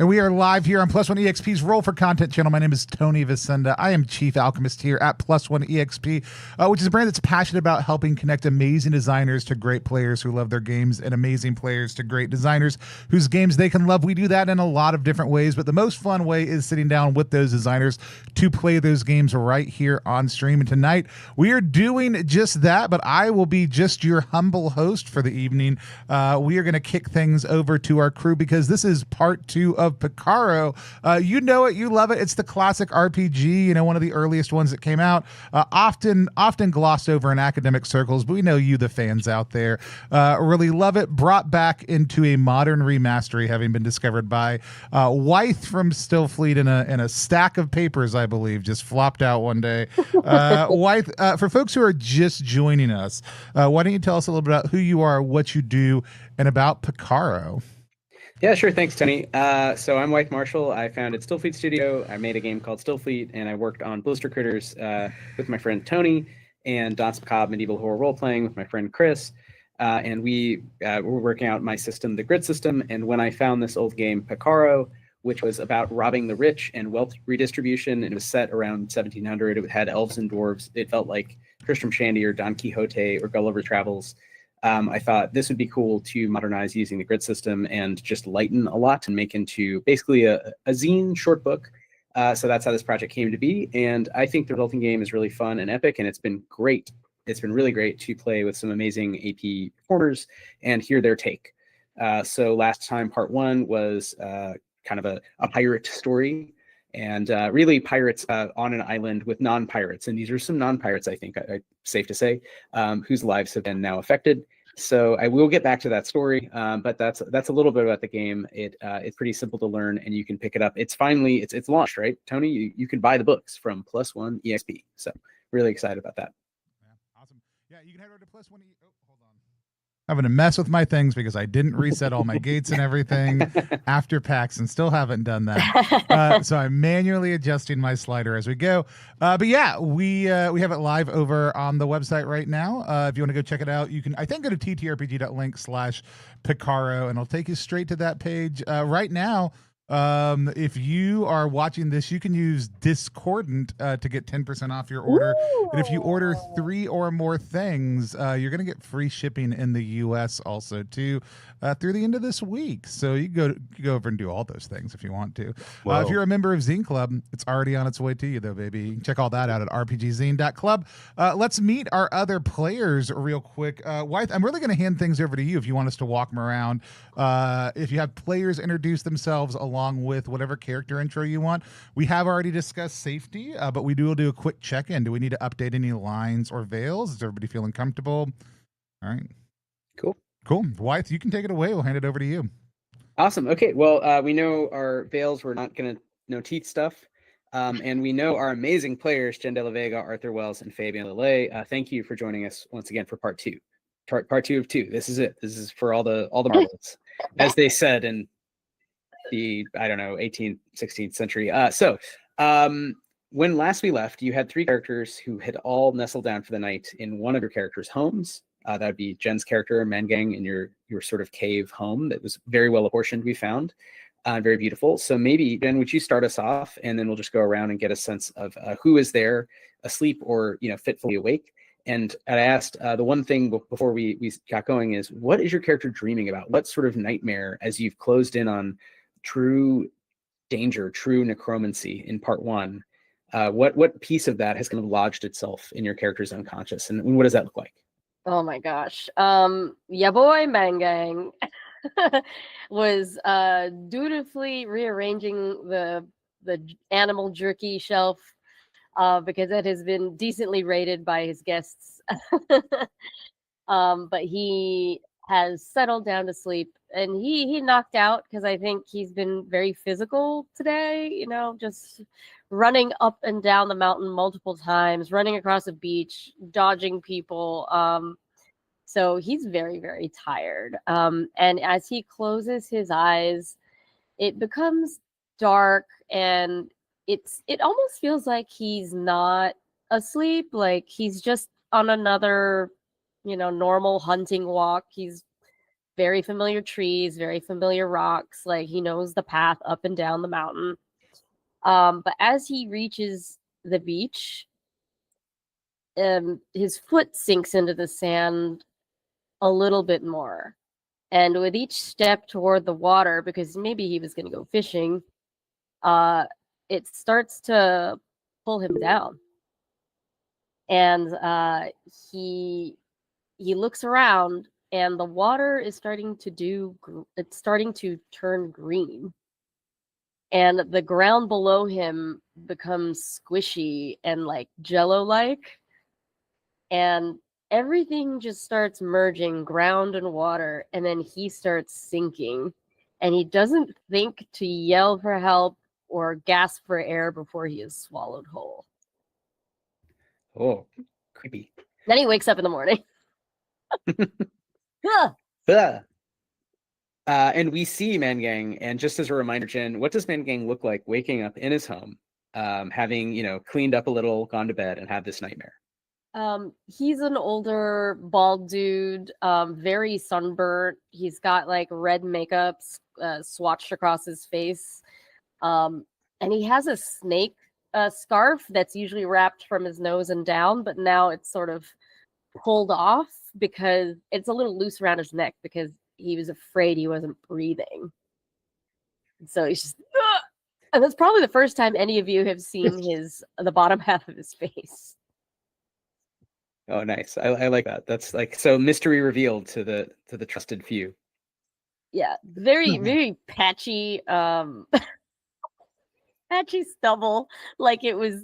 And we are live here on Plus One EXP's Roll for Content channel. My name is Tony Vicenda. I am Chief Alchemist here at Plus One EXP, which is a brand that's passionate about helping connect amazing designers to great players who love their games and amazing players to great designers whose games they can love. We do that in a lot of different ways, but the most fun way is sitting down with those designers to play those games right here on stream. And tonight we are doing just that, but I will be just your humble host for the evening. We are going to kick things over to our crew because this is part 2 of Picaro. You know it, you love it. It's the classic RPG, one of the earliest ones that came out, often glossed over in academic circles, but we know you, the fans out there, really love it. Brought back into a modern remastery, having been discovered by Wythe from Stillfleet in a stack of papers, I believe, just flopped out one day. Wythe, for folks who are just joining us, why don't you tell us a little bit about who you are, what you do, and about Picaro? Yeah, sure. Thanks, Tony. So I'm Wythe Marshall. I founded Stillfleet Studio. I made a game called Stillfleet, and I worked on Blister Critters with my friend Tony, and Danse Macabre medieval horror role-playing with my friend Chris. And we were working out my system, the Grid system. And when I found this old game, Picaro, which was about robbing the rich and wealth redistribution, and it was set around 1700. It had elves and dwarves. It felt like Tristram Shandy or Don Quixote or Gulliver Travels. I thought this would be cool to modernize using the Grid system and just lighten a lot and make into basically a zine short book. So that's how this project came to be. And I think the resulting game is really fun and epic, and it's been great. It's been really great to play with some amazing AP performers and hear their take. So last time, part 1 was kind of a pirate story, and really pirates on an island with non-pirates. And these are some non-pirates, I think, safe to say, whose lives have been now affected. So I will get back to that story, but that's a little bit about the game. It's pretty simple to learn, and you can pick it up. It's finally it's launched, right, Tony? You can buy the books from Plus One EXP. So really excited about that. Yeah, awesome. Yeah, you can head over to Plus One. Oh, hold on. Having to mess with my things because I didn't reset all my gates and everything after PAX and still haven't done that. So I'm manually adjusting my slider as we go. But yeah, we have it live over on the website right now. If you want to go check it out, you can, I think, go to ttrpg.link/Picaro and it'll take you straight to that page. Right now, if you are watching this, you can use Discordant to get 10% off your order. Ooh. And if you order 3 or more things, you're going to get free shipping in the US also too, through the end of this week. So you can go over and do all those things if you want to. If you're a member of Zine Club, it's already on its way to you though, baby. You can check all that out at RPGZine.Club. Let's meet our other players real quick. Wythe, I'm really going to hand things over to you if you want us to walk them around. If you have players introduce themselves along with whatever character intro you want. We have already discussed safety, but we will do a quick check-in. Do we need to update any lines or veils? Is everybody feeling comfortable? All right. Cool. Wythe, you can take it away. We'll hand it over to you. Awesome. Okay. Well, we know our veils. We're not going to no teeth stuff. And we know our amazing players, Jenn de la Vega, Arthur Wells, and Fabian Lelay. Thank you for joining us once again for part 2. Part 2 of 2. This is it. This is for all the marbles, as they said in the 18th, 16th century. When last we left, you had 3 characters who had all nestled down for the night in one of your characters' homes. That would be Jenn's character, Mangang, in your sort of cave home that was very well apportioned, we found. Very beautiful. So maybe, Jenn, would you start us off, and then we'll just go around and get a sense of who is there asleep or fitfully awake. And I asked the one thing before we got going is, what is your character dreaming about? What sort of nightmare, as you've closed in on true danger, true necromancy in part 1, what piece of that has kind of lodged itself in your character's unconscious, and what does that look like? Oh my gosh. Yeah, boy Mangang was dutifully rearranging the animal jerky shelf because it has been decently rated by his guests. But he has settled down to sleep, and he knocked out because I think he's been very physical today, just running up and down the mountain multiple times, running across a beach, dodging people. So he's very, very tired. And as he closes his eyes, it becomes dark, and it almost feels like he's not asleep, like he's just on another, normal hunting walk. He's very familiar trees, very familiar rocks. Like he knows the path up and down the mountain. But as he reaches the beach, his foot sinks into the sand a little bit more. And with each step toward the water, because maybe he was going to go fishing, it starts to pull him down. And he looks around, and the water is starting to turn green. And the ground below him becomes squishy and like jello-like. And everything just starts merging, ground and water, and then he starts sinking. And he doesn't think to yell for help or gasp for air before he is swallowed whole. Oh, creepy. Then he wakes up in the morning. And we see Mangang, and just as a reminder, Jenn, what does Mangang look like waking up in his home, having cleaned up a little, gone to bed, and had this nightmare? He's an older bald dude, very sunburnt. He's got like red makeup swatched across his face, and he has a snake scarf that's usually wrapped from his nose and down, but now it's sort of pulled off because it's a little loose around his neck because he was afraid he wasn't breathing. So he's just, "Ugh!" And that's probably the first time any of you have seen the bottom half of his face. Oh, nice. I like that. That's like, so mystery revealed to the trusted few. Yeah, very very patchy patchy stubble, like it was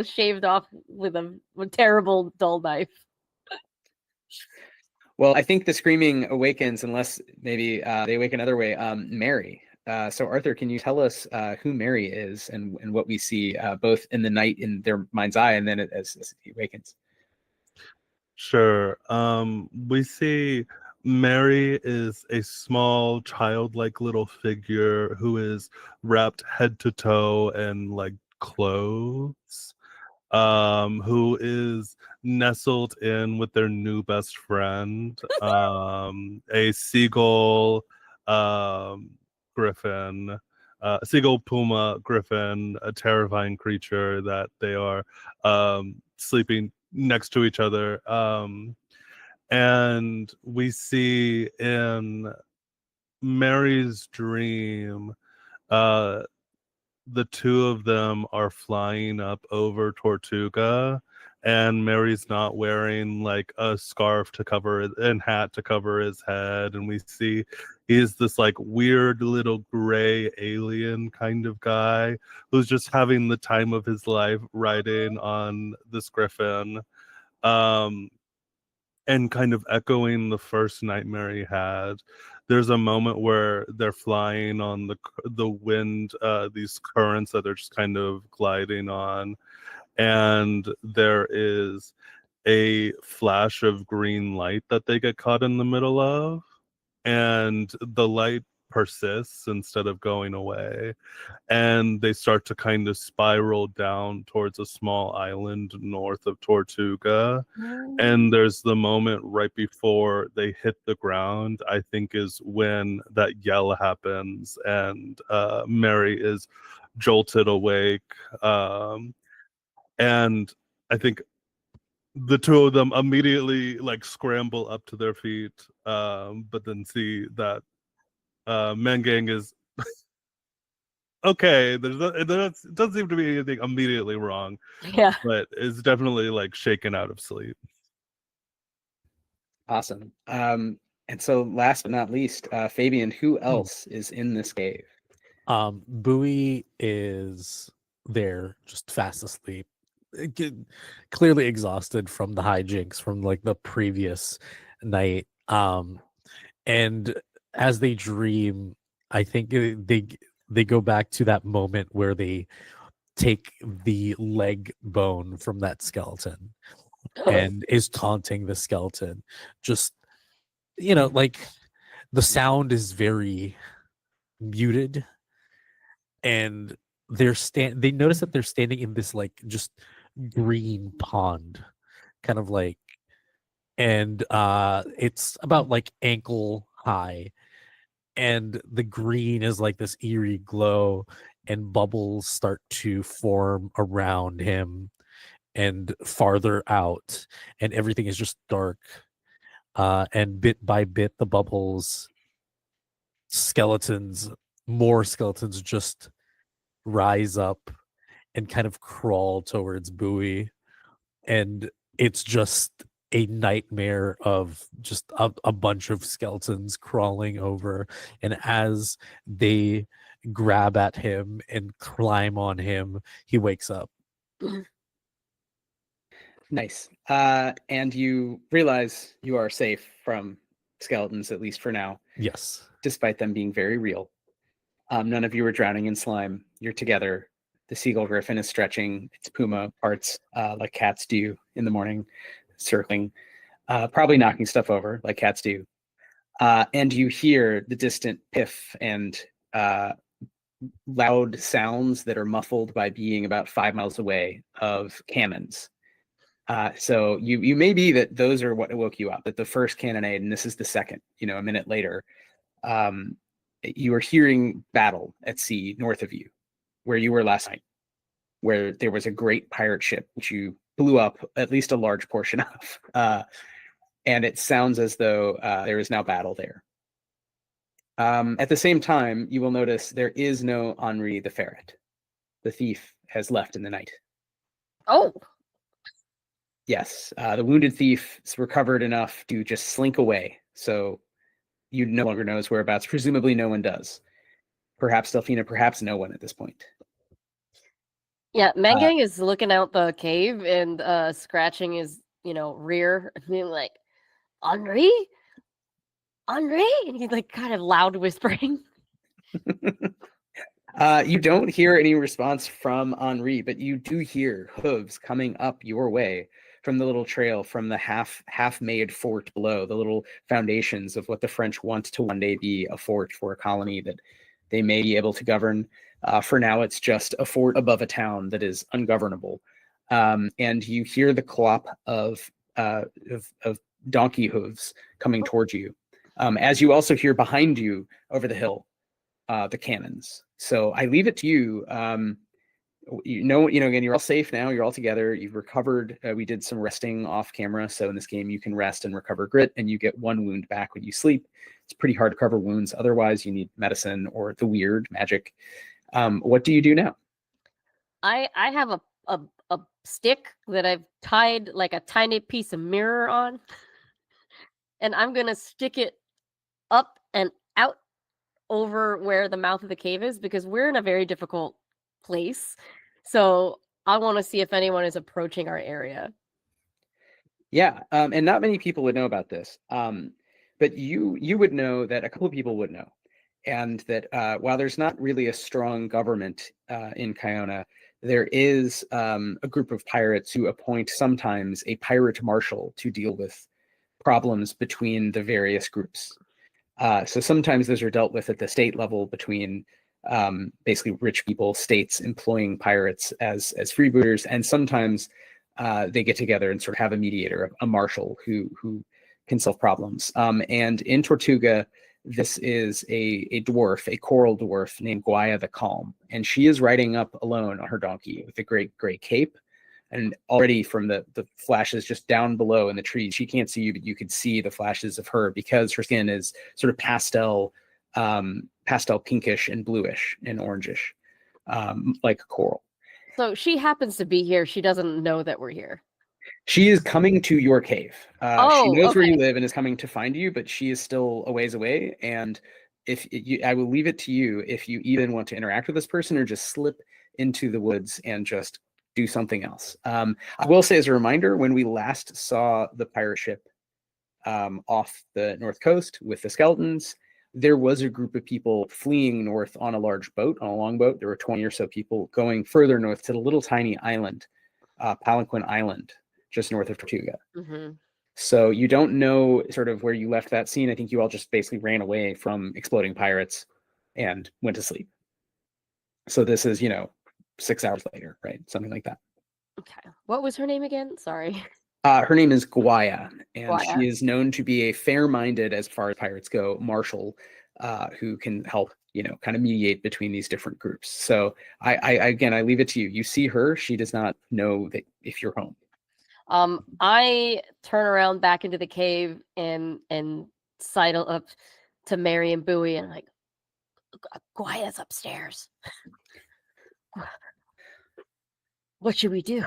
shaved off with a terrible dull knife. Well, I think the screaming awakens, unless maybe they awake another way. Mary. So Arthur, can you tell us who Mary is and what we see both in the night in their mind's eye and then as he awakens? Sure. We see Mary is a small, childlike little figure who is wrapped head to toe in like clothes, who is nestled in with their new best friend, a seagull griffin, seagull puma griffin, a terrifying creature that they are sleeping next to each other. And we see in Mary's dream, the two of them are flying up over Tortuga, and Mary's not wearing like a scarf to cover and hat to cover his head, and we see he's this like weird little gray alien kind of guy who's just having the time of his life riding on this griffin, and kind of echoing the first nightmare he had. There's a moment where they're flying on the wind, these currents that they're just kind of gliding on, and there is a flash of green light that they get caught in the middle of, and the light persists instead of going away, and they start to kind of spiral down towards a small island north of Tortuga. And there's the moment right before they hit the ground, I think, is when that yell happens, and Mary is jolted awake. And I think the two of them immediately like scramble up to their feet, but then see that Mangang is okay. There doesn't seem to be anything immediately wrong. Yeah, but is definitely like shaken out of sleep. Awesome. And so last but not least, Fabian, who else is in this cave? Bowie is there, just fast asleep, clearly exhausted from the hijinks from like the previous night. And as they dream, I think they go back to that moment where they take the leg bone from that skeleton and is taunting the skeleton. Just, like the sound is very muted, and they notice that they're standing in this like just green pond, kind of like, and it's about like ankle high, and the green is like this eerie glow, and bubbles start to form around him and farther out, and everything is just dark. And bit by bit, the bubbles, more skeletons just rise up and kind of crawl towards Bowie. And it's just a nightmare of just a bunch of skeletons crawling over. And as they grab at him and climb on him, he wakes up. Nice. And you realize you are safe from skeletons, at least for now, Yes. despite them being very real. None of you are drowning in slime. You're together. The seagull griffin is stretching its puma parts like cats do in the morning, circling, probably knocking stuff over like cats do. And you hear the distant piff and loud sounds that are muffled by being about 5 miles away of cannons. So you may be that those are what woke you up, that the first cannonade, and this is the second, a minute later, you are hearing battle at sea north of you, where you were last night, where there was a great pirate ship, which you blew up at least a large portion of. And it sounds as though there is now battle there. At the same time, you will notice there is no Henri the ferret. The thief has left in the night. Oh, Yes, the wounded thief is recovered enough to just slink away. So you no longer know his whereabouts. Presumably no one does. Perhaps Delphina, perhaps no one at this point. yeah. Mangang is looking out the cave and scratching his, rear, and being like, Henri? Henri? And he's like kind of loud whispering. You don't hear any response from Henri, but you do hear hooves coming up your way from the little trail from the half-made fort below, the little foundations of what the French want to one day be a fort for a colony that they may be able to govern. For now, it's just a fort above a town that is ungovernable. And you hear the clop of donkey hooves coming towards you, as you also hear behind you over the hill the cannons. So I leave it to you. Again, you're all safe now. You're all together. You've recovered. We did some resting off camera. So in this game, you can rest and recover grit, and you get 1 wound back when you sleep. It's pretty hard to cover wounds. Otherwise, you need medicine or the weird magic. What do you do now? I have a stick that I've tied like a tiny piece of mirror on, and I'm gonna stick it up and out over where the mouth of the cave is, because we're in a very difficult place. So I want to see if anyone is approaching our area. Yeah, and not many people would know about this, but you would know that a couple of people would know, and that while there's not really a strong government in Kiona, there is a group of pirates who appoint sometimes a pirate marshal to deal with problems between the various groups. So sometimes those are dealt with at the state level between basically rich people, states employing pirates as freebooters, and sometimes they get together and sort of have a mediator, a marshal who can solve problems. And in Tortuga, this is a dwarf, a coral dwarf named Wythe the Calm, and she is riding up alone on her donkey with a great gray cape. And already from the flashes just down below in the trees, she can't see you, but you could see the flashes of her because her skin is sort of pastel pinkish and bluish and orangish, like coral. So she happens to be here. She doesn't know that we're here. She is coming to your cave. She knows where okay. you live and is coming to find you, but she is still a ways away. And I will leave it to you if you even want to interact with this person or just slip into the woods and just do something else. I will say as a reminder, when we last saw the pirate ship off the north coast with the skeletons, there was a group of people fleeing north on a large boat, on a longboat. There were 20 or so people going further north to the little tiny island, Palanquin Island, just north of Tortuga. Mm-hmm. So you don't know sort of where you left that scene. I think you all just basically ran away from exploding pirates and went to sleep. So this is, 6 hours later, right? Something like that. Okay. What was her name again? Sorry. Her name is Guaya, and Guaya. she is known to be a fair-minded, as far as pirates go, marshal who can help, kind of mediate between these different groups. So I leave it to you. You see her; she does not know that if you're home. I turn around back into the cave and sidle up to Mary and Bowie and like, Guaya's upstairs. What should we do?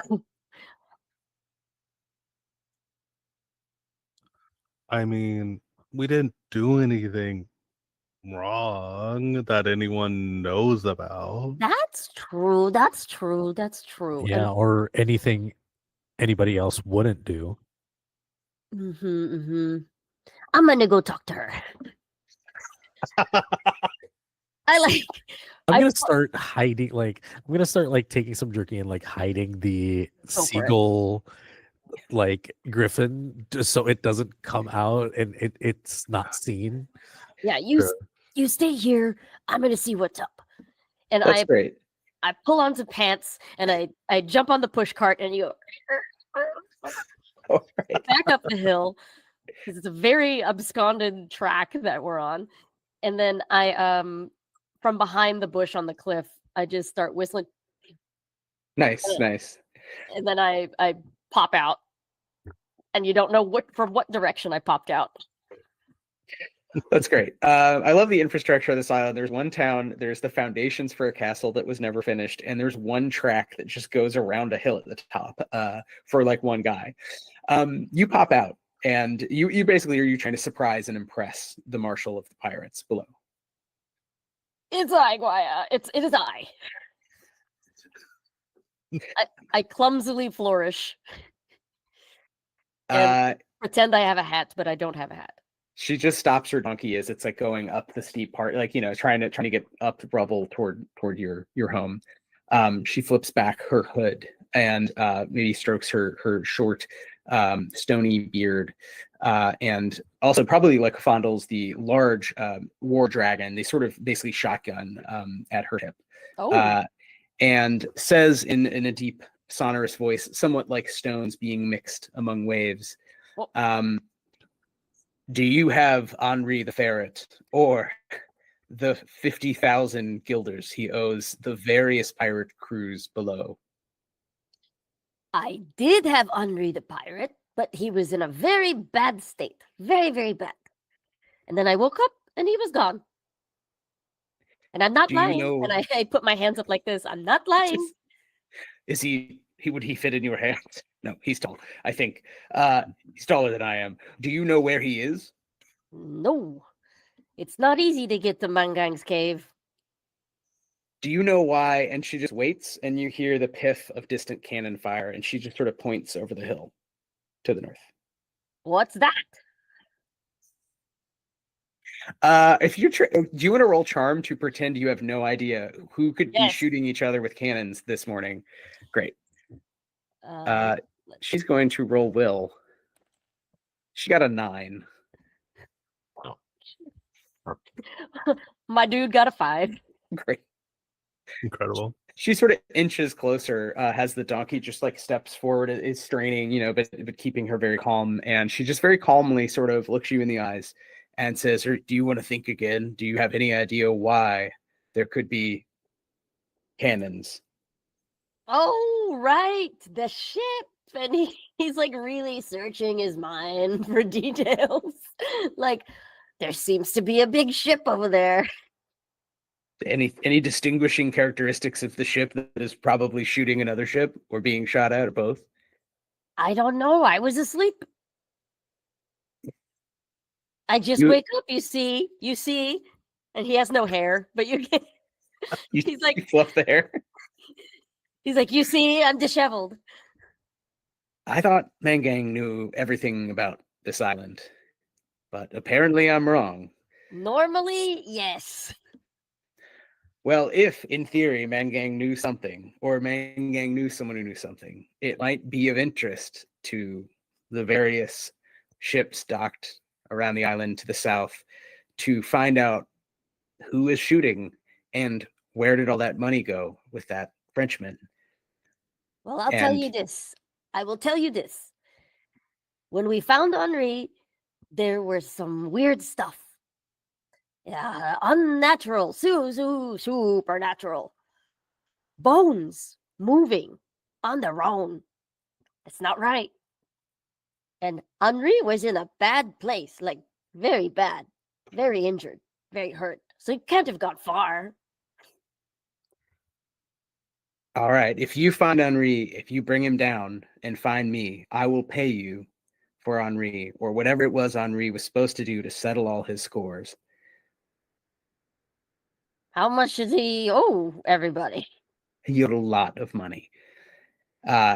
I mean, we didn't do anything wrong that anyone knows about. That's true. That's true. That's true. Yeah, or anything anybody else wouldn't do. I'm gonna go talk to her. I'm gonna start hiding, like I'm gonna start like taking some jerky and like hiding the seagull like griffin just so it doesn't come out and it's not seen. Yeah, you stay here. I'm gonna see what's up. And That's great. I pull on some pants and I jump on the push cart and you go back up the hill because it's a very absconded track that we're on. And then I from behind the bush on the cliff, I just start whistling. Nice. And then I pop out. And you don't know from what direction I popped out. That's great. I love the infrastructure of this island. There's one town, there's the foundations for a castle that was never finished, and there's one track that just goes around a hill at the top for like one guy. You pop out, and you basically are trying to surprise and impress the marshal of the pirates below. It's I, Guaya. It is I. I clumsily flourish. And pretend I have a hat, but I don't have a hat. She just stops her donkey as it's like going up the steep part, like trying to get up the rubble toward your home. She flips back her hood and maybe strokes her short stony beard, and also probably like fondles the large war dragon. They sort of basically shotgun at her hip, and says in a deep sonorous voice, somewhat like stones being mixed among waves, do you have Henri the Ferret or the 50,000 guilders he owes the various pirate crews below? I did have Henri the pirate, but he was in a very bad state. Very, very bad. And then I woke up and he was gone. And I'm not lying. And I put my hands up like this. I'm not lying. Would he fit in your hands? No, he's tall. I think he's taller than I am. Do you know where he is? No. It's not easy to get to Mangang's cave. Do you know why? And she just waits, and you hear the piff of distant cannon fire, and she just sort of points over the hill to the north. What's that? If do you want to roll charm to pretend you have no idea who could be shooting each other with cannons this morning? Great. She's going to roll will. She got a 9. My dude got a 5. Great. Incredible. She sort of inches closer, has the donkey just like steps forward, is straining, but keeping her very calm. And she just very calmly sort of looks you in the eyes and says, do you want to think again? Do you have any idea why there could be cannons? Oh, right. The ship. And he's like really searching his mind for details. Like, there seems to be a big ship over there. Any distinguishing characteristics of the ship that is probably shooting another ship or being shot at, or both? I don't know. I was asleep. I just wake up, you see, and he has no hair, but you can. He's like, you fluff the hair. He's like, you see, I'm disheveled. I thought Mangang knew everything about this island, but apparently I'm wrong. Normally, yes. Well, if in theory Mangang knew something, or Mangang knew someone who knew something, it might be of interest to the various ships docked around the island to the south to find out who is shooting and where did all that money go with that Frenchman. Well, I'll tell you this. I will tell you this. when we found Henri, there was some weird stuff. Yeah, unnatural, supernatural. Bones moving on their own. That's not right. And Henri was in a bad place, like very bad, very injured, very hurt. So he can't have got far. All right. If you find Henri, if you bring him down and find me, I will pay you for Henri, or whatever it was Henri was supposed to do to settle all his scores. How much does he owe everybody? He owed a lot of money.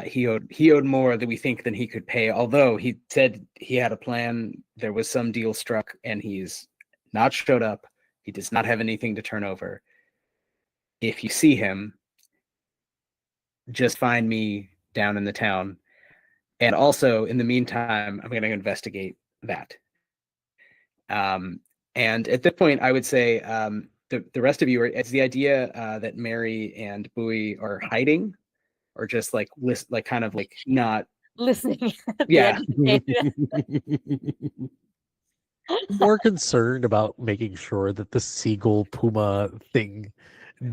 He owed more than we think than he could pay. Although he said he had a plan, there was some deal struck, and he's not showed up. He does not have anything to turn over. If you see him, just find me down in the town. And also, in the meantime, I'm going to investigate that. And at this point, I would say the rest of you are. It's the idea that Mary and Bowie are hiding, or just like kind of like not listening. Yeah. More concerned about making sure that the seagull puma thing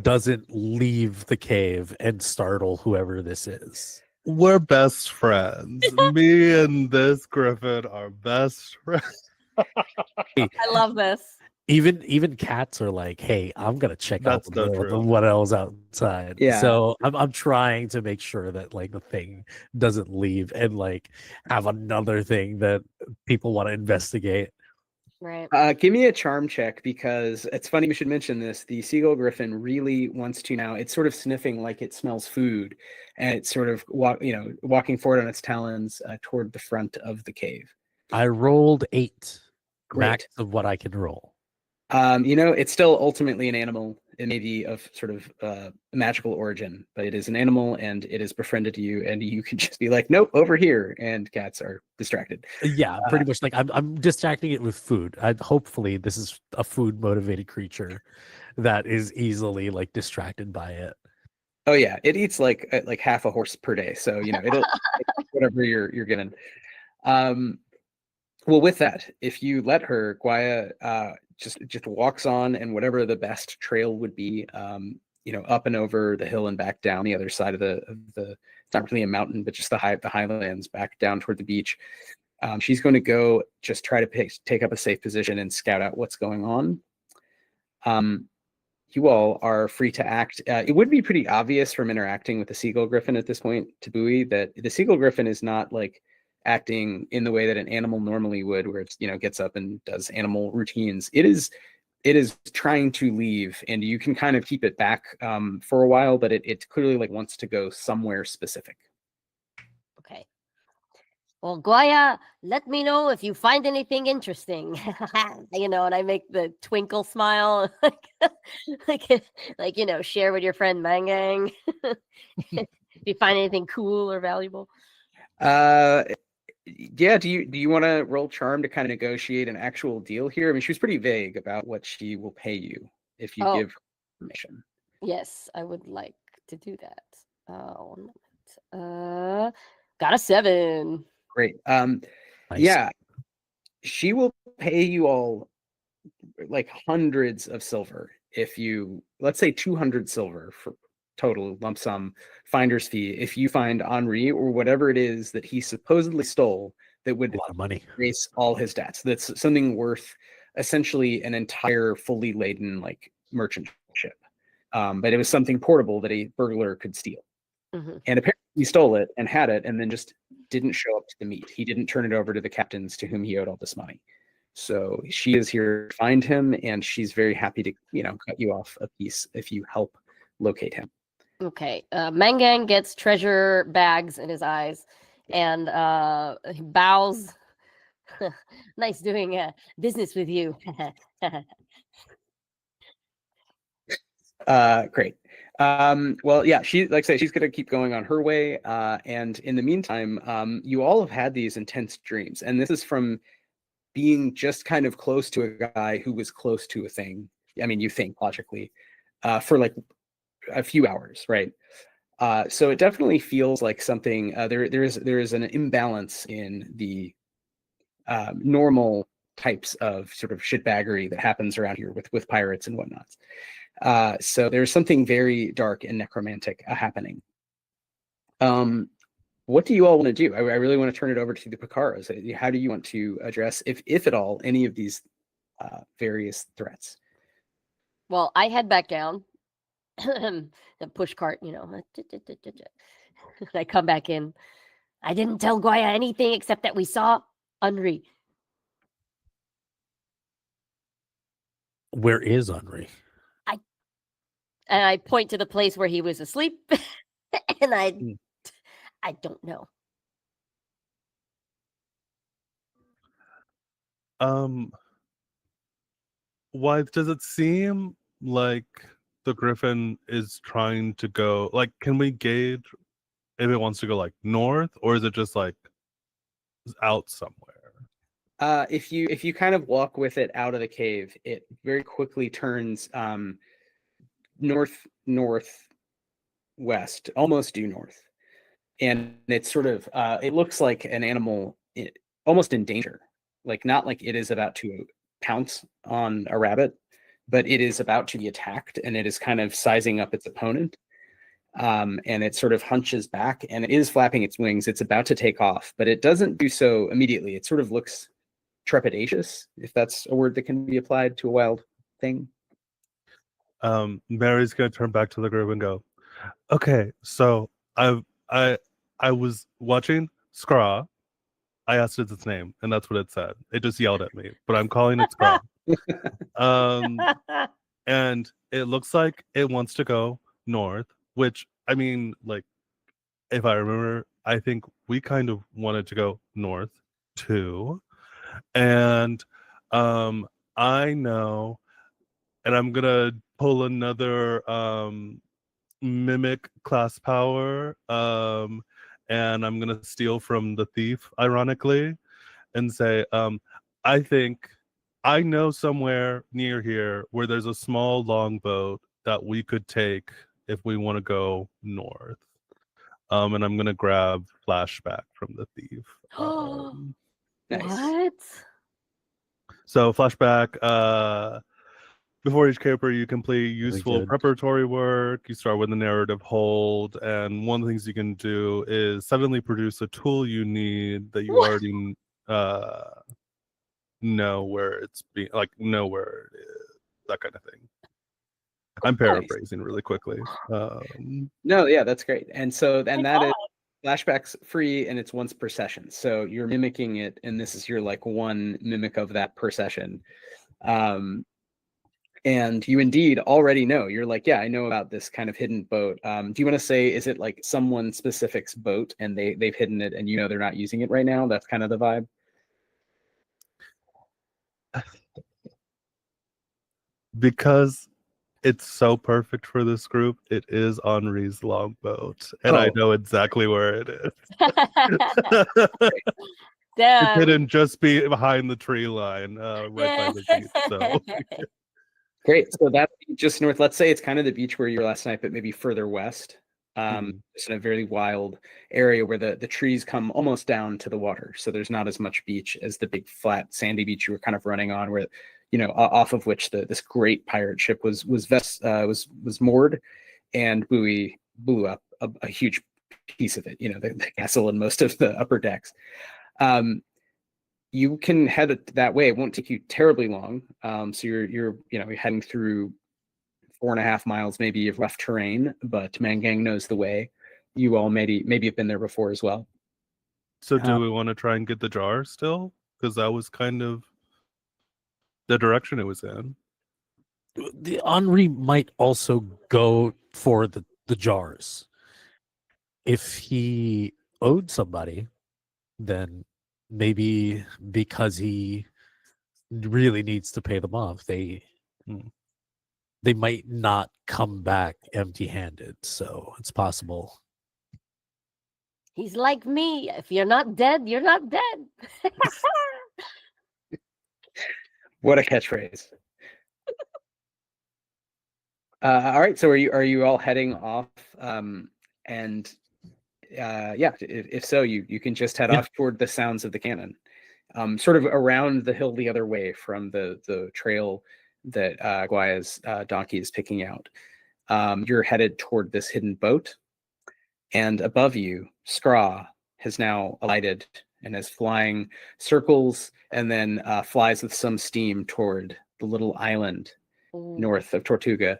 doesn't leave the cave and startle whoever this is. We're best friends. Me and this griffin are best friends. I love this. Even cats are like, hey, I'm gonna check That's out not true. what else outside. Yeah. So I'm trying to make sure that like the thing doesn't leave and like have another thing that people want to investigate. Right. Give me a charm check, because it's funny you should mention this. The seagull griffin really wants to now. It's sort of sniffing like it smells food, and it's sort of walking forward on its talons toward the front of the cave. I rolled 8. Great. Max of what I can roll. It's still ultimately an animal. It may be of sort of magical origin, but it is an animal, and it is befriended to you, and you can just be like, nope, over here, and cats are distracted. Yeah, pretty much like I'm distracting it with food. Hopefully this is a food motivated creature that is easily like distracted by it. Oh yeah, it eats like half a horse per day, so it'll whatever you're given. Well, with that, if you let her, Guaya just walks on, and whatever the best trail would be, up and over the hill and back down the other side of the it's not really a mountain, but just the highlands back down toward the beach. She's going to go just try to take up a safe position and scout out what's going on. You all are free to act. It would be pretty obvious from interacting with the seagull griffin at this point to Bowie that the seagull griffin is not like acting in the way that an animal normally would, where it's gets up and does animal routines. It is trying to leave, and you can kind of keep it back for a while, but it clearly like wants to go somewhere specific. Okay. Well, Guaya, let me know if you find anything interesting. And I make the twinkle smile, like share with your friend Mangang. If you find anything cool or valuable. Yeah, do you want to roll charm to kind of negotiate an actual deal here? I mean, she was pretty vague about what she will pay you if you give permission. Yes, I would like to do that. 1 moment. Got a 7. Great. Nice. Yeah, she will pay you all like hundreds of silver if you, let's say 200 silver for total lump sum finder's fee if you find Henri or whatever it is that he supposedly stole that would A lot of money. erase all his debts. That's something worth essentially an entire fully laden like merchant ship. But it was something portable that a burglar could steal. Mm-hmm. And apparently he stole it and had it and then just didn't show up to the meet. He didn't turn it over to the captains to whom he owed all this money. So she is here to find him, and she's very happy to cut you off a piece if you help locate him. Okay. Mangang gets treasure bags in his eyes, and he bows. Nice doing business with you. Great. Well, yeah, she, like I say, she's going to keep going on her way. And in the meantime, you all have had these intense dreams, and this is from being just kind of close to a guy who was close to a thing. I mean, you think logically, for like a few hours, right? So it definitely feels like something. There is an imbalance in the normal types of sort of shitbaggery that happens around here with pirates and whatnot. So there's something very dark and necromantic happening. What do you all want to do? I really want to turn it over to the Picaros. How do you want to address, if at all, any of these various threats? Well, I head back down. The push cart, you know. I come back in. I didn't tell Goya anything except that we saw Henri. Where is Henri? And I point to the place where he was asleep. And I don't know. Why does it seem like the Griffin is trying to go, like, can we gauge if it wants to go like north, or is it just like out somewhere? If you kind of walk with it out of the cave, it very quickly turns northwest, almost due north, and it's sort of it looks like an animal almost in danger, like not like it is about to pounce on a rabbit, but it is about to be attacked, and it is kind of sizing up its opponent. And it sort of hunches back and it is flapping its wings. It's about to take off, but it doesn't do so immediately. It sort of looks trepidatious, if that's a word that can be applied to a wild thing. Mary's gonna turn back to the group and go, okay, so I was watching Scraw. I asked it its name, and that's what it said. It just yelled at me, but I'm calling it Scraw. And it looks like it wants to go north, which, I mean, like, if I remember, I think we kind of wanted to go north too. And I know, and I'm gonna pull another mimic class power, and I'm gonna steal from the thief, ironically, and say, I think I know somewhere near here where there's a small longboat that we could take if we want to go north. And I'm gonna grab flashback from the thief. Nice. What? So flashback, before each caper, you complete useful good. preparatory work. You start with the narrative hold, and one of the things you can do is suddenly produce a tool you need that you already know where it's being, like, know where it is, that kind of thing. I'm paraphrasing really quickly. No, yeah, that's great. And so, and that is flashback's free, and it's once per session. So you're mimicking it, and this is your like one mimic of that per session. And you indeed already know. You're like, yeah, I know about this kind of hidden boat. Do you want to say, is it like someone specific's boat, and they've hidden it, and you know they're not using it right now? That's kind of the vibe. Because it's so perfect for this group, it is Henri's longboat, and I know exactly where it is. Damn. It's hidden just behind the tree line, right by the beach. So great. So that's just north. Let's say it's kind of the beach where you were last night, but maybe further west. It's in a very wild area where the trees come almost down to the water. So there's not as much beach as the big flat sandy beach you were kind of running on, where, you know, off of which this great pirate ship was moored, and buoy blew up a huge piece of it. You know, the castle and most of the upper decks. You can head that way. It won't take you terribly long. So you're heading through 4.5 miles maybe of rough terrain, but Mangang knows the way. You all maybe have been there before as well. So do we want to try and get the jar still? Because that was kind of the direction it was in. The Henri might also go for the jars. If he owed somebody, then maybe because he really needs to pay them off, they might not come back empty-handed. So it's possible. He's like me. If you're not dead, you're not dead. What a catchphrase. All right. So are you all heading off? If so, you can just head off toward the sounds of the cannon. sort of around the hill the other way from the trail that Guaya's donkey is picking out. You're headed toward this hidden boat, and above you, Scraw has now alighted and is flying circles and then flies with some steam toward the little island north of Tortuga.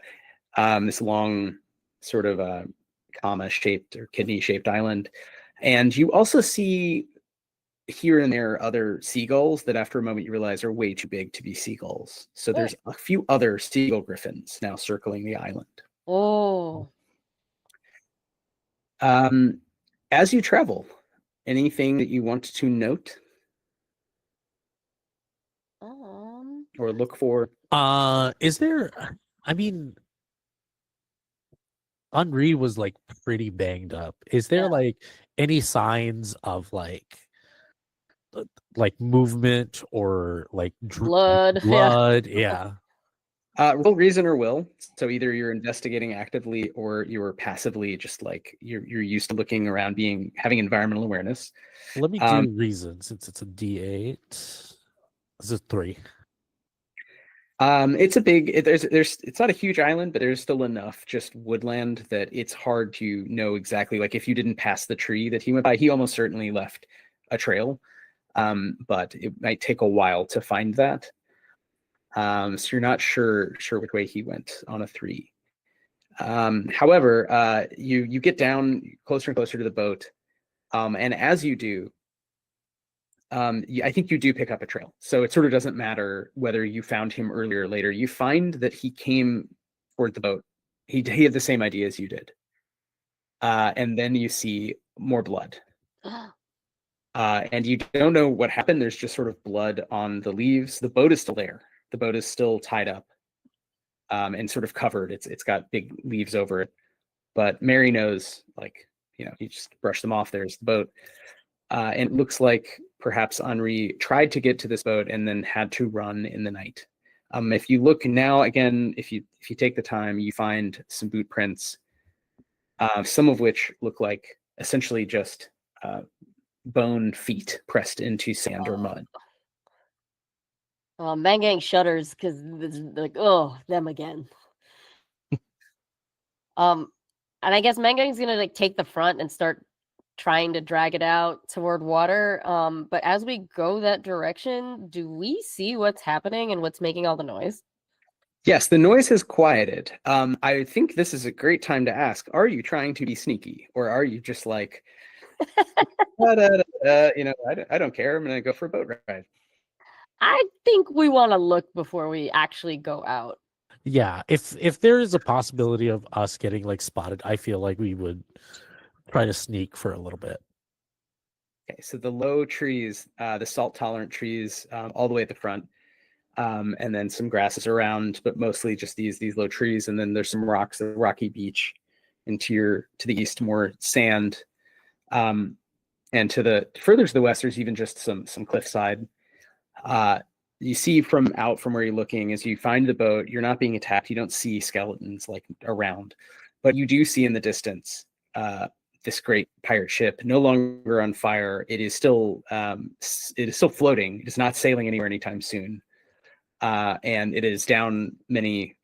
This long sort of comma-shaped or kidney-shaped island. And you also see here and there other seagulls that after a moment you realize are way too big to be seagulls. So there's a few other seagull griffins now circling the island. Oh. As you travel, anything that you want to note or look for? Is there, I mean, Henri was like pretty banged up. Is there like any signs of like movement or like blood? Yeah. Roll reason or will. So either you're investigating actively or you're passively just like you're used to looking around, having environmental awareness. Let me do reason since it's a D8. This is 3. It's a big. It's not a huge island, but there's still enough just woodland that it's hard to know exactly. Like if you didn't pass the tree that he went by, he almost certainly left a trail. But it might take a while to find that. So you're not sure which way he went on a 3. However, you get down closer and closer to the boat, and as you do, I think you do pick up a trail. So it sort of doesn't matter whether you found him earlier or later. You find that he came toward the boat. He had the same idea as you did, and then you see more blood. And you don't know what happened. There's just sort of blood on the leaves. The boat is still there. The boat is still tied up and sort of covered. It's got big leaves over it. But Mary knows, like, you just brush them off. There's the boat. And it looks like perhaps Henri tried to get to this boat and then had to run in the night. If you look now, again, if you take the time, you find some boot prints, some of which look like essentially just bone feet pressed into sand or mud. Mangang shudders because it's like, oh, them again. And I guess Mangang's gonna like take the front and start trying to drag it out toward water. But as we go that direction, do we see what's happening and what's making all the noise? Yes, the noise has quieted. I think this is a great time to ask, are you trying to be sneaky or are you just like, I don't care. I'm going to go for a boat ride. I think we want to look before we actually go out. Yeah, if there is a possibility of us getting like spotted, I feel like we would try to sneak for a little bit. Okay, so the low trees, the salt-tolerant trees, all the way at the front, and then some grasses around, but mostly just these low trees, and then there's some rocks, a rocky beach, and to the east more sand, and further to the west there's even just some cliffside. You see from where you're looking, as you find the boat, you're not being attacked. You don't see skeletons like around, but you do see in the distance this great pirate ship, no longer on fire. It is still floating. It is not sailing anywhere anytime soon, and it is down many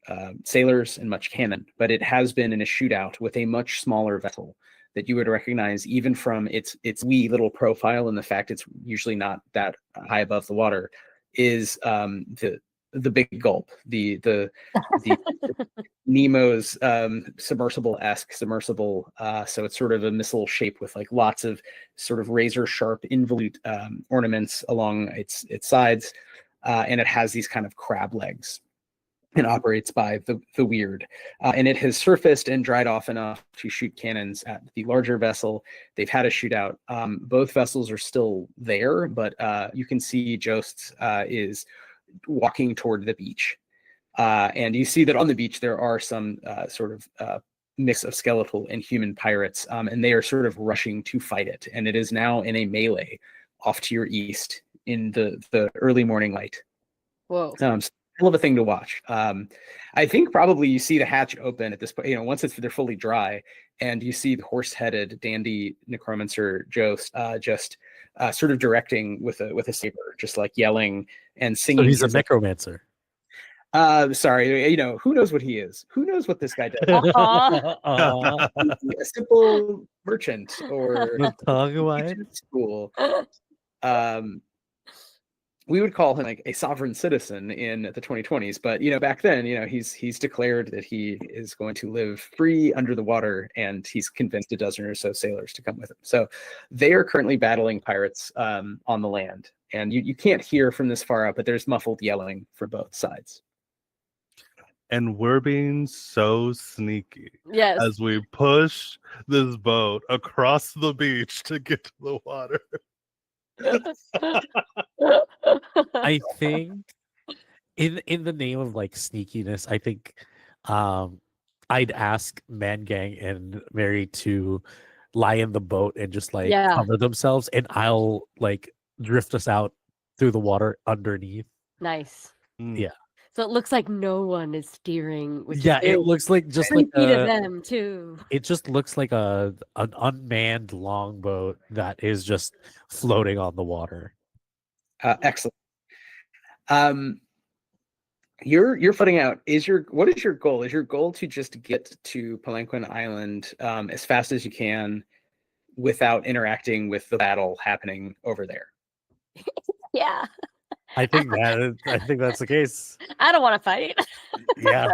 sailors and much cannon. But it has been in a shootout with a much smaller vessel that you would recognize even from its wee little profile and the fact it's usually not that high above the water. Is the Big Gulp, the Nemo's submersible-esque submersible. So it's sort of a missile shape with like lots of sort of razor sharp involute ornaments along its sides, and it has these kind of crab legs and operates by the weird. And it has surfaced and dried off enough to shoot cannons at the larger vessel. They've had a shootout. Both vessels are still there, but you can see Jost is walking toward the beach. And you see that on the beach there are some sort of mix of skeletal and human pirates, and they are sort of rushing to fight it. And it is now in a melee off to your east in the early morning light. Whoa. Hell of a thing to watch. I think probably you see the hatch open at this point, once they're fully dry, and you see the horse-headed dandy necromancer Jost just sort of directing with a saber, just like yelling and So singing. he's a He's like, necromancer. sorry, who knows what he is? Who knows what this guy does? Aw. A simple merchant or Nataga school. We would call him like a sovereign citizen in the 2020s, but back then, he's declared that he is going to live free under the water, and he's convinced a dozen or so sailors to come with him. So they are currently battling pirates on the land, and you can't hear from this far out, but there's muffled yelling from both sides. And we're being so sneaky Yes. as we push this boat across the beach to get to the water. I think in the name of like sneakiness, I think I'd ask Mangang and Mary to lie in the boat and just like Yeah. cover themselves, and I'll like drift us out through the water underneath. Nice. Yeah. So it looks like no one is steering. Which Yeah, is very it looks like just like creepy to them too. it just looks like an unmanned longboat that is just floating on the water. Excellent. You're floating out. What is your goal? Is your goal to just get to Palanquin Island as fast as you can without interacting with the battle happening over there? Yeah. I think that's the case. I don't want to fight. Yeah.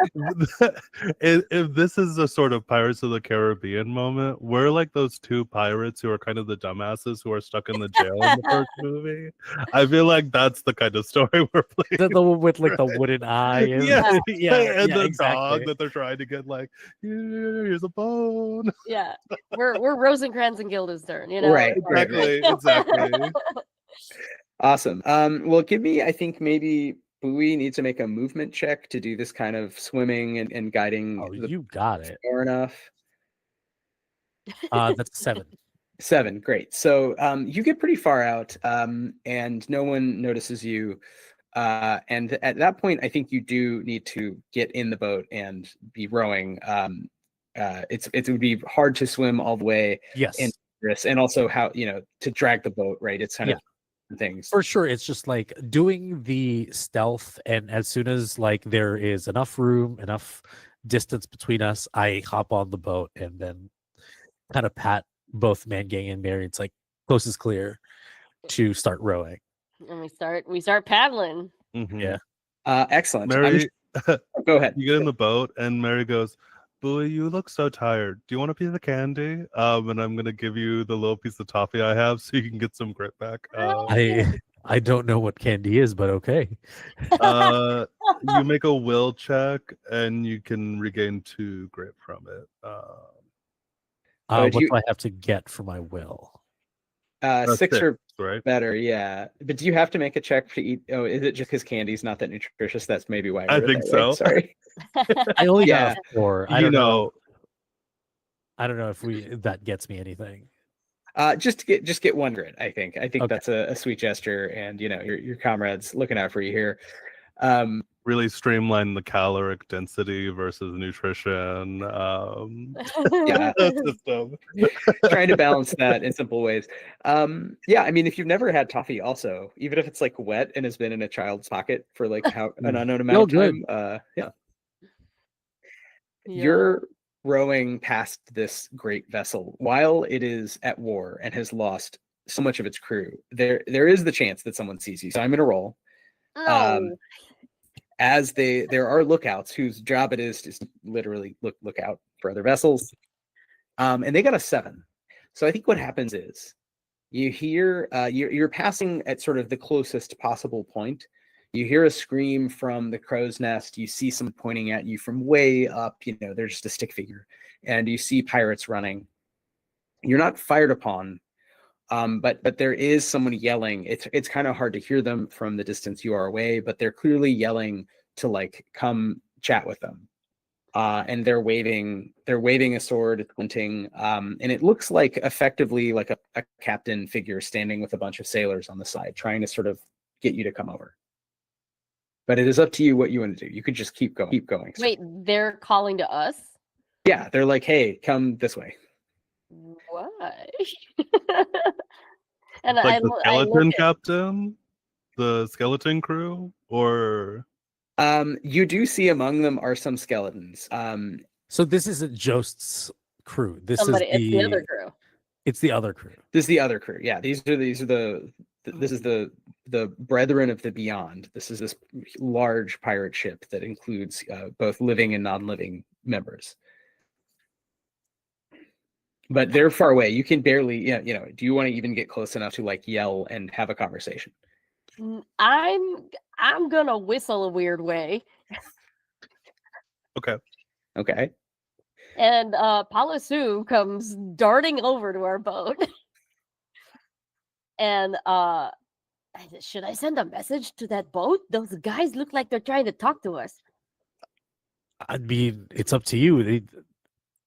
If this is a sort of Pirates of the Caribbean moment, we're like those two pirates who are kind of the dumbasses who are stuck in the jail in the first movie. I feel like that's the kind of story we're playing. The one with like the wooden eye. And, Yeah, yeah, and the exactly. dog that they're trying to get like, here's a bone. Yeah. We're Rosencrantz and Guildenstern, Right. Exactly. Awesome. Well, give me, I think maybe Bowie needs to make a movement check to do this kind of swimming and guiding. Oh, you got it. Far enough. That's 7. 7, great. So you get pretty far out, and no one notices you. And at that point, I think you do need to get in the boat and be rowing. It would be hard to swim all the way. Yes. And also how to drag the boat, right? It's kind of things for sure. It's just like doing the stealth, and as soon as like there is enough room, enough distance between us, I hop on the boat and then kind of pat both Mangang and Mary. It's like coast is clear to start rowing, and we start paddling. Mm-hmm. Yeah. Excellent. Mary, go ahead. You get in the boat and Mary goes, Bowie, you look so tired. Do you want a piece of candy? And I'm gonna give you the little piece of toffee I have so you can get some grit back. I don't know what candy is, but okay. You make a will check and you can regain 2 grit from it. What do I have to get for my will? 6 or right? Better, yeah. But do you have to make a check to eat? Oh, is it just because candy's not that nutritious? That's maybe why. I think so. Sorry. I only have 4. I don't know. I don't know if that gets me anything. Just get 1 grit. I think Okay. that's a sweet gesture, and your comrades looking out for you here. Really streamline the caloric density versus nutrition system. Trying to balance that in simple ways. I mean, if you've never had toffee, also, even if it's like wet and has been in a child's pocket for like an unknown amount of time, you're rowing past this great vessel while it is at war and has lost so much of its crew. There is the chance that someone sees you. So I'm going to roll. As there are lookouts whose job it is to literally look out for other vessels, and they got a 7. So I think what happens is you hear you're passing at sort of the closest possible point. You hear a scream from the crow's nest. You see someone pointing at you from way up. They're just a stick figure, and you see pirates running. You're not fired upon. But there is someone yelling. It's kind of hard to hear them from the distance you are away, but they're clearly yelling to like come chat with them. And they're waving a sword, pointing, and it looks like effectively like a captain figure standing with a bunch of sailors on the side, trying to sort of get you to come over. But it is up to you what you want to do. You could just keep going. Wait, they're calling to us? Yeah, they're like, hey, come this way. Why? And Like the I look skeleton at captain, the skeleton crew, or You do see among them are some skeletons. So this isn't Jost's crew. This is somebody. It's the other crew. It's the other crew. This is the other crew. Yeah, these are this is the Brethren of the Beyond. This is this large pirate ship that includes both living and non-living members. But they're far away. You can barely, do you want to even get close enough to like yell and have a conversation? I'm gonna whistle a weird way. Okay. And Palasu comes darting over to our boat. And should I send a message to that boat? Those guys look like they're trying to talk to us. I mean, it's up to you.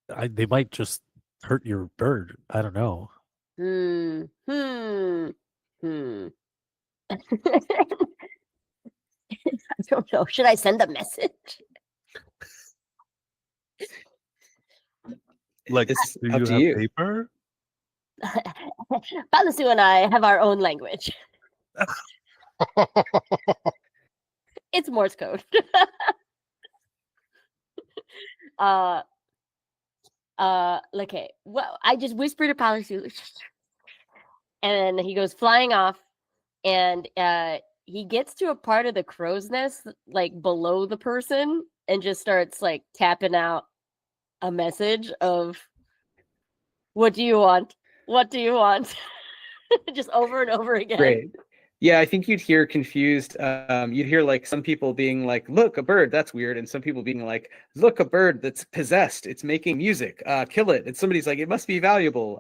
They might just hurt your bird. I don't know. I don't know. Should I send a message? like, It's do up you to have you. paper? Palasu and I have our own language. It's Morse code. Okay. Well, I just whispered to Palasu, and he goes flying off, and he gets to a part of the crow's nest, like below the person, and just starts like tapping out a message of, "What do you want? What do you want?" Just over and over again. Great. Yeah, I think you'd hear confused. You'd hear like some people being like, "Look, a bird, that's weird," and some people being like, "Look, a bird that's possessed. It's making music. Kill it." And somebody's like, "It must be valuable."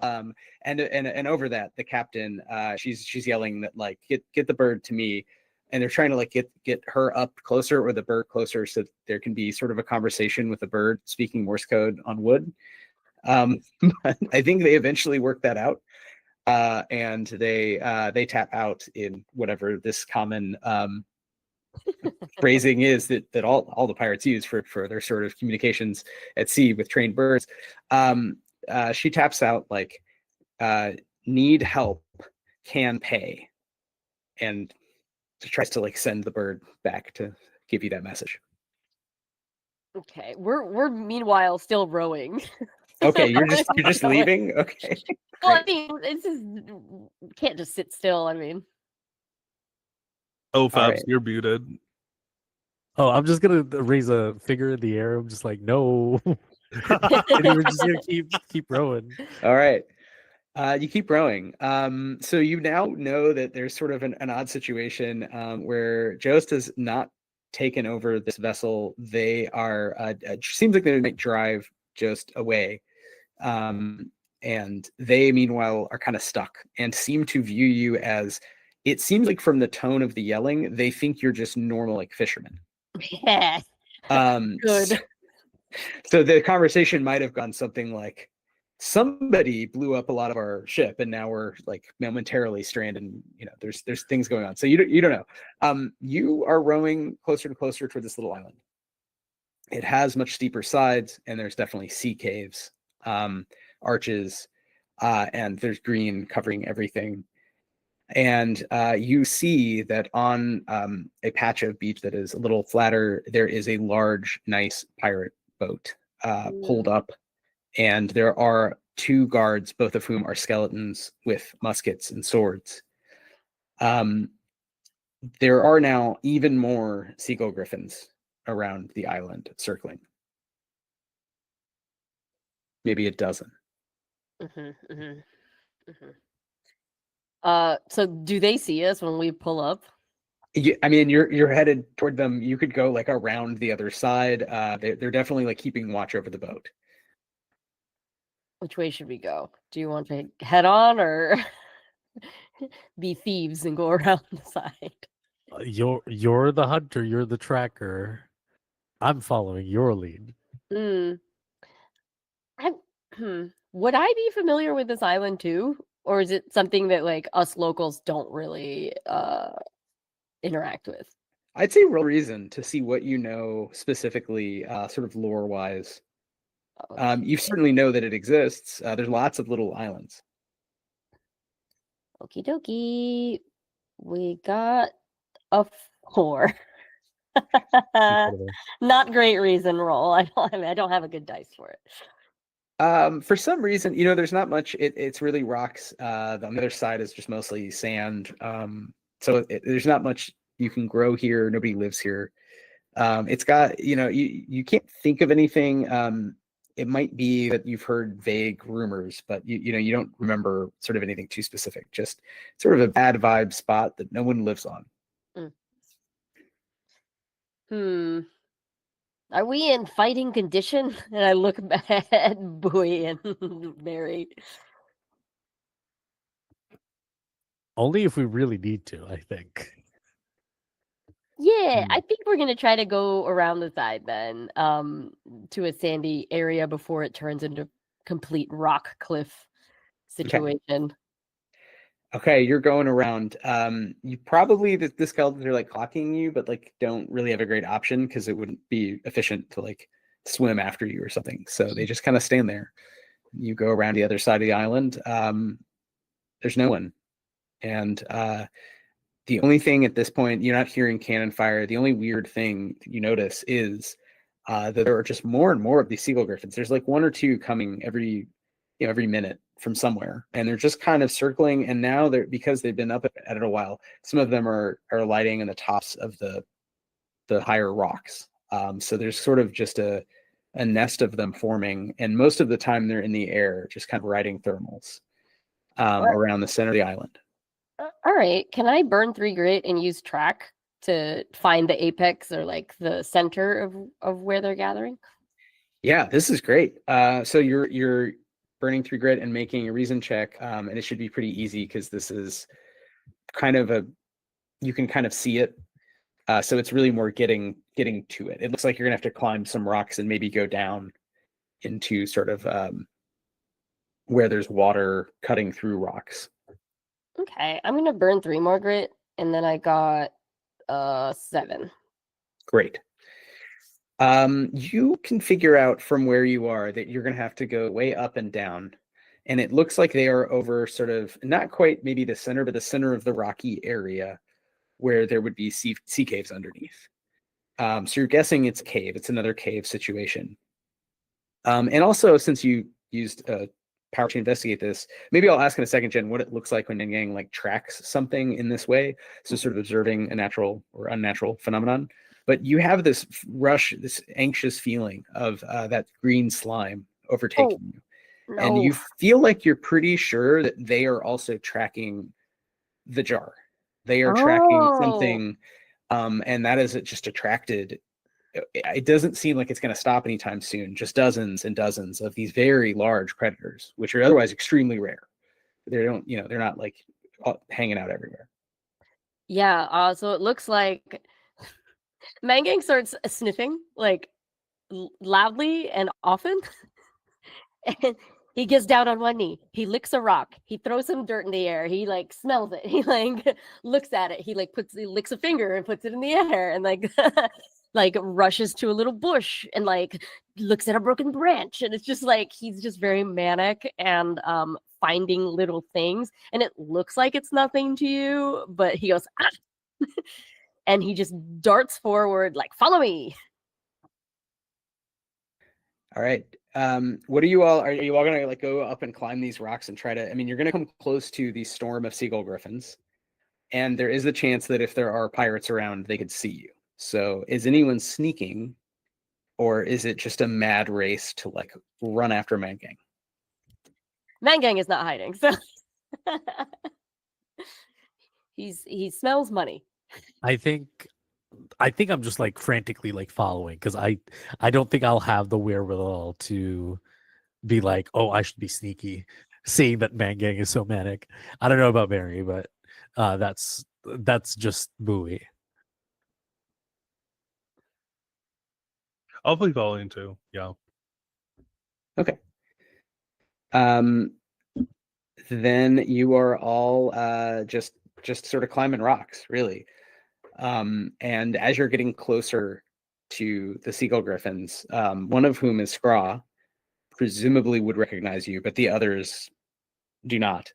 And over that, the captain, she's yelling that like, "Get the bird to me," and they're trying to like get her up closer or the bird closer so that there can be sort of a conversation with the bird speaking Morse code on wood. But I think they eventually work that out. And they tap out in whatever this common phrasing is that all the pirates use for their sort of communications at sea with trained birds. She taps out like need help, can pay, and tries to like send the bird back to give you that message. Okay, we're meanwhile still rowing. Okay, you're just Going. leaving. Okay. Well, I mean, it's just can't just sit still. I mean, Oh, Fabs, right. you're muted. Oh, I'm just gonna raise a finger in the air. I'm just like, no. And we're just gonna keep rowing. All right. You keep rowing. So you now know that there's sort of an odd situation where Jost has not taken over this vessel. They are, it seems like they might drive Jost away. And they, meanwhile, are kind of stuck and seem to view you as, it seems like from the tone of the yelling, they think you're just normal, like fishermen. yeah. Good. So the conversation might have gone something like, somebody blew up a lot of our ship and now we're like momentarily stranded, and there's things going on. So you don't know. You are rowing closer and closer toward this little island. It has much steeper sides, and there's definitely sea caves, arches, and there's green covering everything. And you see that on a patch of beach that is a little flatter, there is a large, nice pirate boat pulled up. And there are 2 guards, both of whom are skeletons with muskets and swords. There are now even more seagull griffins around the island circling. Maybe a dozen. So do they see us when we pull up? I mean, you're headed toward them. You could go like around the other side. They're definitely like keeping watch over the boat. Which way should we go? Do you want to head on or be thieves and go around the side? You're the hunter. You're the tracker. I'm following your lead. Would I be familiar with this island too, or is it something that like us locals don't really interact with? I'd say real reason to see what you know specifically, sort of lore wise. You certainly know that it exists. There's lots of little islands. Okie dokie. We got a 4. Incredible. Not great reason roll. I don't have a good dice for it. For some reason, there's not much. It's really rocks. On the other side is just mostly sand. So there's not much you can grow here. Nobody lives here. It's got, you can't think of anything. It might be that you've heard vague rumors, but you don't remember sort of anything too specific. Just sort of a bad vibe spot that no one lives on. Are we in fighting condition? And I look at Bowie and Mary. Only if we really need to, I think. Yeah, I think we're gonna try to go around the side then, to a sandy area before it turns into complete rock cliff situation. Okay, you're going around. You probably the skeletons are like clocking you, but like don't really have a great option because it wouldn't be efficient to like swim after you or something. So they just kind of stand there. You go around the other side of the island. There's no one, and the only thing at this point, you're not hearing cannon fire. The only weird thing that you notice is that there are just more and more of these seagull griffins. There's like 1 or 2 coming every minute from somewhere, and they're just kind of circling. And now because they've been up at it a while, some of them are lighting in the tops of the higher rocks. So there's sort of just a nest of them forming, and most of the time they're in the air, just kind of riding thermals around the center of the island. All right, can I burn 3 grit and use track to find the apex or like the center of where they're gathering? Yeah, this is great. So you're burning 3 grit and making a reason check, and it should be pretty easy because this is kind of you can kind of see it. So it's really more getting to it. It looks like you're gonna have to climb some rocks and maybe go down into sort of where there's water cutting through rocks. Okay, I'm gonna burn 3 more grit, and then I got 7. Great. You can figure out from where you are that you're gonna have to go way up and down, and it looks like they are over sort of not quite maybe the center, but the center of the rocky area where there would be sea caves underneath. So you're guessing it's a cave. It's another cave situation. And also, since you used power to investigate this, maybe I'll ask in a second, Jen, what it looks like when Yang like tracks something in this way. So sort of observing a natural or unnatural phenomenon. But you have this rush, this anxious feeling of that green slime overtaking you. No. And you feel like you're pretty sure that they are also tracking the jar. They are tracking something, and that is just attracted. It doesn't seem like it's going to stop anytime soon. Just dozens and dozens of these very large predators, which are otherwise extremely rare. They're not like hanging out everywhere. Yeah, so it looks like Mangang starts sniffing like loudly and often. And he gets down on one knee. He licks a rock. He throws some dirt in the air. He like smells it. He like looks at it. He licks a finger and puts it in the air and like like rushes to a little bush and like looks at a broken branch. And it's just like he's just very manic and finding little things. And it looks like it's nothing to you, but he goes, ah! And he just darts forward like, follow me. All right. What are you all gonna like go up and climb these rocks and try to, I mean, you're gonna come close to the storm of seagull griffins, and there is a chance that if there are pirates around, they could see you. So is anyone sneaking, or is it just a mad race to like run after Mangang? Mangang is not hiding, so he smells money. I think I'm just like frantically like following because I don't think I'll have the wherewithal to be like, oh, I should be sneaky, seeing that Mangang is so manic. I don't know about Mary, but that's just Bowie. I'll be following too. Yeah. Okay. Then you are all just sort of climbing rocks, really. And as you're getting closer to the seagull griffins, one of whom is Scraw, presumably would recognize you, but the others do not.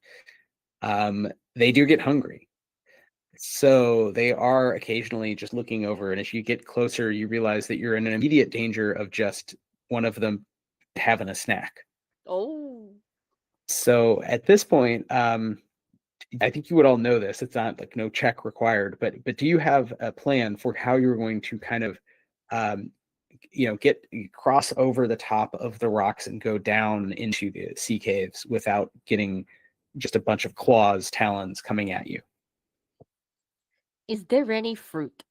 they do get hungry. So they are occasionally just looking over, and as you get closer, you realize that you're in an immediate danger of just one of them having a snack. Oh. So at this point, I think you would all know this. It's not like no check required, but do you have a plan for how you're going to kind of, get cross over the top of the rocks and go down into the sea caves without getting just a bunch of claws, talons coming at you? Is there any fruit?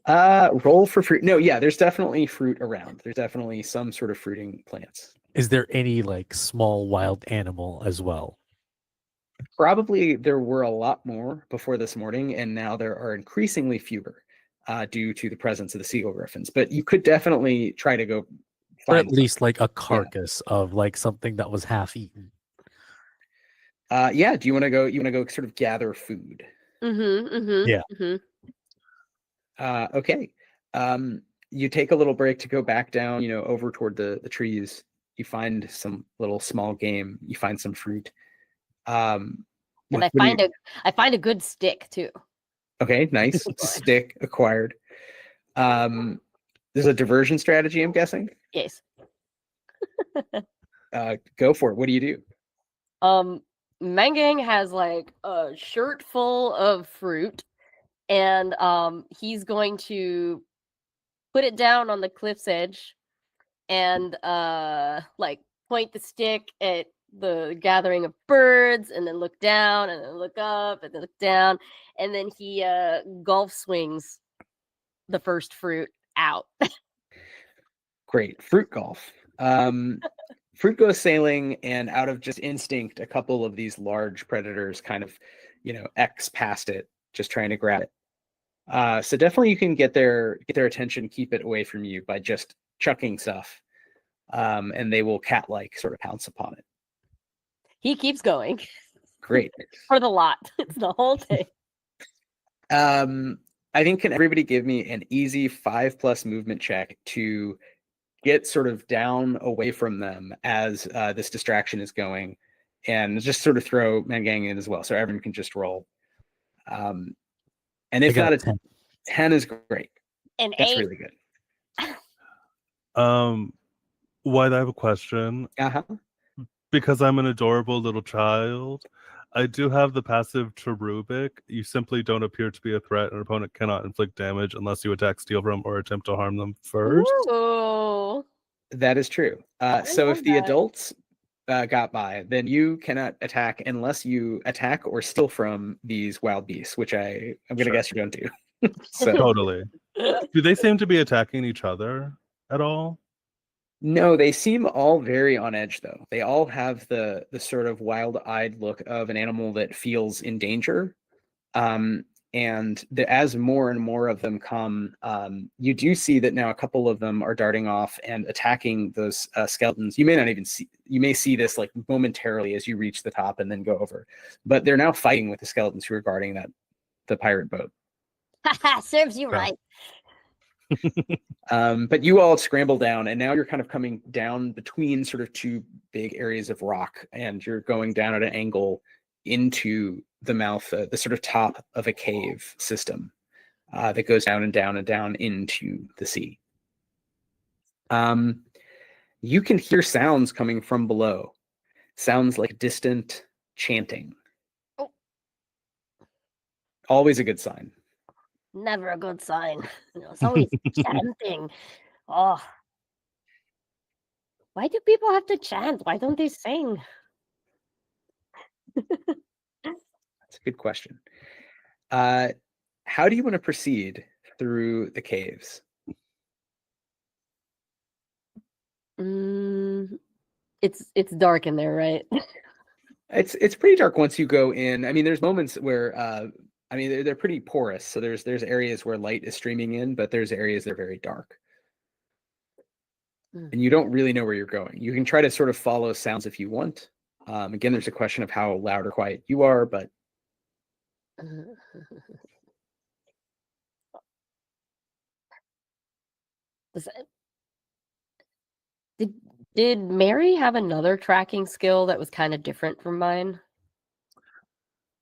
Roll for fruit. No, yeah, there's definitely fruit around. There's definitely some sort of fruiting plants. Is there any like small wild animal as well? Probably there were a lot more before this morning, and now there are increasingly fewer due to the presence of the seagull griffins. But you could definitely try to go Or find at least like a carcass of like something that was half eaten. yeah, do you want to go? You want to go sort of gather food? Yeah. Okay. You take a little break to go back down, over toward the trees. You find some little small game. You find some fruit. And what I do you- find a good stick too. Okay, nice. Stick acquired. There's a diversion strategy, I'm guessing. Yes. Go for it. What do you do? Mangang has like a shirt full of fruit, and he's going to put it down on the cliff's edge and like point the stick at the gathering of birds, and then look down, and then look up, and then look down, and then he golf swings the first fruit out. Great. Fruit golf. Fruit goes sailing, and out of just instinct, a couple of these large predators kind of, X past it, just trying to grab it. So definitely you can get their attention, keep it away from you by just chucking stuff. And they will cat-like sort of pounce upon it. He keeps going Great. for the lot. It's the whole thing. I think, can everybody give me an easy 5+ movement check to get sort of down away from them as this distraction is going, and just sort of throw Mangang in as well, so everyone can just roll. And if not, a 10 is great. An That's 8. really good. Wythe, I have a question. Uh-huh. Because I'm an adorable little child, I do have the passive Cherubic. You simply don't appear to be a threat. An opponent cannot inflict damage unless you attack, steal from, or attempt to harm them first. Ooh. That is true. So if the adults got by, then you cannot attack unless you attack or steal from these wild beasts, which I'm going to guess you don't do. So Totally. Do they seem to be attacking each other at all? no, they seem all very on edge, though. They all have the sort of wild-eyed look of an animal that feels in danger. And as more and more of them come, you do see that now a couple of them are darting off and attacking those skeletons. You may not even see, you may see this like momentarily as you reach the top and then go over. But they're now fighting with the skeletons who are guarding the pirate boat. Serves you right. But you all scramble down, and now you're kind of coming down between sort of two big areas of rock, and you're going down at an angle into the mouth, the sort of top of a cave system that goes down and down and down into the sea. You can hear sounds coming from below, sounds like distant chanting. Oh. Always a good sign. Never a good sign. It's always chanting. Oh. Why do people have to chant? Why don't they sing? That's a good question. How do you want to proceed through the caves? It's dark in there, right? It's pretty dark once you go in. I mean, there's moments where they're pretty porous. So there's areas where light is streaming in, but there's areas that are very dark. And you don't really know where you're going. You can try to sort of follow sounds if you want. Again, there's a question of how loud or quiet you are, but Did Mary have another tracking skill that was kind of different from mine?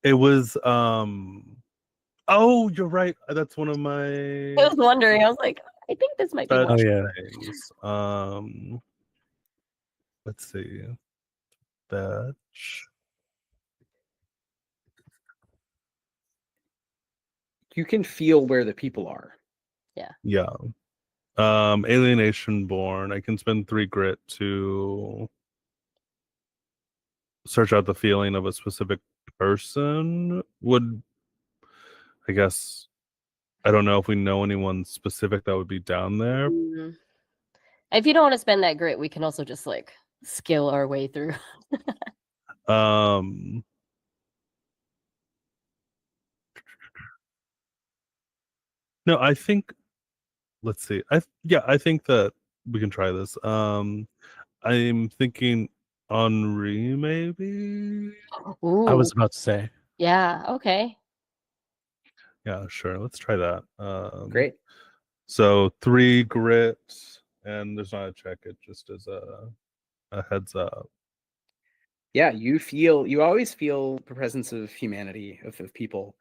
It was oh, you're right. That's one of my I was wondering. I was like, I think this might be fetch one. Oh, yeah. things. Let's see. Fetch. You can feel where the people are. Yeah. Alienation Born. I can spend 3 grit to search out the feeling of a specific person. Would, I guess, I don't know if we know anyone specific that would be down there. Mm. If you don't want to spend that grit, we can also just like skill our way through. Um no, I think, let's see. I think that we can try this. I'm thinking Henri, maybe. I Ooh, was about to say. yeah, okay. Yeah, sure. Let's try that. Great. So 3 grit, and there's not a check. It just is a heads up. Yeah, you always feel the presence of humanity, of people.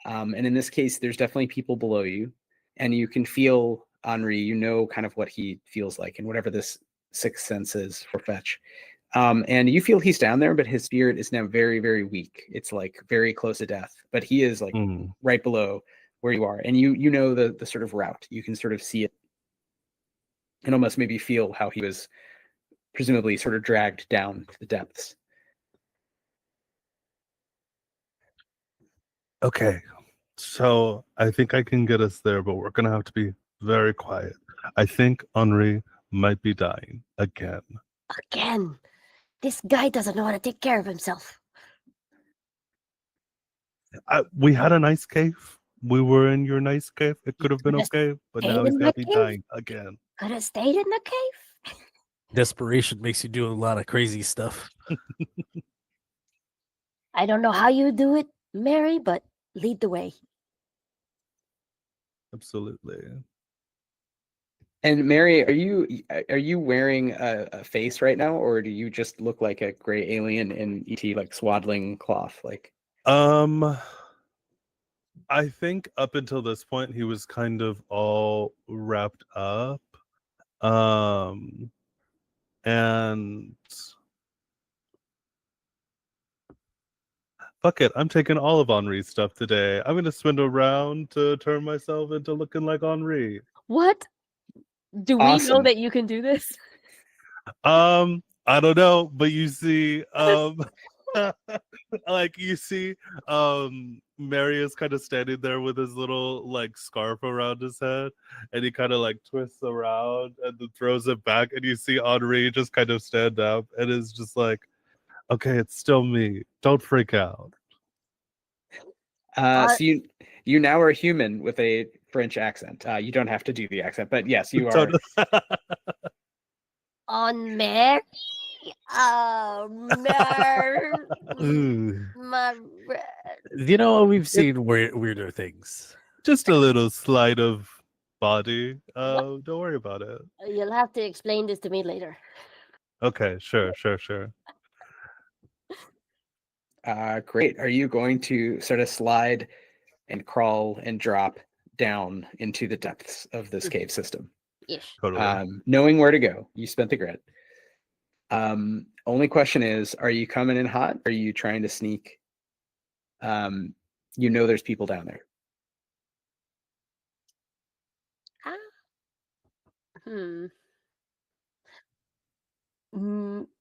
And in this case, there's definitely people below you, and you can feel Henri, you know kind of what he feels like and whatever this sixth sense is for fetch. And you feel he's down there, but his spirit is now very, very weak. It's like very close to death, but he is like right below where you are. And you know the sort of route. You can sort of see it and almost maybe feel how he was presumably sort of dragged down to the depths. Okay. So I think I can get us there, but we're gonna have to be very quiet. I think Henri might be dying again. Again, this guy doesn't know how to take care of himself. We had a nice cave. We were in your nice cave. It could have been Just okay, but stayed now he's in gonna the be cave? dying again. Could have stayed in the cave. Desperation makes you do a lot of crazy stuff. I don't know how you do it, Mary, but lead the way. Absolutely. And Mary, are you wearing a face right now, or do you just look like a gray alien in ET, like swaddling cloth? Like, I think up until this point he was kind of all wrapped up. And fuck it, I'm taking all of Henri's stuff today. I'm gonna spin around to turn myself into looking like Henri. What? Do we know awesome. that you can do this? I don't know, but you see, like you see, Mary is kind of standing there with his little like scarf around his head, and he kind of like twists around and then throws it back, and you see Henri just kind of stand up and is just like, okay, it's still me. Don't freak out. Uh, So you now are human with a French accent. You don't have to do the accent, but yes, you are. on Mary? Mary. Ooh. My... You know, we've seen weirder things. Just a little slide of body. Don't worry about it. You'll have to explain this to me later. Okay, sure. Great. Are you going to sort of slide and crawl and drop down into the depths of this cave system? Ish. Totally. Knowing where to go, you spent the grit. Only question is, are you coming in hot? Or are you trying to sneak? You know there's people down there.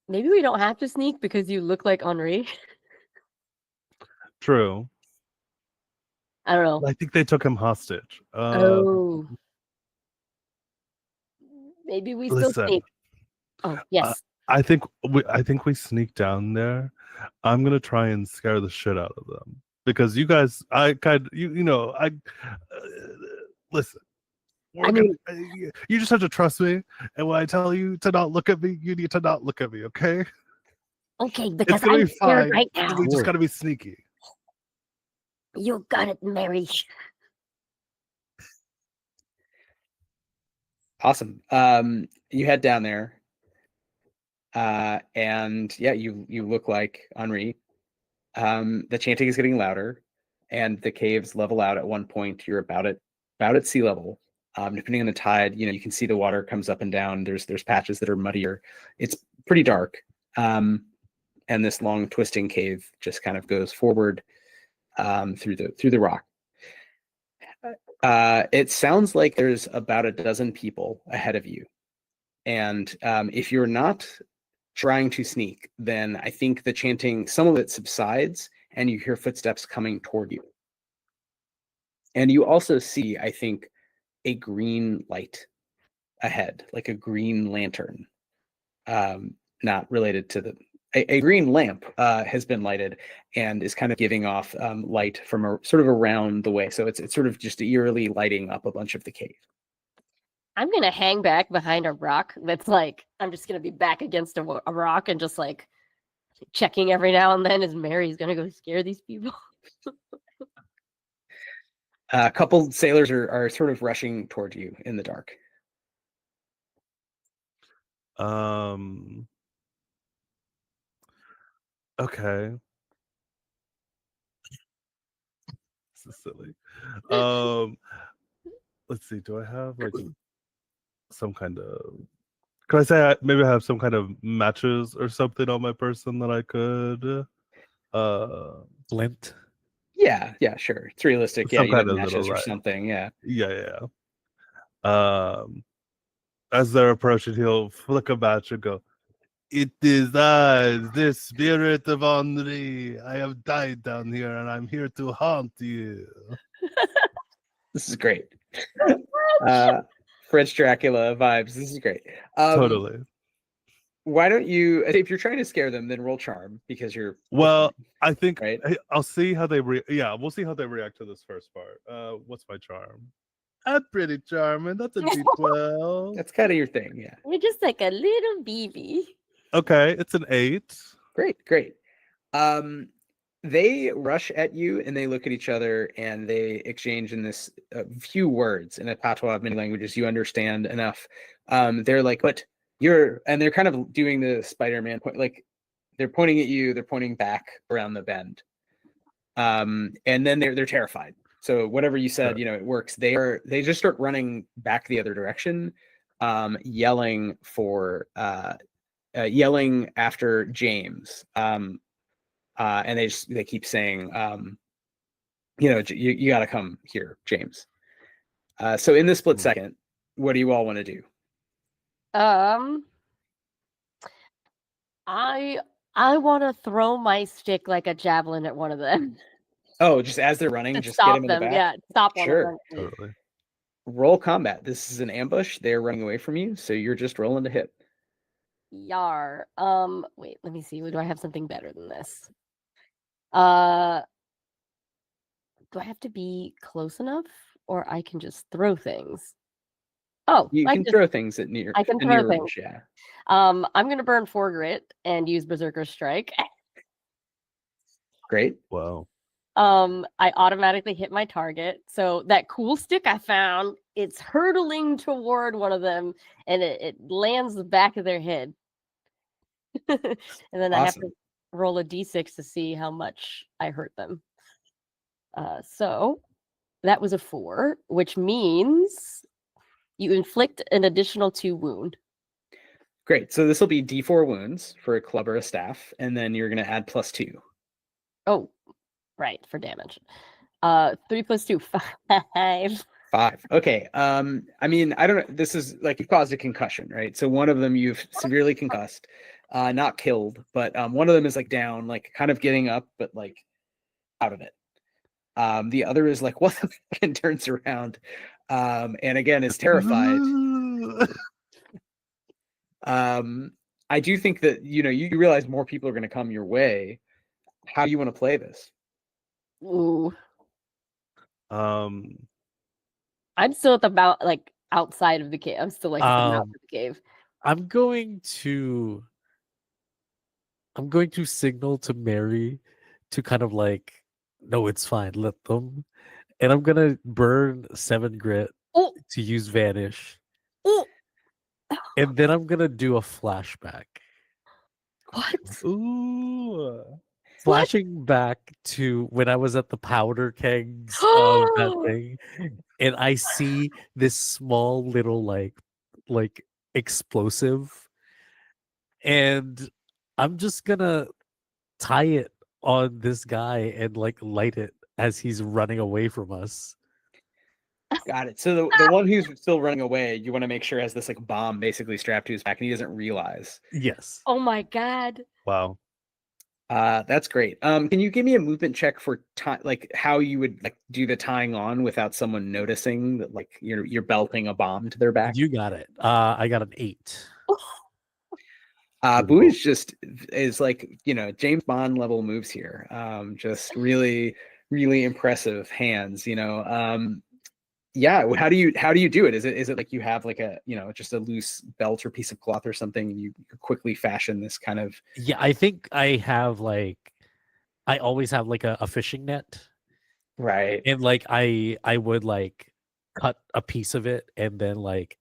Maybe we don't have to sneak because you look like Henri. True. I don't know. I think they took him hostage. Oh. Maybe we still Listen, sneak. Oh, yes. I think we sneak down there. I'm gonna try and scare the shit out of them because you guys, listen. I mean, You just have to trust me, and when I tell you to not look at me, you need to not look at me, okay? okay, because It's gonna I'm be scared fine. right now. We just gotta be sneaky. You got it, Mary. Awesome. You head down there. And yeah, you look like Henri. The chanting is getting louder, and the caves level out at one point. You're about at sea level. Depending on the tide, you can see the water comes up and down. There's patches that are muddier. It's pretty dark. And this long twisting cave just kind of goes forward through the rock. It sounds like there's about a dozen people ahead of you. And if you're not trying to sneak, then I think the chanting, some of it subsides and you hear footsteps coming toward you. And you also see, I think, a green light ahead, like a green lantern. Not related to a green lamp has been lighted and is kind of giving off light from sort of around the way. So it's sort of just eerily lighting up a bunch of the cave. I'm gonna hang back behind a rock. That's like I'm just gonna be back against a rock and just like checking every now and then. As Mary's gonna go scare these people. A couple sailors are sort of rushing toward you in the dark. Okay. This is silly. Let's see. Do I have like some kind of? Could I say maybe I have some kind of matches or something on my person that I could? Flint. Yeah, sure. It's realistic. Yeah, Some you have kind of matches little or light. something. Yeah. Yeah. As they're approaching, he'll flick a match and go, "It is I, the spirit of Henri. I have died down here, and I'm here to haunt you." This is great. French Dracula vibes. This is great. Totally. Why don't you, if you're trying to scare them, then roll charm because you're Well, I think right. I'll see how they we'll see how they react to this first part. What's my charm? I'm pretty charming. That's a D12. That's kind of your thing. Yeah. You're just like a little baby. Okay, it's an 8. Great. They rush at you and they look at each other and they exchange in this few words in a patois of many languages you understand enough. They're like, "But you're," and they're kind of doing the Spider-Man point, like they're pointing at you, they're pointing back around the bend, and then they're terrified. So whatever you said, it works. They just start running back the other direction, yelling after James. And they keep saying, you got to come here, James. So in this split second, what do you all want to do? I want to throw my stick like a javelin at one of them. Oh, just as they're running, just stop get them in the back. Yeah, stop one sure. of them. Totally. Roll combat. This is an ambush. They're running away from you, so you're just rolling to hit. Yar. Wait, let me see. Do I have something better than this? Do I have to be close enough, or I can just throw things? Oh, you can throw things at near. I can throw things. Yeah. I'm gonna burn 4 grit and use Berserker Strike. Great. Wow. I automatically hit my target. So that cool stick I found, it's hurtling toward one of them, and it lands the back of their head. And then I have to roll a d6 to see how much I hurt them. So that was a 4, which means you inflict an additional 2 wound. Great. So this will be d4 wounds for a club or a staff, and then you're going to add +2. Oh, right, for damage. 3 + 2, 5. 5. Okay. I mean, I don't know. This is like you caused a concussion, right? So one of them you've severely concussed, not killed, but one of them is like down, like kind of getting up, but like out of it. The other is like, what the fuck, and turns around, and again is terrified. I do think that you realize more people are going to come your way. How do you want to play this? Ooh. I'm still at the like outside of the cave. I'm still like at the mouth of the cave. I'm going to signal to Mary to kind of like, no, it's fine, let them. And I'm gonna burn 7 grit to use vanish. And then I'm gonna do a flashback. What? Ooh. Flashing back to when I was at the powder kegs of that thing, and I see this small little like explosive, and I'm just gonna tie it on this guy and like light it as he's running away from us. Got it. So the one who's still running away, you want to make sure has this like bomb basically strapped to his back, and he doesn't realize. Yes. Oh my god. Wow. That's great. Can you give me a movement check for like how you would like do the tying on without someone noticing that like you're belting a bomb to their back? You got it. I got an 8. Bowie's just is like, James Bond level moves here. Just really, really impressive hands, Yeah, how do you do it? Is it like you have like a, just a loose belt or piece of cloth or something, and you quickly fashion this kind of. Yeah, I think I have I always have like a fishing net, Right. and like I would like cut a piece of it and then like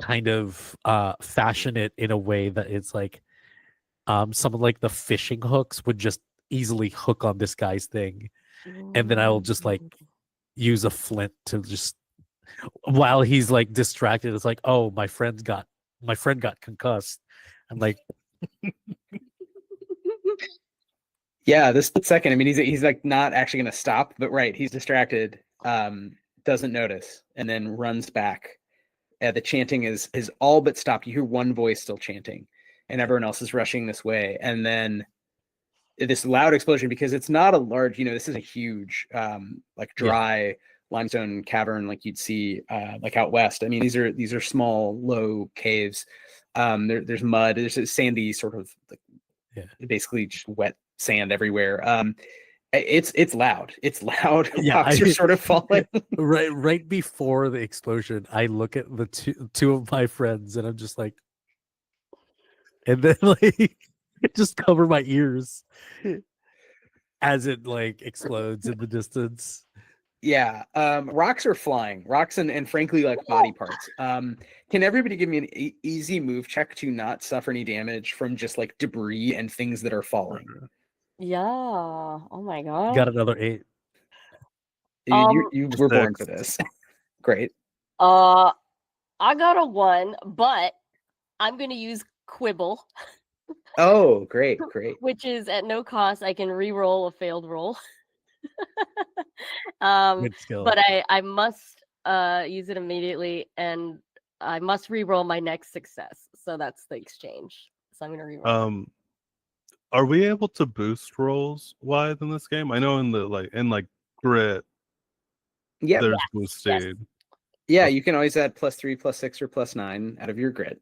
kind of fashion it in a way that it's like some of like the fishing hooks would just easily hook on this guy's thing, and then I will just like use a flint to just while he's like distracted. It's like, oh, my friend got concussed. I'm like, Yeah, this second. I mean, he's like not actually going to stop, but right, he's distracted, doesn't notice, and then runs back. The chanting is all but stopped. You hear one voice still chanting, and everyone else is rushing this way. And then this loud explosion, because it's not a large, this is a huge, like dry limestone cavern, like you'd see, like out west. I mean, these are small, low caves. There's mud. There's a sandy sort of, like, basically just wet sand everywhere. It's loud. It's loud. Yeah, Rocks are sort of falling. right before the explosion, I look at the two of my friends, and I'm just like, and then like just cover my ears as it like explodes in the distance. Yeah, rocks are flying. Rocks and frankly, like body parts. Can everybody give me an easy move check to not suffer any damage from just like debris and things that are falling? Yeah. Oh my god. Got another 8. You were born for this. Great. I got a 1, but I'm gonna use Quibble. Oh, great. Which is at no cost. I can re-roll a failed roll. Good skill. But I must use it immediately, and I must re-roll my next success. So that's the exchange. So I'm gonna re-roll. Are we able to boost rolls Wythe in this game? I know in grit, there's boosted. Yeah, you can always add +3, +6, or +9 out of your grit,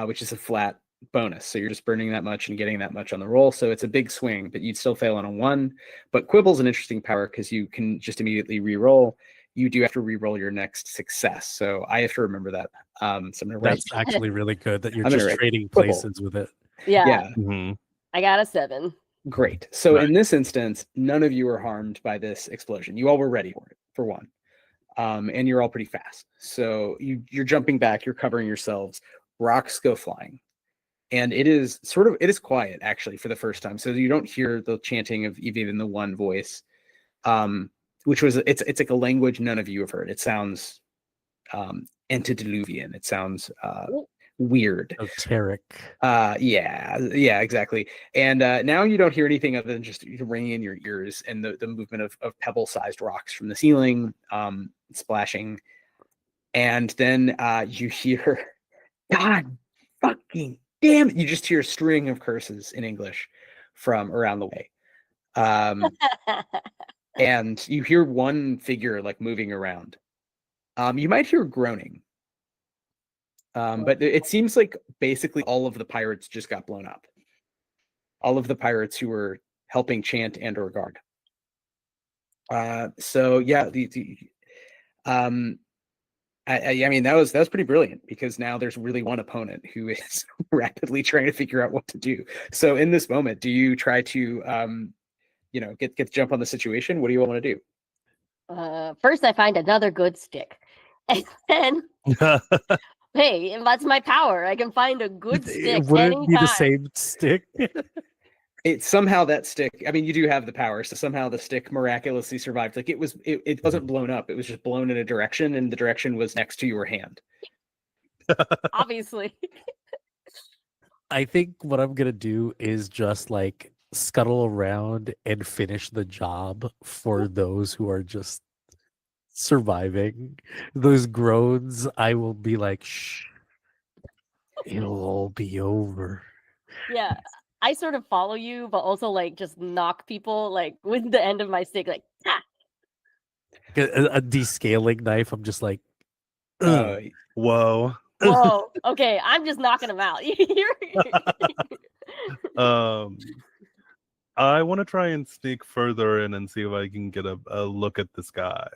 which is a flat bonus. So you're just burning that much and getting that much on the roll. So it's a big swing, but you'd still fail on a 1. But Quibble's an interesting power because you can just immediately re-roll. You do have to re-roll your next success. So I have to remember that. So I'm gonna write. That's actually really good that you're I'm just gonna trading Quibble. places with it. Yeah. Mm-hmm. I got a 7. Great. So in this instance, none of you are harmed by this explosion. You all were ready for it, for one. And you're all pretty fast. So you're jumping back, you're covering yourselves. Rocks go flying. And it is quiet actually for the first time. So you don't hear the chanting of even the one voice, which was it's like a language none of you have heard. It sounds antediluvian. It sounds weird. Esoteric. Yeah, exactly. And now you don't hear anything other than just ringing in your ears and the movement of pebble-sized rocks from the ceiling, splashing. And then you hear, God fucking damn it. You just hear a string of curses in English from around the way. And you hear one figure like moving around. You might hear groaning. But it seems like basically all of the pirates just got blown up. All of the pirates who were helping chant and or guard. So yeah, I mean that was pretty brilliant because now there's really one opponent who is rapidly trying to figure out what to do. So in this moment, do you try to get the jump on the situation? What do you want to do? First, I find another good stick, and then Hey, that's my power. I can find a good stick Would it be the anytime. same stick? It's somehow that stick. I mean, you do have the power, so somehow the stick miraculously survived. Like it wasn't blown up. It was just blown in a direction, and the direction was next to your hand. Obviously. I think what I'm gonna do is just like scuttle around and finish the job for those who are just surviving. Those groans, I will be like, shh, it'll all be over. Yeah. I sort of follow you, but also like just knock people like with the end of my stick, like ah! A descaling knife, I'm just like, Uh, Whoa. Whoa. Okay, I'm just knocking them out. I want to try and sneak further in and see if I can get a look at this guy.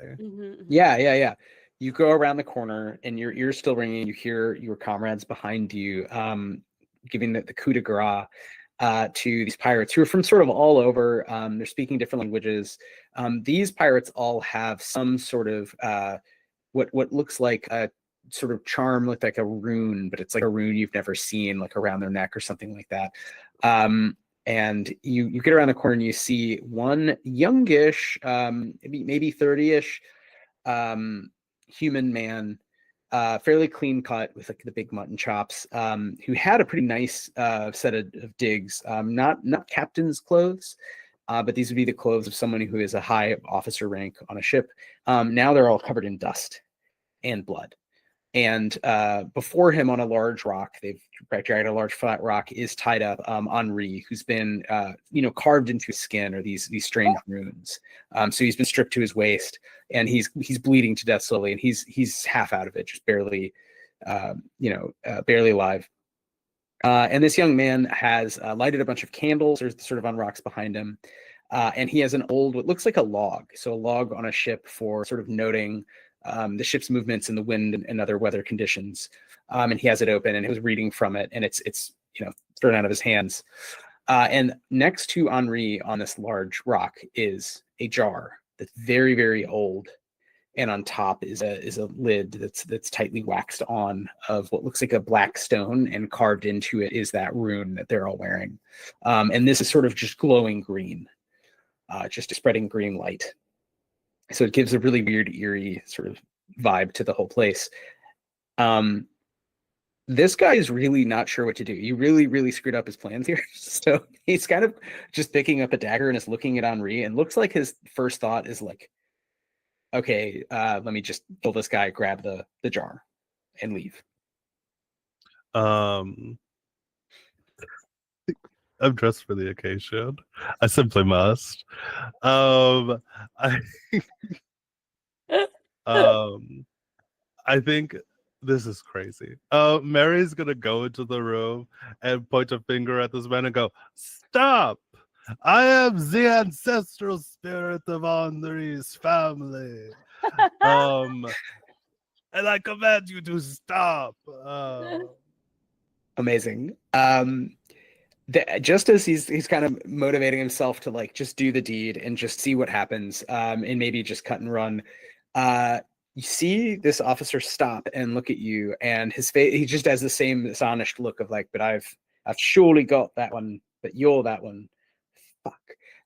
yeah. You go around the corner, and your ears still ringing. You hear your comrades behind you, giving the coup de grace to these pirates who are from sort of all over. They're speaking different languages. These pirates all have some sort of what looks like a sort of charm, look like a rune, but it's like a rune you've never seen, like around their neck or something like that. And you get around the corner and you see one youngish, maybe 30-ish human man, fairly clean cut with like the big mutton chops, who had a pretty nice set of digs, not captain's clothes, but these would be the clothes of someone who is a high officer rank on a ship. Now they're all covered in dust and blood. And before him on a large rock, they've dragged a large flat rock, is tied up Henri, who's been carved into his skin, or these strange runes. So he's been stripped to his waist, and he's bleeding to death slowly, and he's half out of it, just barely barely alive. And this young man has lighted a bunch of candles. There's sort of on rocks behind him, and he has an old, what looks like a log, so a log on a ship for sort of noting the ship's movements in the wind and other weather conditions. And he has it open, and he was reading from it, and it's thrown out of his hands. And next to Henri on this large rock is a jar that's very, very old. And on top is a lid that's tightly waxed on, of what looks like a black stone, and carved into it is that rune that they're all wearing. And this is sort of just glowing green, just spreading green light. So it gives a really weird, eerie sort of vibe to the whole place. This guy is really not sure what to do. You really, really screwed up his plans here. So he's kind of just picking up a dagger and is looking at Henri, and looks like his first thought is like, okay, let me just kill this guy, grab the jar, and leave. I'm dressed for the occasion. I simply must. I think this is crazy. Mary's gonna go into the room and point a finger at this man and go, "Stop! I am the ancestral spirit of Henri's family. And I command you to stop." Amazing. Just as he's kind of motivating himself to like just do the deed and just see what happens, and maybe just cut and run, you see this officer stop and look at you, and his face, he just has the same astonished look of like, but I've surely got that one, but you're that one. Fuck.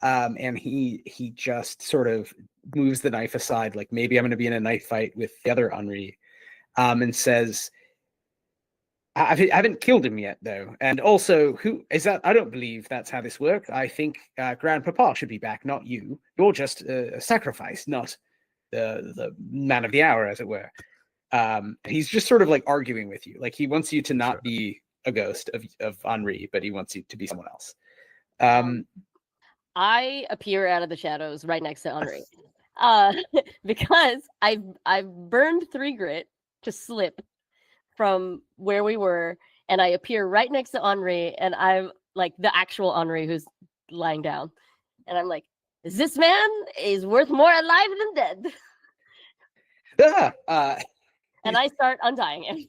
And he just sort of moves the knife aside, like maybe I'm going to be in a knife fight with the other Henri, and says, I haven't killed him yet, though. And also, who is that? I don't believe that's how this works. I think Grandpapa should be back, not you. You're just a sacrifice, not the man of the hour, as it were. He's just sort of like arguing with you. Like he wants you to not be a ghost of Henri, but he wants you to be someone else. I appear out of the shadows right next to Henri, because I've burned 3 grit to slip from where we were, and I appear right next to Henri, and I'm like the actual Henri who's lying down, and I'm like, this man is worth more alive than dead. And I start untying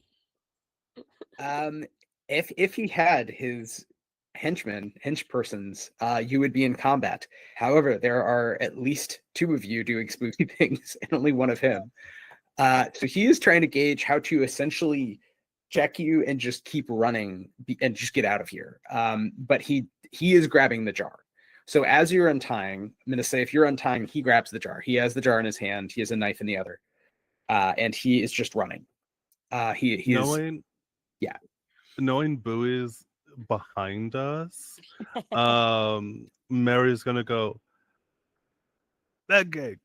him. If he had his hench persons, you would be in combat. However, there are at least 2 of you doing spooky things, and only one of him. So he is trying to gauge how to essentially check you and just keep running and just get out of here. But he is grabbing the jar. So as you're untying, I'm going to say if you're untying, he grabs the jar. He has the jar in his hand. He has a knife in the other. And he is just running. He is, yeah. Knowing Bowie's behind us, Mary's going to go, that gay.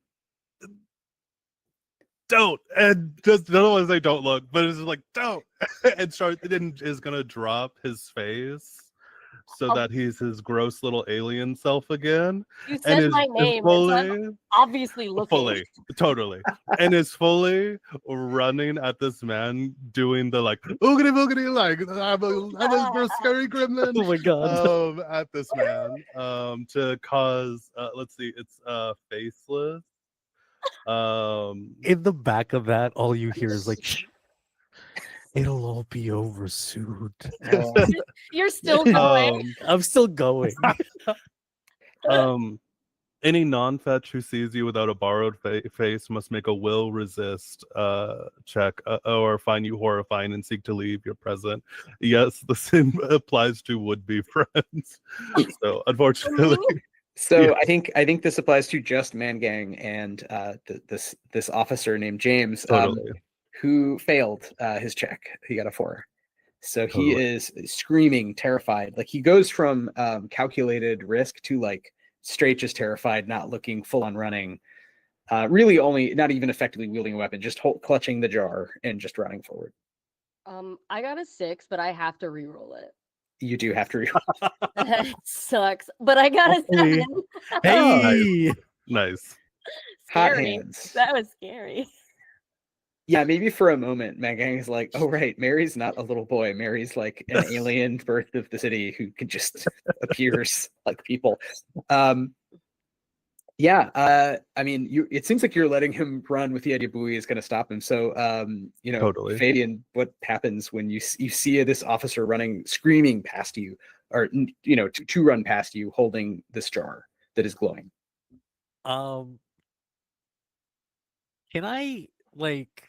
Don't, and just the other ones, they don't look, but it's just like don't, and is gonna drop his face so that he's his gross little alien self again. You said my name, and so I'm obviously looking. Totally, and is fully running at this man doing the like oogity boogity, like I'm a scary gremlin. Oh my god! At this man, to cause let's see, it's faceless. In the back of that, all you hear is like, shh, it'll all be over soon. You're still going. I'm still going. Any non-fetch who sees you without a borrowed face must make a will resist check or find you horrifying and seek to leave your present. Yes, the same applies to would-be friends. So unfortunately. So yeah. I think this applies to just Mangang and this officer named James, who failed his check. He got a 4. So he is screaming, terrified. Like he goes from calculated risk to like straight just terrified, not looking, full on running. Really only not even effectively wielding a weapon, just clutching the jar and just running forward. I got a 6, but I have to reroll it. You do have to reroll. That sucks, but I got a 7. Hey, nice. Hot hands. That was scary. Yeah, maybe for a moment, Mangang is like, "Oh right, Mary's not a little boy. Mary's like an alien birth of the city who can just appears like people." Yeah, I mean, it seems like you're letting him run with the idea Bowie is going to stop him. So, Fabian, what happens when you see this officer running, screaming past you, or to run past you, holding this jar that is glowing? Can I like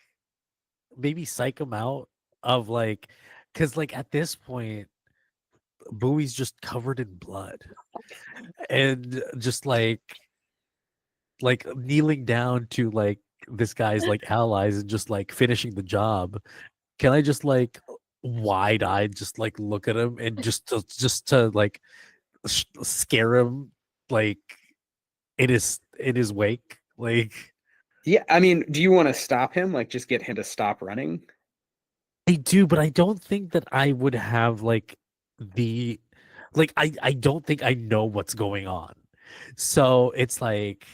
maybe psych him out of like, because like at this point, Bowie's just covered in blood, and just like kneeling down to like this guy's like allies and just like finishing the job. Can I just like wide-eyed just like look at him and just to like scare him like in his wake? Like, yeah, I mean, do you want to stop him? Like just get him to stop running? I do, but I don't think that I would have like the like I don't think I know what's going on. So it's like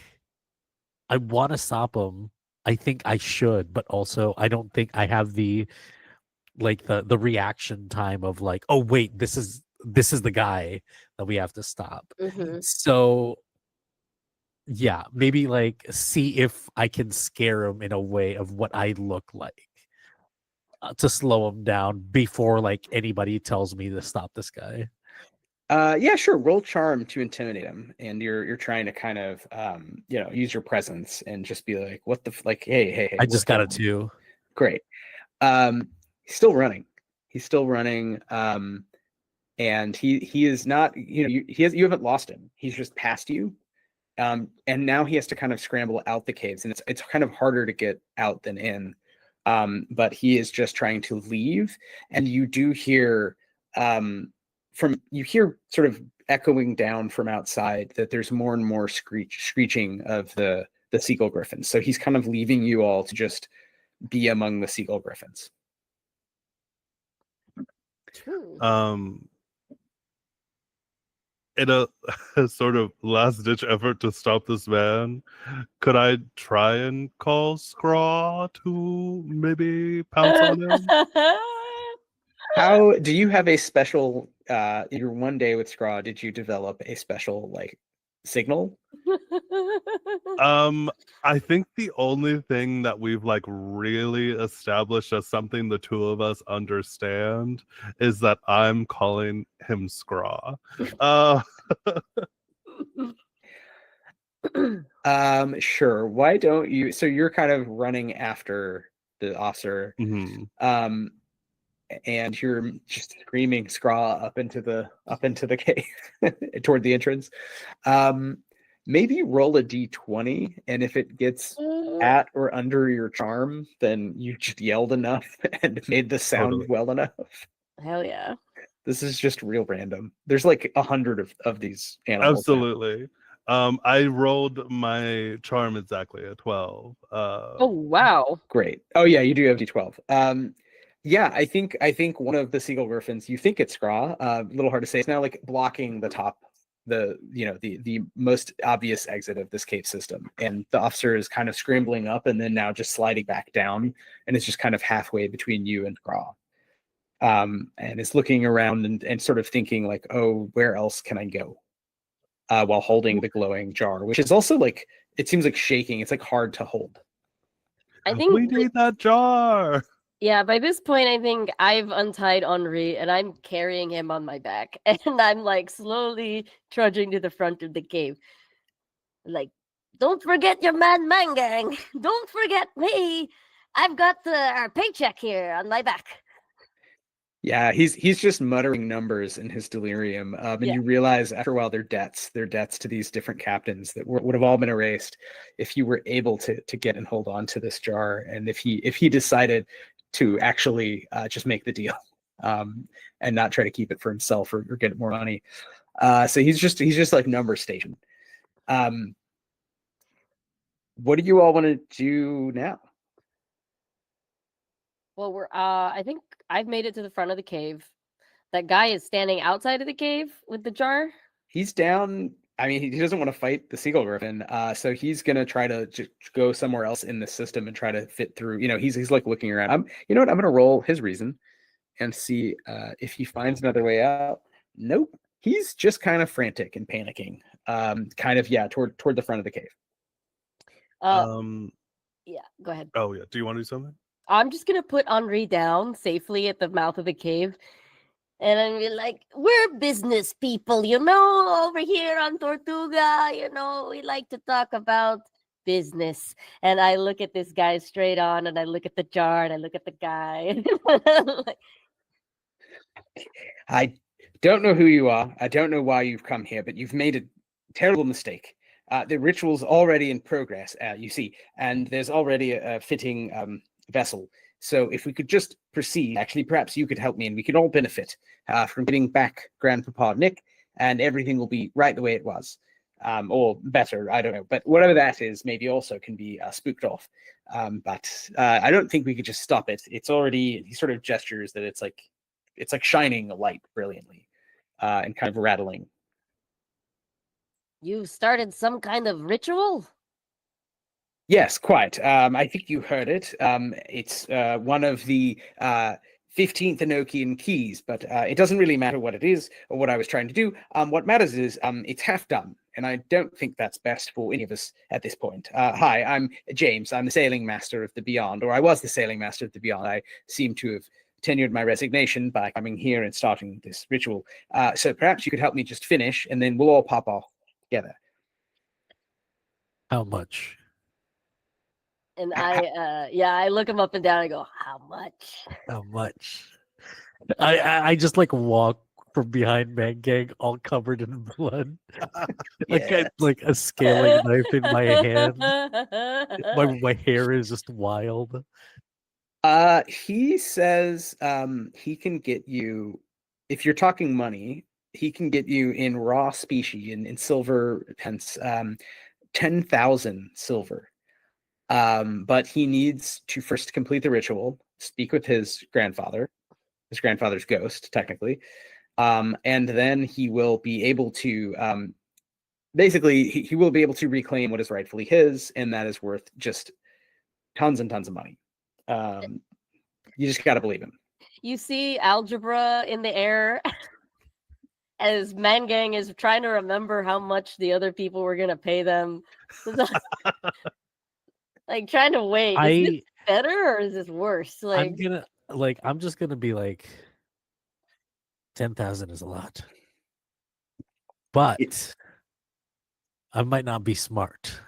I want to stop him. I think I should, but also I don't think I have the like the reaction time of like, oh wait, this is the guy that we have to stop. Mm-hmm. So yeah, maybe like see if I can scare him in a way of what I look like to slow him down before like anybody tells me to stop this guy. Yeah, sure. Roll charm to intimidate him, and you're trying to kind of use your presence and just be like, what the like, hey. I just got a 2. Great. He's still running. And he is not, you haven't lost him. He's just past you. And now he has to kind of scramble out the caves, and it's kind of harder to get out than in. But he is just trying to leave, and you do hear sort of echoing down from outside that there's more and more screeching of the seagull griffins. So he's kind of leaving you all to just be among the seagull griffins. In a sort of last-ditch effort to stop this man, could I try and call Scraw to maybe pounce on him? How do you have a special your one day with Scraw, did you develop a special like signal? I think the only thing that we've like really established as something the two of us understand is that I'm calling him Scraw. Sure. Why don't you? So you're kind of running after the officer. Mm-hmm. and you're just screaming scraw up into the cave toward the entrance. Maybe roll a d20, and if it gets at or under your charm, then you just yelled enough and made the sound well enough. Hell yeah. This is just real random. There's like 100 of these animals. Absolutely. I rolled my charm exactly a 12. Oh wow. Great. Oh yeah, you do have d12. Yeah, I think one of the seagull griffins, you think it's Scraw, a little hard to say. It's now like blocking the top, the most obvious exit of this cave system. And the officer is kind of scrambling up and then now just sliding back down, and it's just kind of halfway between you and Scraw. And is looking around and sort of thinking like, oh, where else can I go? While holding the glowing jar, which is also like, it seems like shaking. It's like hard to hold. I think we need that jar. Yeah, by this point, I think I've untied Henri and I'm carrying him on my back. And I'm like slowly trudging to the front of the cave. Like, don't forget your man Mangang. Don't forget me. I've got our paycheck here on my back. Yeah, he's just muttering numbers in his delirium. And you realize after a while they're debts to these different captains that would have all been erased if you were able to get and hold on to this jar. And if he decided to actually just make the deal and not try to keep it for himself or get more money. So he's just like number station. What do you all want to do now? Well, I think I've made it to the front of the cave. That guy is standing outside of the cave with the jar. He's down. I mean, he doesn't want to fight the seagull griffin, so he's gonna try to just go somewhere else in the system and try to fit through. He's like looking around. I'm gonna roll his reason and see if he finds another way out. Nope, he's just kind of frantic and panicking. Toward the front of the cave. Yeah, go ahead. Oh yeah, do you want to do something? I'm just gonna put Henri down safely at the mouth of the cave. And I'm like, we're business people, over here on Tortuga, we like to talk about business. And I look at this guy straight on, and I look at the jar, and I look at the guy. I don't know who you are. I don't know why you've come here, but you've made a terrible mistake. The ritual's already in progress, you see, and there's already a fitting vessel. So if we could just proceed, actually, perhaps you could help me and we could all benefit from getting back Grandpapa Nick, and everything will be right the way it was. Or better, I don't know. But whatever that is, maybe also can be spooked off. But I don't think we could just stop it. It's already, he sort of gestures that it's like shining a light brilliantly and kind of rattling. You started some kind of ritual? Yes, quite. I think you heard it. It's one of the 15th Enochian keys, but it doesn't really matter what it is or what I was trying to do. What matters is it's half done, and I don't think that's best for any of us at this point. Hi, I'm James. I'm the sailing master of the Beyond, or I was the sailing master of the Beyond. I seem to have tenured my resignation by coming here and starting this ritual. So perhaps you could help me just finish, and then we'll all pop off together. How much? And I look him up and down. I go, how much? How much? I just like walk from behind Mangang, all covered in blood, like a scaling knife in my hand. My hair is just wild. He says he can get you, if you're talking money, he can get you in raw specie in silver pence, 10,000 silver. But he needs to first complete the ritual, speak with his grandfather's ghost, technically. And then he will be able to, basically, he will be able to reclaim what is rightfully his, and that is worth just tons and tons of money. You just got to believe him. You see algebra in the air as Mangang is trying to remember how much the other people were going to pay them. Like trying to wait. Is this better or is this worse? I'm just gonna be like 10,000 is a lot. But I might not be smart.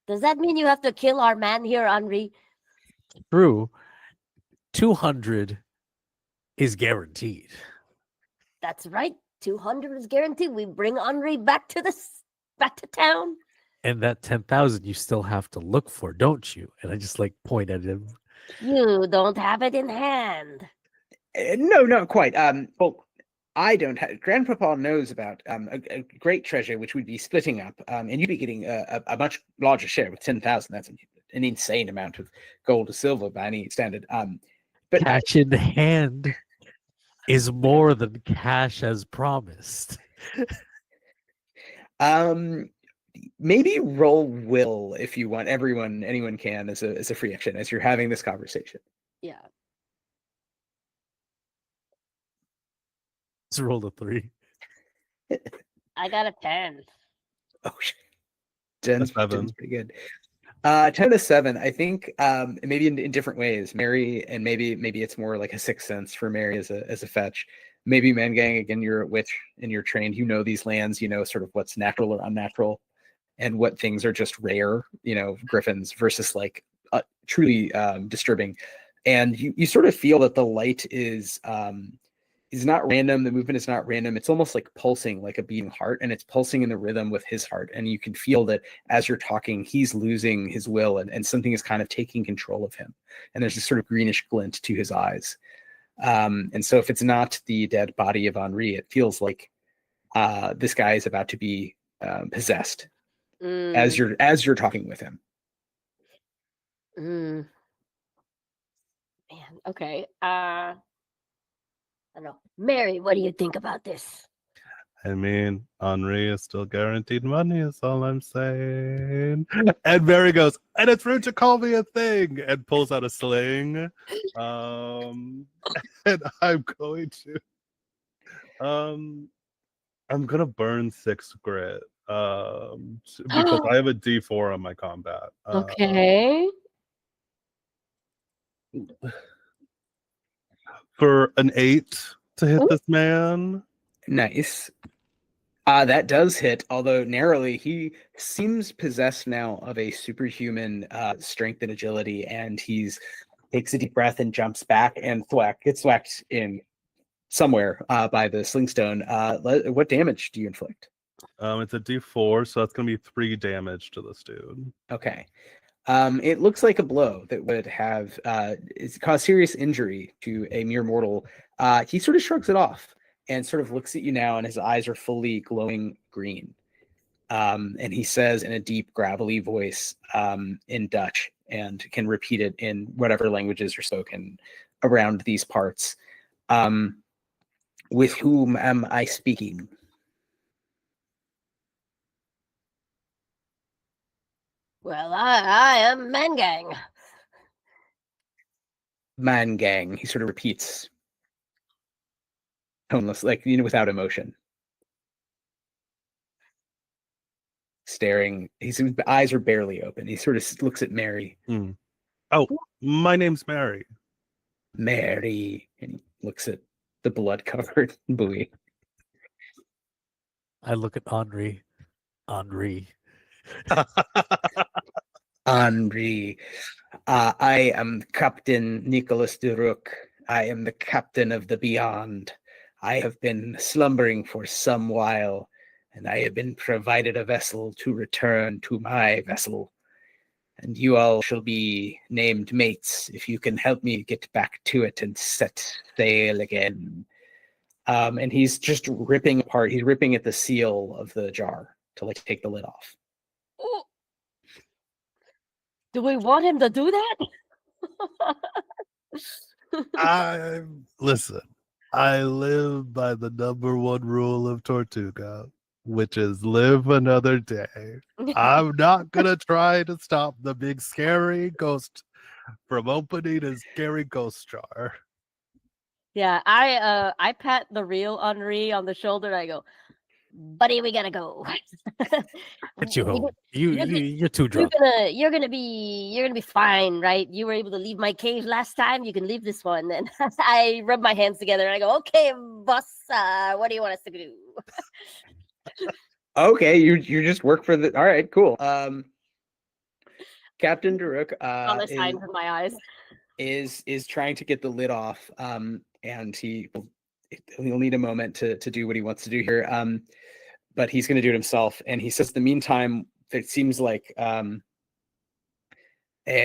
Does that mean you have to kill our man here, Henri? True. 200 is guaranteed. That's right. 200 is guaranteed. We bring Henri back to town. And that 10,000 you still have to look for, don't you? And I just like point at him. You don't have it in hand. No, not quite. Well, I don't have. Grandpapa knows about a great treasure, which would be splitting up, and you'd be getting a much larger share with 10,000. That's an insane amount of gold or silver by any standard. But Cash in hand is more than cash as promised. Maybe roll will if you want. Anyone can as a free action as you're having this conversation. Yeah. Let's roll a 3. I got a 10. Oh, Jen's Seven. pretty good. 10 to 7. I think maybe in different ways. Mary, and maybe it's more like a sixth sense for Mary as a fetch. Maybe Mangang, again, you're a witch and you're trained. You know these lands. You know sort of what's natural or unnatural, and what things are just rare. You know, griffins versus like truly disturbing. And you sort of feel that the light is not random. The movement is not random. It's almost like pulsing, like a beating heart, and it's pulsing in the rhythm with his heart. And you can feel that as you're talking, he's losing his will, and something is kind of taking control of him. And there's this sort of greenish glint to his eyes. And so if it's not the dead body of Henri, it feels like this guy is about to be possessed as you're talking with him. Man, okay. I don't know. Mary, what do you think about this? I mean, Henri is still guaranteed money, is all I'm saying. And Mary goes, and it's rude to call me a thing, and pulls out a sling. And I'm going to I'm gonna burn 6 grit. Because I have a D4 on my combat. Okay. For an 8 to hit Ooh. this man. Nice. That does hit, although narrowly. He seems possessed now of a superhuman strength and agility, and he's takes a deep breath and jumps back and gets thwacked in somewhere by the slingstone. What damage do you inflict? It's a D4, so that's gonna be 3 damage to this dude. Okay. It looks like a blow that would have caused serious injury to a mere mortal. He sort of shrugs it off and sort of looks at you now, and his eyes are fully glowing green. And he says in a deep, gravelly voice in Dutch, and can repeat it in whatever languages are spoken around these parts. With whom am I speaking? Well, I am Mangang. Mangang. He sort of repeats, toneless, like, without emotion. Staring. His eyes are barely open. He sort of looks at Mary. Oh, my name's Mary. Mary. And he looks at the blood-covered buoy. I look at Henri. Henri. I am Captain Nicholas de Rook. I am the captain of the Beyond. I have been slumbering for some while, and I have been provided a vessel to return to my vessel. And you all shall be named mates if you can help me get back to it and set sail again. And he's just ripping apart. He's ripping at the seal of the jar to take the lid off. Ooh. Do we want him to do that? Listen, I live by the number 1 rule of Tortuga, which is live another day. I'm not gonna try to stop the big scary ghost from opening his scary ghost jar. Yeah, I pat the real Henri on the shoulder and I go, buddy, we gotta go. Get you home. You're too drunk. You're gonna be fine, right? You were able to leave my cave last time. You can leave this one. And I rub my hands together and I go, okay, boss. What do you want us to do? Okay, you just work for the. All right, cool. Captain Daruk. On the signs of my eyes. is trying to get the lid off, and he'll need a moment to do what he wants to do here, but he's going to do it himself. And he says, in the meantime, it seems like a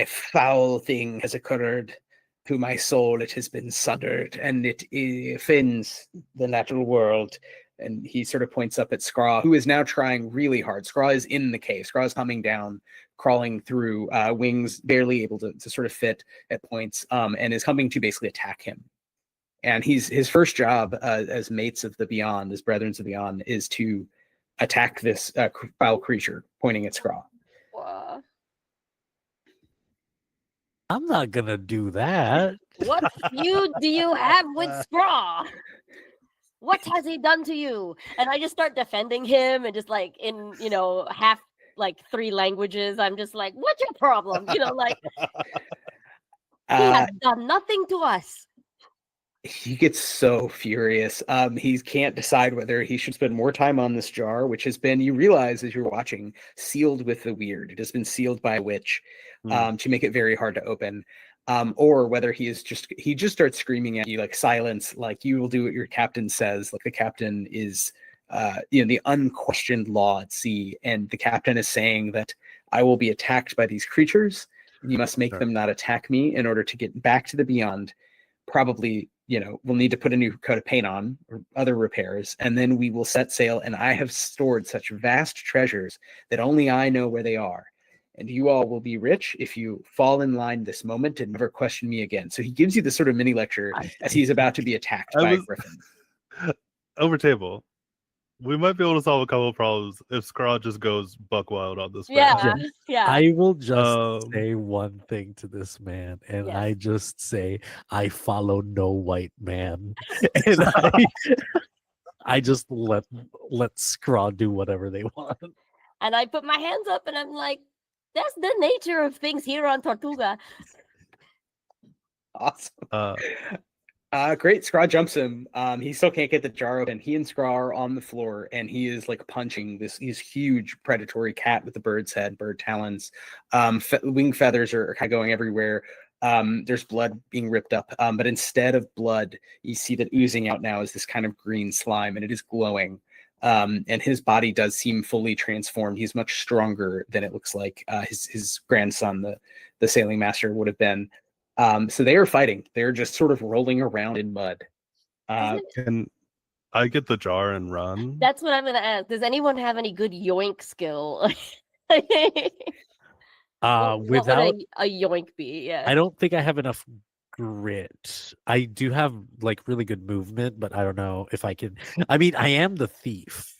foul thing has occurred to my soul. It has been sundered, and it offends the natural world. And he sort of points up at Scraw, who is now trying really hard. Scraw is in the cave. Scraw is coming down, crawling through, wings barely able to sort of fit at points, and is coming to basically attack him. And his first job as mates of the Beyond, as brethren of the Beyond, is to attack this foul creature, pointing at Scraw. Wow. I'm not gonna do that. What feud do you have with Scraw? What has he done to you? And I just start defending him, and just like in half like 3 languages, I'm just like, what's your problem? Like he has done nothing to us. He gets so furious. He can't decide whether he should spend more time on this jar, which has been, you realize as you're watching, sealed with the weird. It has been sealed by a witch to make it very hard to open. Or whether he just starts screaming at you, like, silence, like, you will do what your captain says. Like, the captain is the unquestioned law at sea, and the captain is saying that I will be attacked by these creatures. You must make them not attack me in order to get back to the Beyond. Probably, we'll need to put a new coat of paint on or other repairs, and then we will set sail. And I have stored such vast treasures that only I know where they are. And you all will be rich if you fall in line this moment and never question me again. So he gives you this sort of mini lecture as he's about to be attacked by a griffin. Over table. We might be able to solve a couple of problems if Scraw just goes buck wild on this man. Yeah. I will just say one thing to this man, and I just say, I follow no white man. And I just let Scraw do whatever they want. And I put my hands up, and I'm like, that's the nature of things here on Tortuga. Awesome. Great. Scraw jumps him. He still can't get the jar open. He and Scraw are on the floor, and he is like punching this huge predatory cat with the bird's head, bird talons. Wing feathers are kind of going everywhere. There's blood being ripped up, but instead of blood, you see that oozing out now is this kind of green slime, and it is glowing. And his body does seem fully transformed. He's much stronger than it looks like his grandson, the sailing master, would have been. So they are fighting. They're just sort of rolling around in mud. Can I get the jar and run? That's what I'm going to ask. Does anyone have any good yoink skill? What would a yoink be? Yeah. I don't think I have enough grit. I do have like really good movement, but I don't know if I can. I mean, I am the thief.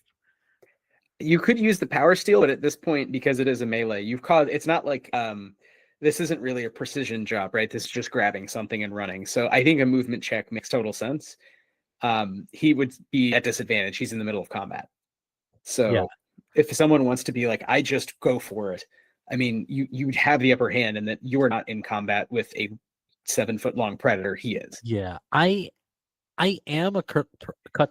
You could use the power steel, but at this point, because it is a melee, it's not like this isn't really a precision job, right? This is just grabbing something and running. So I think a movement check makes total sense. He would be at disadvantage. He's in the middle of combat. So if someone wants to be like, I just go for it, I mean, you'd have the upper hand, and that you are not in combat with a 7-foot-long predator. He is. Yeah, I am a cut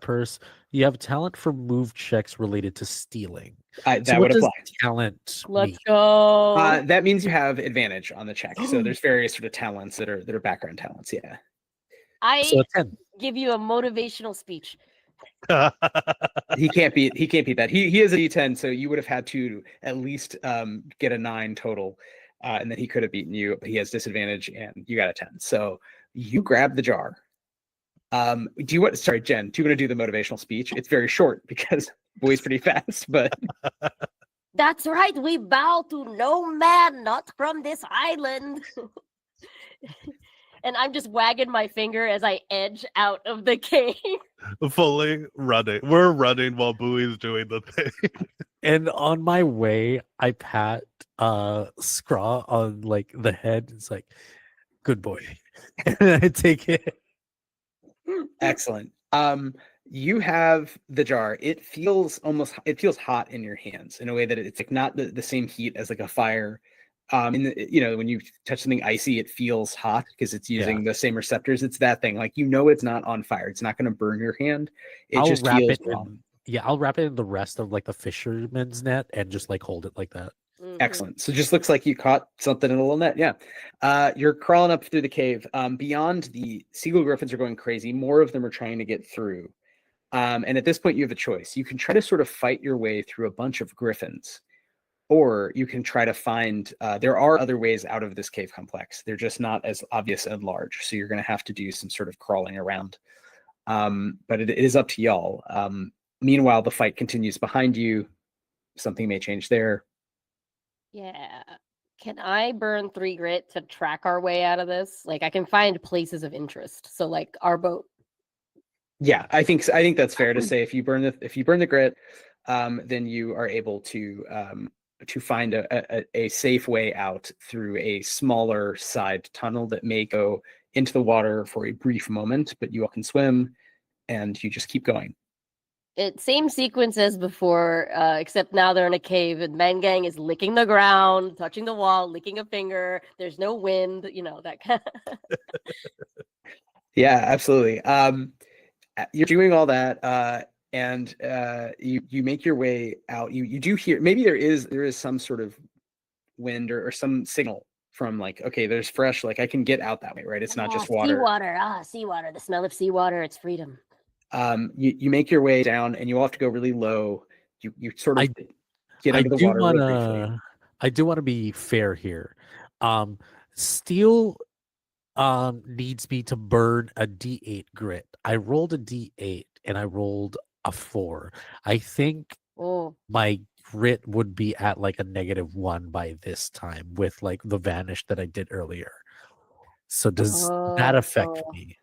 purse. You have talent for move checks related to stealing. That would apply. Talent. Let's go. That means you have advantage on the check. So there's various sort of talents that are background talents. Yeah. I give you a motivational speech. He can't beat that. He is a D10, so you would have had to at least get a 9 total, and then he could have beaten you. But he has disadvantage, and you got a 10. So you grab the jar. Jen, do you want to do the motivational speech? It's very short because boy's pretty fast, but that's right. We bow to no man, not from this island. And I'm just wagging my finger as I edge out of the cave. Fully running. We're running while Bowie's doing the thing. And on my way, I pat Scraw on like the head. It's like, good boy. And I take it. Excellent. You have the jar. It feels hot in your hands in a way that it's like not the same heat as like a fire. When you touch something icy, it feels hot because it's using the same receptors. It's that thing. Like, it's not on fire. It's not going to burn your hand. It just feels wrong. I'll wrap it in the rest of like the fisherman's net and just like hold it like that. Excellent. So it just looks like you caught something in a little net. Yeah. You're crawling up through the cave. Beyond the seagull griffins are going crazy. More of them are trying to get through. And at this point, you have a choice. You can try to sort of fight your way through a bunch of griffins, or you can try to find, there are other ways out of this cave complex. They're just not as obvious and large. So you're going to have to do some sort of crawling around. But it is up to y'all. Meanwhile, the fight continues behind you. Something may change there. Yeah. Can I burn 3 grit to track our way out of this? Like, I can find places of interest. So, like, our boat. Yeah, I think that's fair to say. If you burn the grit, then you are able to find a safe way out through a smaller side tunnel that may go into the water for a brief moment, but you all can swim, and you just keep going. Same sequence as before, except now they're in a cave, and Mangang is licking the ground, touching the wall, licking a finger. There's no wind, that kind of... Yeah, absolutely. You're doing all that, and you make your way out. You do hear, maybe there is some sort of wind or some signal from, like, okay, there's fresh, like, I can get out that way, right? It's not just water. Seawater. The smell of seawater. It's freedom. You make your way down, and you all have to go really low. You sort of get under the water really briefly. I do want to be fair here. Steel needs me to burn a D8 grit. I rolled a D8 and I rolled a 4. I think my grit would be at like a -1 by this time with like the vanish that I did earlier. So does that affect me?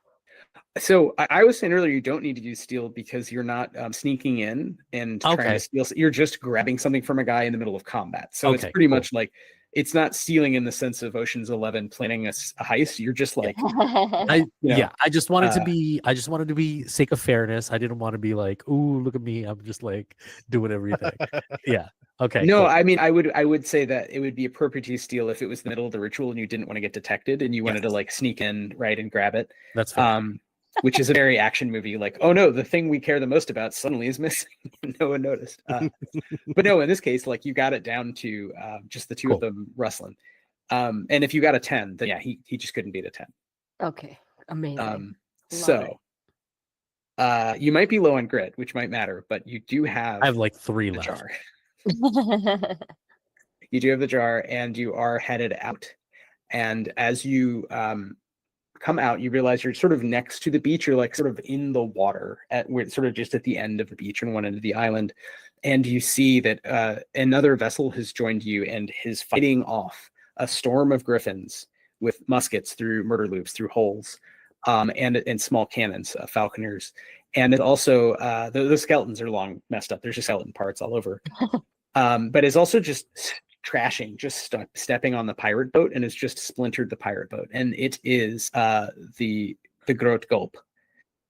So I was saying earlier, you don't need to use steel because you're not sneaking in and trying to steal. You're just grabbing something from a guy in the middle of combat. So it's pretty much like, it's not stealing in the sense of Ocean's 11 planning a heist. You're just like, I just wanted to be. I just wanted to be sake of fairness. I didn't want to be like, "Ooh, look at me! I'm just like doing everything." Yeah. Okay. No, cool. I mean, I would say that it would be appropriate to steal if it was the middle of the ritual and you didn't want to get detected and you wanted to like sneak in, right, and grab it. That's fair. Which is a very action movie. Like, oh no, the thing we care the most about suddenly is missing. No one noticed. But no, in this case, like, you got it down to just the two of them wrestling. And if you got a 10, then yeah, he just couldn't beat a 10. Okay, amazing. So you might be low on grit, which might matter, but you do have. I have like 3 left. Jar. You do have the jar, and you are headed out. And as you come out, you realize you're sort of next to the beach. You're like sort of in the water we're sort of just at the end of the beach on one end of the island. And you see that another vessel has joined you and is fighting off a storm of griffins with muskets through murder loops, through holes, and small cannons, falconers. And it also, the skeletons are long messed up. There's just skeleton parts all over. But it's also just trashing, just stepping on the pirate boat, and it's just splintered the pirate boat. And it is the Groat Gulp.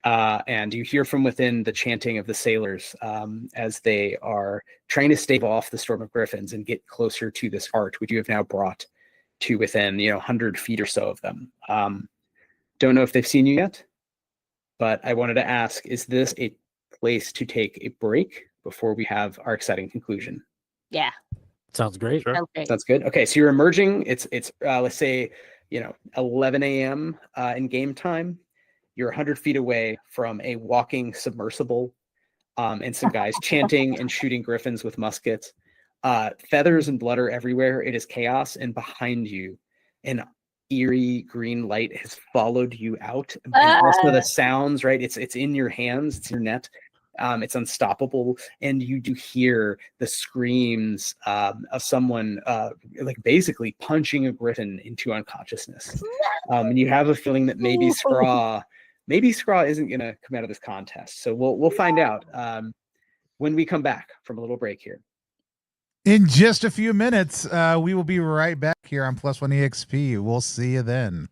And you hear from within the chanting of the sailors as they are trying to stave off the storm of griffins and get closer to this art, which you have now brought to within 100 feet or so of them. Don't know if they've seen you yet, but I wanted to ask, is this a place to take a break before we have our exciting conclusion? Yeah. Sounds great. Sure. Sounds good. Okay, so you're emerging. It's let's say 11 a.m. In game time. You're 100 feet away from a walking submersible, and some guys chanting and shooting griffins with muskets. Feathers and blood are everywhere. It is chaos, and behind you, an eerie green light has followed you out. And also the sounds, right? It's in your hands. It's your net. It's unstoppable, and you do hear the screams of someone like basically punching a griffin into unconsciousness. And you have a feeling that maybe Scraw isn't going to come out of this contest. So we'll find out when we come back from a little break here. In just a few minutes, we will be right back here on Plus One EXP. We'll see you then.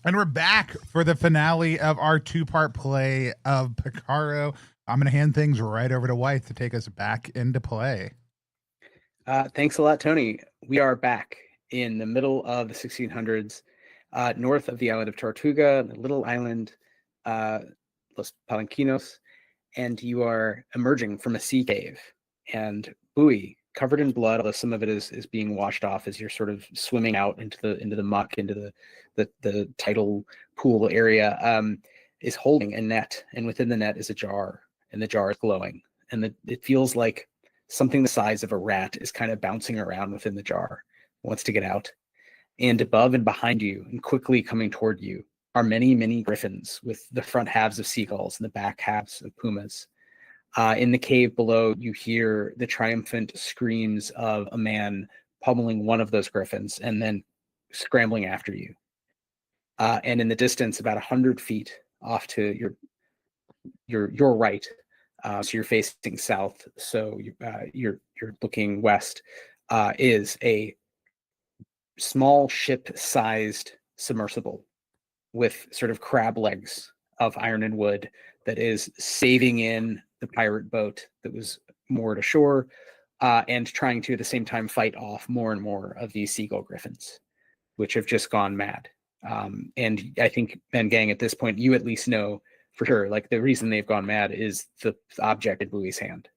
And we're back for the finale of our two-part play of Picaro. I'm going to hand things right over to Wythe to take us back into play. Thanks a lot, Tony. We are back in the middle of the 1600s, north of the island of Tortuga, the little island, Los Palanquinos, and you are emerging from a sea cave. And buoy, covered in blood, although some of it is being washed off as you're sort of swimming out into the muck, into the tidal pool area, is holding a net, and within the net is a jar, and the jar is glowing, and it feels like something the size of a rat is kind of bouncing around within the jar, wants to get out. And above and behind you, and quickly coming toward you, are many, many griffins with the front halves of seagulls and the back halves of pumas. In the cave below, you hear the triumphant screams of a man pummeling one of those griffins and then scrambling after you. And in the distance, about 100 feet off to your right, so you're facing south, so you're looking west, is a small ship-sized submersible with sort of crab legs of iron and wood that is saving in the pirate boat that was moored ashore, and trying to at the same time fight off more and more of these seagull griffins, which have just gone mad. And I think, Ben Gang, at this point, you at least know for sure, like, the reason they've gone mad is the object in Bowie's hand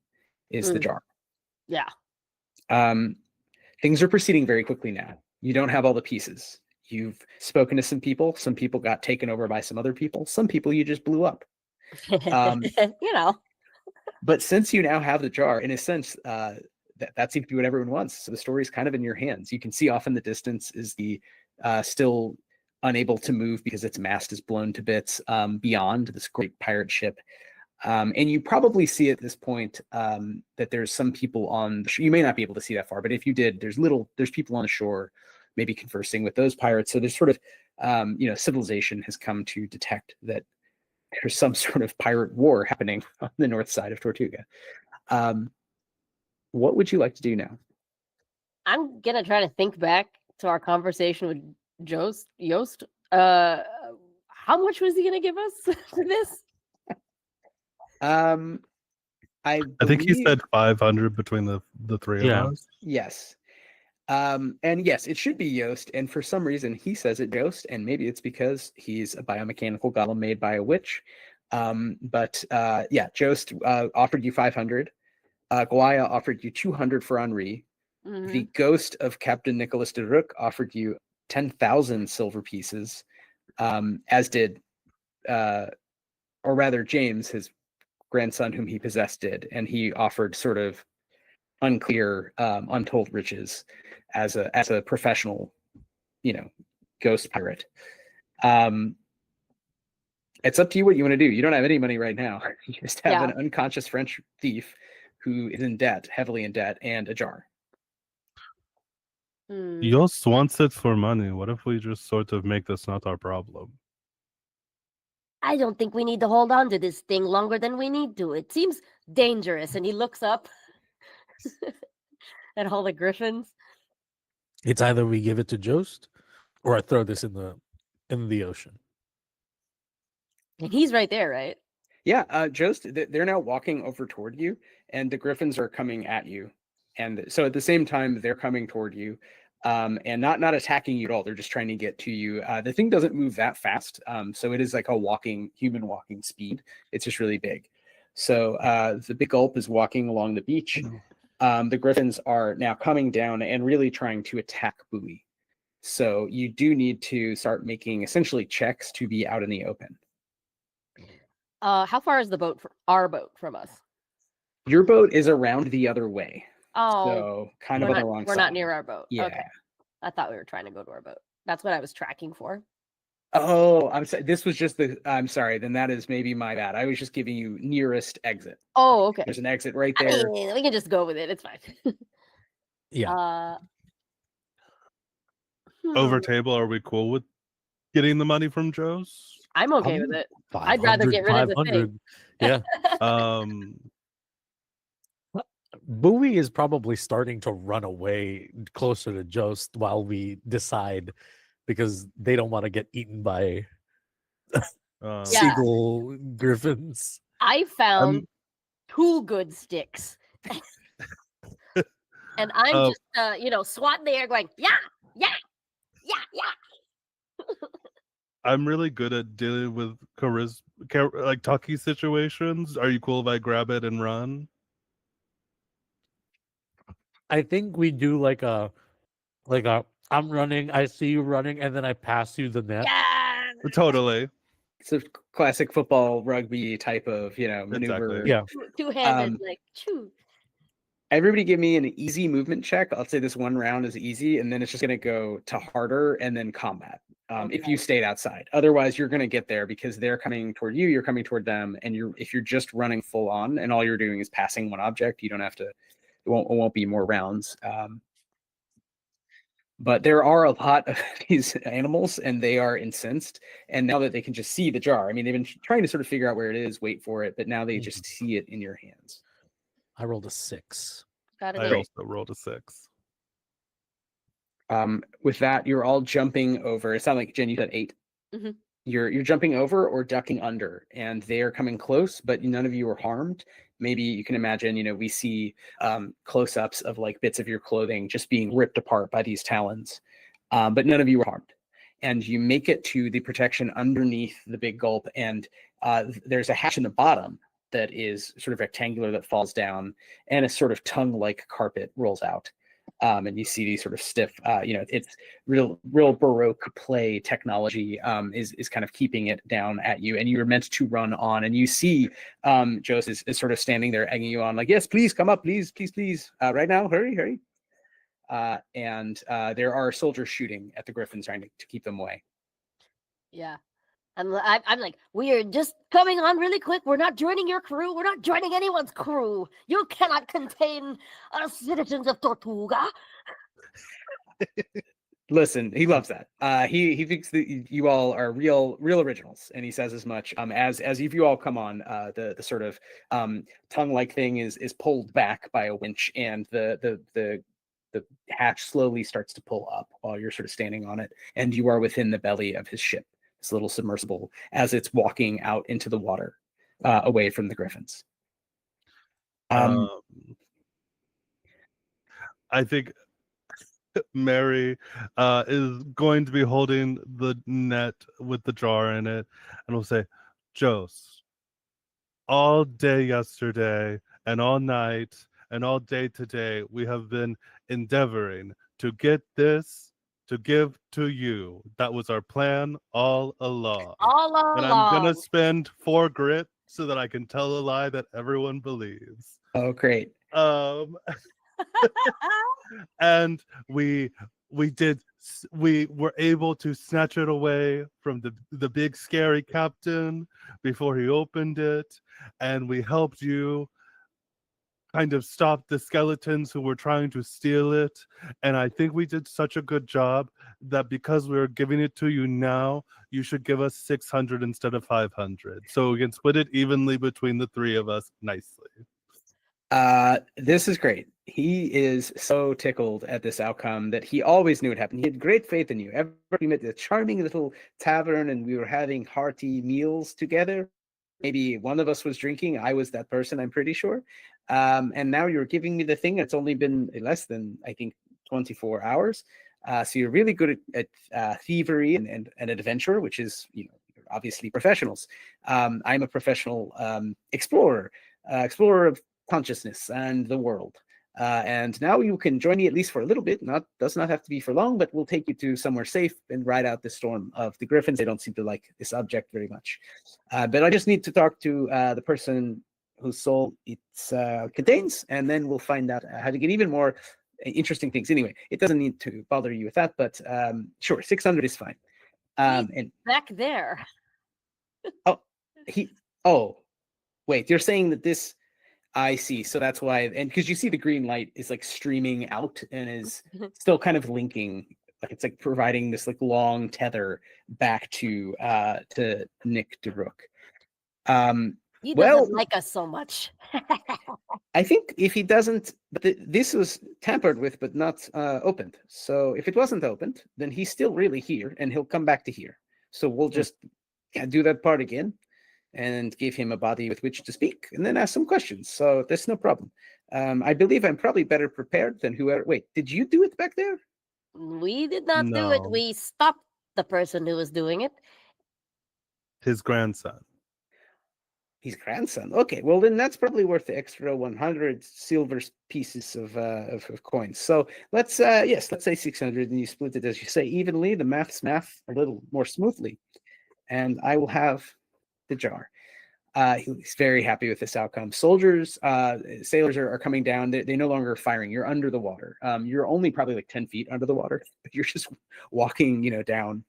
is the jar. Yeah. Things are proceeding very quickly now. You don't have all the pieces. You've spoken to some people. Some people got taken over by some other people. Some people you just blew up. You know. But since you now have the jar, in a sense, that seems to be what everyone wants. So the story's kind of in your hands. You can see off in the distance is the still unable to move because its mast is blown to bits, beyond this great pirate ship. And you probably see at this point that there's some people on the shore. You may not be able to see that far, but if you did, there's people on the shore maybe conversing with those pirates. So there's sort of, civilization has come to detect that there's some sort of pirate war happening on the north side of Tortuga. What would you like to do now? I'm gonna try to think back to our conversation with Yost. How much was he gonna give us for this? I think he said 500 between the three of us. Yes. And yes, it should be Yost. And for some reason, he says it Yost, and maybe it's because he's a biomechanical golem made by a witch. But Jost offered you 500. Guaya offered you 200 for Henri. Mm-hmm. The ghost of Captain Nicholas de Rook offered you 10,000 silver pieces, as did, or rather, James, his grandson, whom he possessed, did. And he offered sort of unclear, untold riches as a professional, ghost pirate. It's up to you what you want to do. You don't have any money right now. You just have an unconscious French thief who is in debt, heavily in debt, and a jar. Yost wants it for money. What if we just sort of make this not our problem? I don't think we need to hold on to this thing longer than we need to. It seems dangerous. And he looks up at all the griffins. It's either we give it to Jost or I throw this in the ocean. And he's right there, right? Yeah, Jost, they're now walking over toward you, and the griffins are coming at you. And so at the same time, they're coming toward you, and not attacking you at all. They're just trying to get to you. The thing doesn't move that fast, so it is like a human walking speed. It's just really big. So the big gulp is walking along the beach. The griffins are now coming down and really trying to attack Bowie. So you do need to start making essentially checks to be out in the open. How far is our boat from us? Your boat is around the other way. Oh, so kind of on the wrong side. We're not near our boat. Yeah. Okay. I thought we were trying to go to our boat. That's what I was tracking for. Oh, I'm sorry. This was just I'm sorry. Then that is maybe my bad. I was just giving you nearest exit. Oh, okay. There's an exit right there. I mean, we can just go with it. It's fine. Yeah. Over table, are we cool with getting the money from Joe's? I'm okay with it. I'd rather get rid of the thing. Yeah. Bowie is probably starting to run away closer to Jost while we decide because they don't want to get eaten by Yeah. seagull griffins. I found 2 good sticks. And I'm just, swatting the air going, yeah, yeah, yeah, yeah. I'm really good at dealing with like talkie situations. Are you cool if I grab it and run? I think we do like a I'm running, I see you running, and then I pass you the net. Yeah. Totally. It's a classic football, rugby type of, maneuver. Exactly. Yeah. Two-handed, like, choo. Everybody give me an easy movement check. I'll say this one round is easy, and then it's just going to go to harder and then combat. If you stayed outside, otherwise you're going to get there because they're coming toward you, you're coming toward them, and if you're just running full on and all you're doing is passing one object, you don't have to. It won't be more rounds. But there are a lot of these animals, and they are incensed. And now that they can just see the jar, I mean, they've been trying to sort of figure out where it is, wait for it, but now they just see it in your hands. I rolled a 6. Got it. I also rolled a 6. With that, you're all jumping over. It sounded like Jen, you said 8. Mhm. You're jumping over or ducking under, and they are coming close, but none of you are harmed. Maybe you can imagine, we see close-ups of like bits of your clothing just being ripped apart by these talons, but none of you are harmed. And you make it to the protection underneath the big gulp, and there's a hatch in the bottom that is sort of rectangular that falls down, and a sort of tongue-like carpet rolls out. And you see these sort of stiff, it's real Baroque play technology is kind of keeping it down at you. And you were meant to run on, and you see Joseph is sort of standing there egging you on, like, yes, please come up, please, right now, hurry. And there are soldiers shooting at the griffins, trying to keep them away. Yeah. I'm like, we are just coming on really quick. We're not joining your crew. We're not joining anyone's crew. You cannot contain us citizens of Tortuga. Listen, he loves that. He thinks that you all are real originals, and he says as much. As if you all come on, the sort of tongue-like thing is pulled back by a winch, and the hatch slowly starts to pull up while you're sort of standing on it, and you are within the belly of his ship, this little submersible, as it's walking out into the water, away from the griffins. I think Mary is going to be holding the net with the jar in it, and will say, Jose, all day yesterday and all night and all day today, we have been endeavoring to get this to give to you. That was our plan all along. And I'm going to spend 4 grit so that I can tell a lie that everyone believes. Oh, great. And we were able to snatch it away from the big scary captain before he opened it, and we helped you kind of stop the skeletons who were trying to steal it. And I think we did such a good job that because we're giving it to you now, you should give us 600 instead of 500, so we can split it evenly between the 3 of us nicely. This is great. He is so tickled at this outcome that he always knew it happened. He had great faith in you. Ever we met at a charming little tavern and we were having hearty meals together. Maybe one of us was drinking. I was that person, I'm pretty sure. And now you're giving me the thing. It's only been less than, I think, 24 hours. So you're really good at thievery and adventure, which is, you're obviously professionals. I'm a professional explorer of consciousness and the world. And now you can join me at least for a little bit. Does not have to be for long, but we'll take you to somewhere safe and ride out the storm of the griffins. They don't seem to like this object very much. But I just need to talk to the person whose soul it contains, and then we'll find out how to get even more interesting things. Anyway, it doesn't need to bother you with that, but sure, 600 is fine. And back there. Wait, you're saying that this... I see. So that's why, and because you see the green light is like streaming out and is still kind of linking, like it's like providing this like long tether back to Nick DeRook. He Well, doesn't like us so much. I think if he doesn't, this was tampered with but not opened. So if it wasn't opened, then he's still really here, and he'll come back to here. So we'll just do that part again, and give him a body with which to speak, and then ask some questions. So that's no problem. I believe I'm probably better prepared than whoever. Wait, did you do it back there? We did not do it. No. We stopped the person who was doing it. His grandson. His grandson. Okay, well then that's probably worth the extra 100 silver pieces of coins. So let's let's say 600, and you split it as you say evenly. The math a little more smoothly, and I will have the jar. He's very happy with this outcome. Soldiers, sailors are coming down. They no longer are firing. You're under the water. You're only probably like 10 feet under the water, but you're just walking, down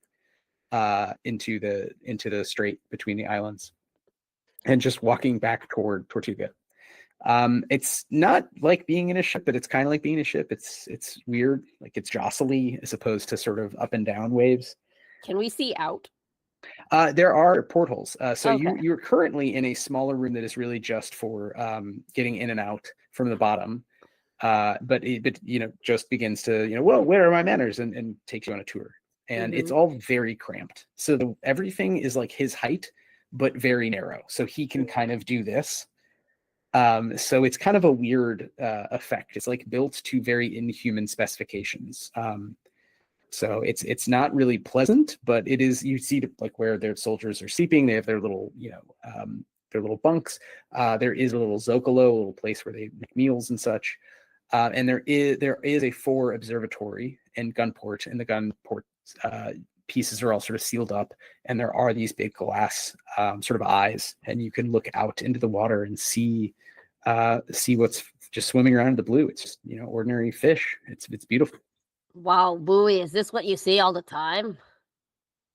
into the strait between the islands, and just walking back toward Tortuga. It's not like being in a ship, but it's kind of like being in a ship. It's weird, like it's jostly as opposed to sort of up and down waves. Can we see out? There are portholes. So Okay. you're currently in a smaller room that is really just for getting in and out from the bottom. But just begins to, well, where are my manners? And takes you on a tour. And it's all very cramped. So everything is like his height, but very narrow. So he can kind of do this. So it's kind of a weird effect. It's like built to very inhuman specifications. So it's not really pleasant, but it is. You see like where their soldiers are sleeping. They have their little their little bunks. There is a little zocalo, a little place where they make meals and such. And there is a fore observatory and gunport, and the gunport pieces are all sort of sealed up, and there are these big glass sort of eyes, and you can look out into the water and see what's just swimming around in the blue. It's just ordinary fish. It's beautiful. Wow, Bowie, is this what you see all the time?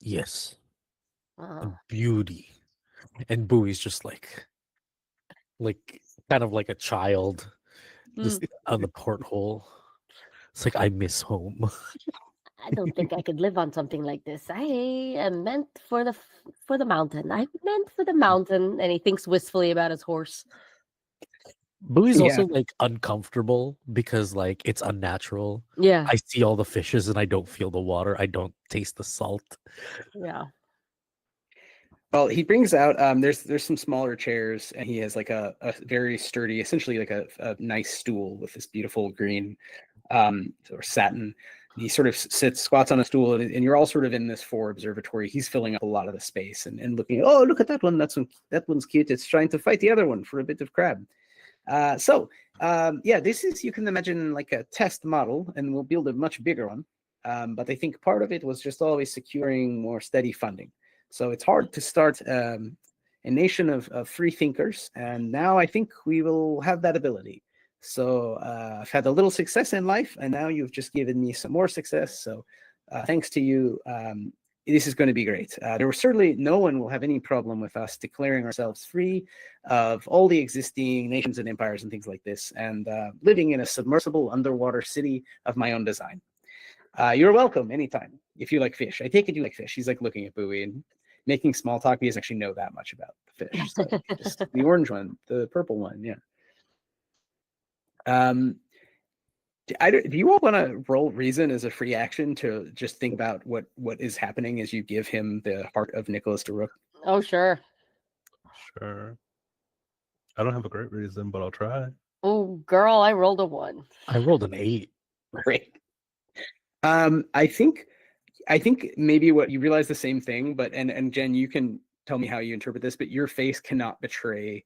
Yes. Oh. A beauty. And Bowie's just like kind of like a child just on the porthole. It's like, I miss home. I don't think I could live on something like this. I am meant for the mountain. I'm meant for the mountain. And he thinks wistfully about his horse. Bowie's Yeah. also like uncomfortable because like it's unnatural. Yeah. I see all the fishes and I don't feel the water. I don't taste the salt. Yeah. Well, he brings out there's some smaller chairs, and he has like a very sturdy, essentially like a nice stool with this beautiful green or satin. He sort of squats on a stool, and you're all sort of in this fore observatory. He's filling up a lot of the space and looking. Oh, look at that one! That one's cute. It's trying to fight the other one for a bit of crab. This is, you can imagine, like a test model, and we'll build a much bigger one. But I think part of it was just always securing more steady funding. So it's hard to start a nation of free thinkers, and now I think we will have that ability. So I've had a little success in life, and now you've just given me some more success. So thanks to you, this is going to be great. There was certainly no one will have any problem with us declaring ourselves free of all the existing nations and empires and things like this, and living in a submersible underwater city of my own design. You're welcome anytime if you like fish. I take it you like fish. He's like looking at Bowie and making small talk. He doesn't actually know that much about the fish. So just the orange one, the purple one, yeah. Do you all want to roll reason as a free action to just think about what is happening as you give him the heart of Nicholas de Rook? Oh, sure. Sure. I don't have a great reason, but I'll try. Oh, girl, I rolled a 1. I rolled an 8. Great. I think maybe what you realize the same thing, but and Jen, you can tell me how you interpret this, but your face cannot betray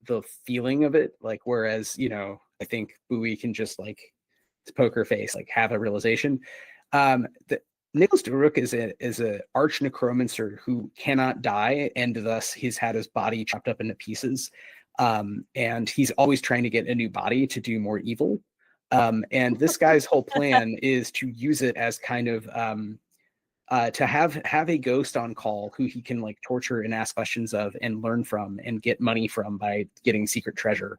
the feeling of it. Like, whereas, I think Bowie can just like his poker face, like have a realization. Nicholas de Rook is a arch necromancer who cannot die, and thus he's had his body chopped up into pieces. And he's always trying to get a new body to do more evil. And this guy's whole plan is to use it as kind of to have a ghost on call who he can like torture and ask questions of and learn from and get money from by getting secret treasure.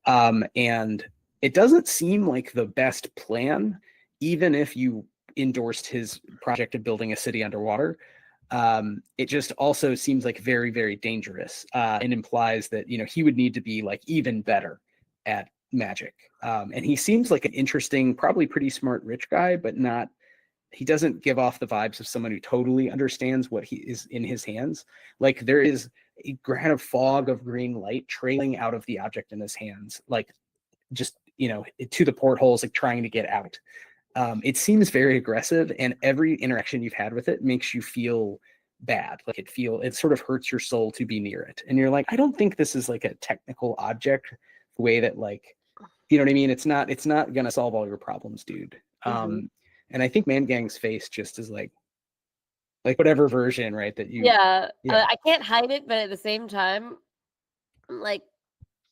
And it doesn't seem like the best plan, even if you endorsed his project of building a city underwater. it just also seems like very, very dangerous, and implies that, you know, he would need to be like even better at magic. And he seems like an interesting, probably pretty smart rich guy, but not, he doesn't give off the vibes of someone who totally understands what he is in his hands. Like there is a kind of fog of green light trailing out of the object in his hands, like just, you know, to the portholes, like trying to get out. It seems very aggressive, and every interaction you've had with it makes you feel bad. Like it sort of hurts your soul to be near it. And you're like, I don't think this is like a technical object the way that, like, you know what I mean? It's not going to solve all your problems, dude. And I think Mangang's face just is like whatever version, right? That you, I can't hide it, but at the same time, like,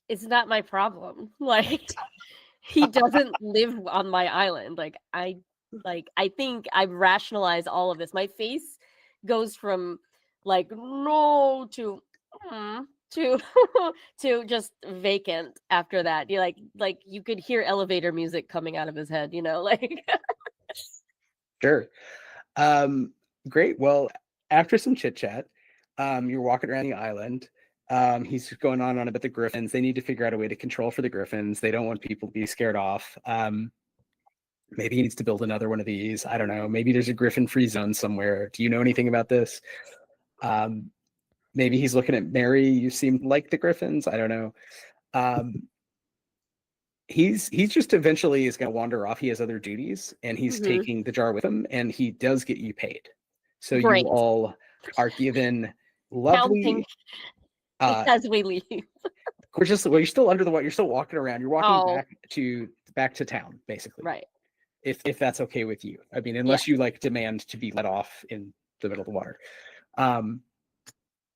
it's not my problem. Like, he doesn't live on my island. Like I think I've rationalized all of this. My face goes from like no to to to just vacant after that. You like you could hear elevator music coming out of his head, you know, like Sure. Great. Well, after some chit chat, you're walking around the island. He's going on about the griffins. They need to figure out a way to control for the griffins. They don't want people to be scared off. Maybe he needs to build another one of these. I don't know. Maybe there's a griffin free zone somewhere. Do you know anything about this? Maybe he's looking at Mary. You seem like the griffins. I don't know. He's just eventually is going to wander off. He has other duties, and he's taking the jar with him, and he does get you paid. So Great. you all are given lovely. As we leave, you're still under the water. You're still walking around. You're walking back to town, basically. Right. If that's okay with you. I mean, unless you like demand to be let off in the middle of the water.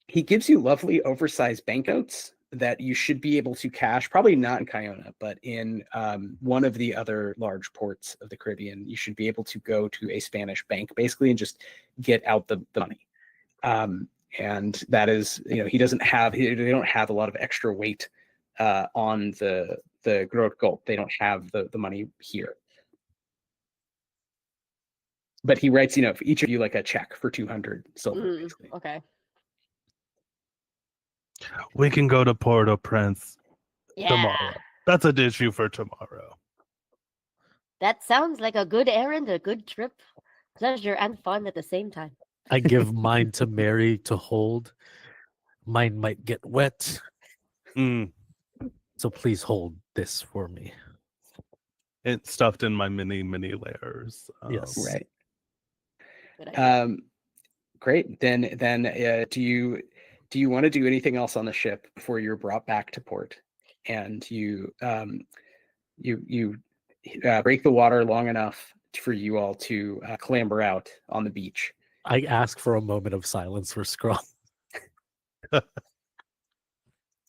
He gives you lovely oversized banknotes that you should be able to cash, probably not in Kiona, but in one of the other large ports of the Caribbean. You should be able to go to a Spanish bank, basically, and just get out the money. And that is, you know, they don't have a lot of extra weight on the Grot Gulp. They don't have the money here. But he writes, you know, for each of you, like a check for 200 silver. Basically. Okay. We can go to Port-au-Prince tomorrow. That's an issue for tomorrow. That sounds like a good errand, a good trip. Pleasure and fun at the same time. I give mine to Mary to hold. Mine might get wet. So please hold this for me. It's stuffed in my mini layers. Yes. Right. Great. Then do you want to do anything else on the ship before you're brought back to port? And you break the water long enough for you all to clamber out on the beach. I ask for a moment of silence for Scraw.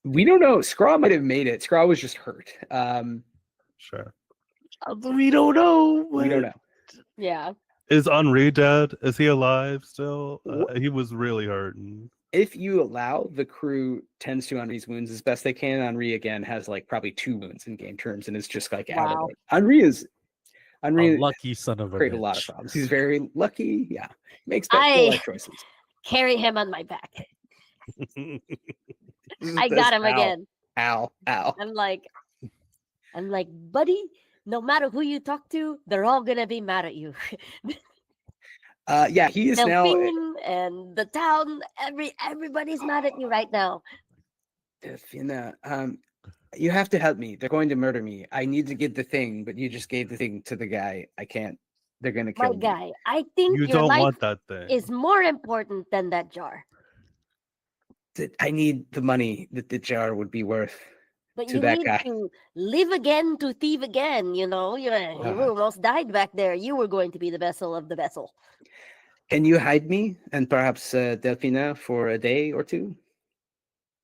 We don't know. Scraw might have made it. Scraw was just hurt. Sure. We don't know. We don't know. Yeah. Is Henri dead? Is he alive still? He was really hurting. If you allow, the crew tends to Henri's wounds as best they can. Henri again has like probably 2 wounds in game terms and is just like out of it. Henri a lucky son of a create bitch. A lot of problems. He's very lucky. Yeah, makes better life choices. Carry him on my back. I got him again. Ow. I'm like, buddy, no matter who you talk to, they're all gonna be mad at you. Yeah, he is Delphine and the town, everybody's mad at you right now. Delphine, you have to help me. They're going to murder me. I need to get the thing, but you just gave the thing to the guy. I can't. They're gonna kill me. My guy, I think You your don't life want that thing. is more important than that jar. I need the money that the jar would be worth. But to you that need guy. to live again to thieve again, you know? You almost died back there. You were going to be the vessel of the vessel. Can you hide me and perhaps Delphina for a day or 2?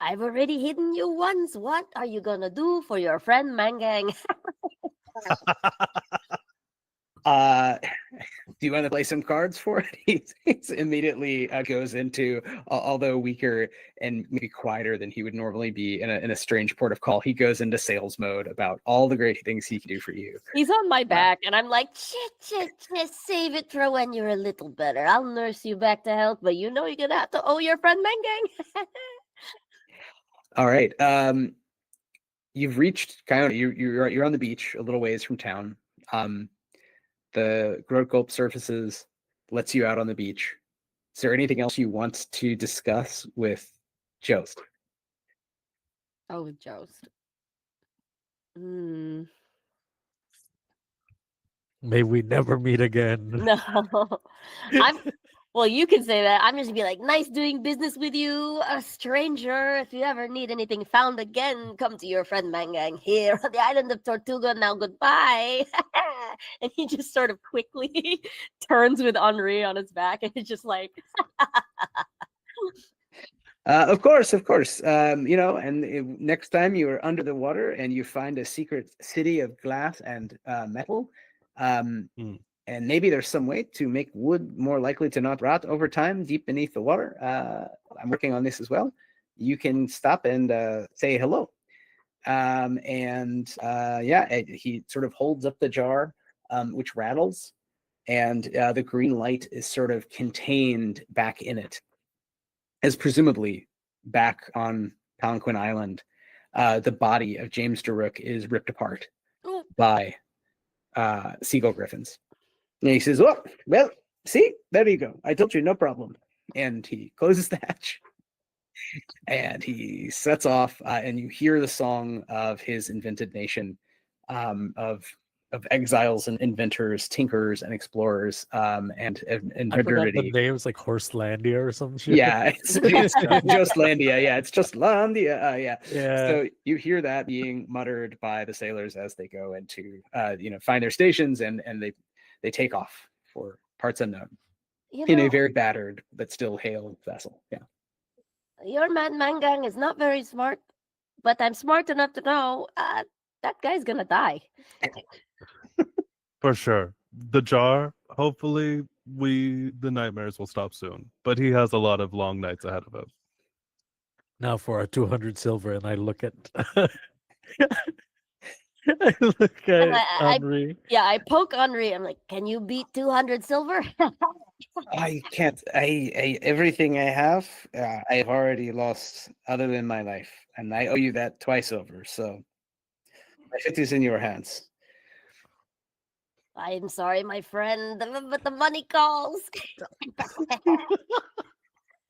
I've already hidden you once. What are you gonna do for your friend Mangang? Do you want to play some cards for it? He's immediately goes into, although weaker and maybe quieter than he would normally be in a strange port of call, he goes into sales mode about all the great things he can do for you. He's on my back, and I'm like, shit, save it for when you're a little better. I'll nurse you back to health, but you know you're gonna have to owe your friend Mengang. All right. You've reached Coyote. You're on the beach, a little ways from town. The Growth Gulp surfaces, lets you out on the beach. Is there anything else you want to discuss with Jost? Oh, with Jost. May we never meet again. No. Well, you can say that. I'm just gonna be like, nice doing business with you, a stranger. If you ever need anything found again, come to your friend Mangang here on the island of Tortugan. Now, goodbye. And he just sort of quickly turns with Henri on his back, and it's just like, Of course. And next time you are under the water and you find a secret city of glass and metal, and maybe there's some way to make wood more likely to not rot over time deep beneath the water. I'm working on this as well. You can stop and say hello. He sort of holds up the jar, which rattles, and the green light is sort of contained back in it, as presumably back on Palanquin Island, the body of James Daruk is ripped apart by seagull griffins. And he says, "Oh, well, see, there you go. I told you, no problem." And he closes the hatch, and he sets off, and you hear the song of his invented nation, of exiles and inventors, tinkers and explorers, and I forgot the modernity. names, like Horselandia or some shit. Yeah, it's Justlandia. Yeah, it's Justlandia. Yeah. Yeah. So you hear that being muttered by the sailors as they go into, find their stations, and they take off for parts unknown in a very battered but still hailed vessel. Yeah. Your man Mangang is not very smart, but I'm smart enough to know that guy's gonna die. For sure. The jar, hopefully the nightmares will stop soon. But he has a lot of long nights ahead of him. Now for our 200 silver, and I look at I look at Henri. I poke Henri. I'm like, can you beat 200 silver? I can't. I everything I have, I've already lost other than my life, and I owe you that twice over. So my fate is in your hands. I'm sorry, my friend, but the money calls.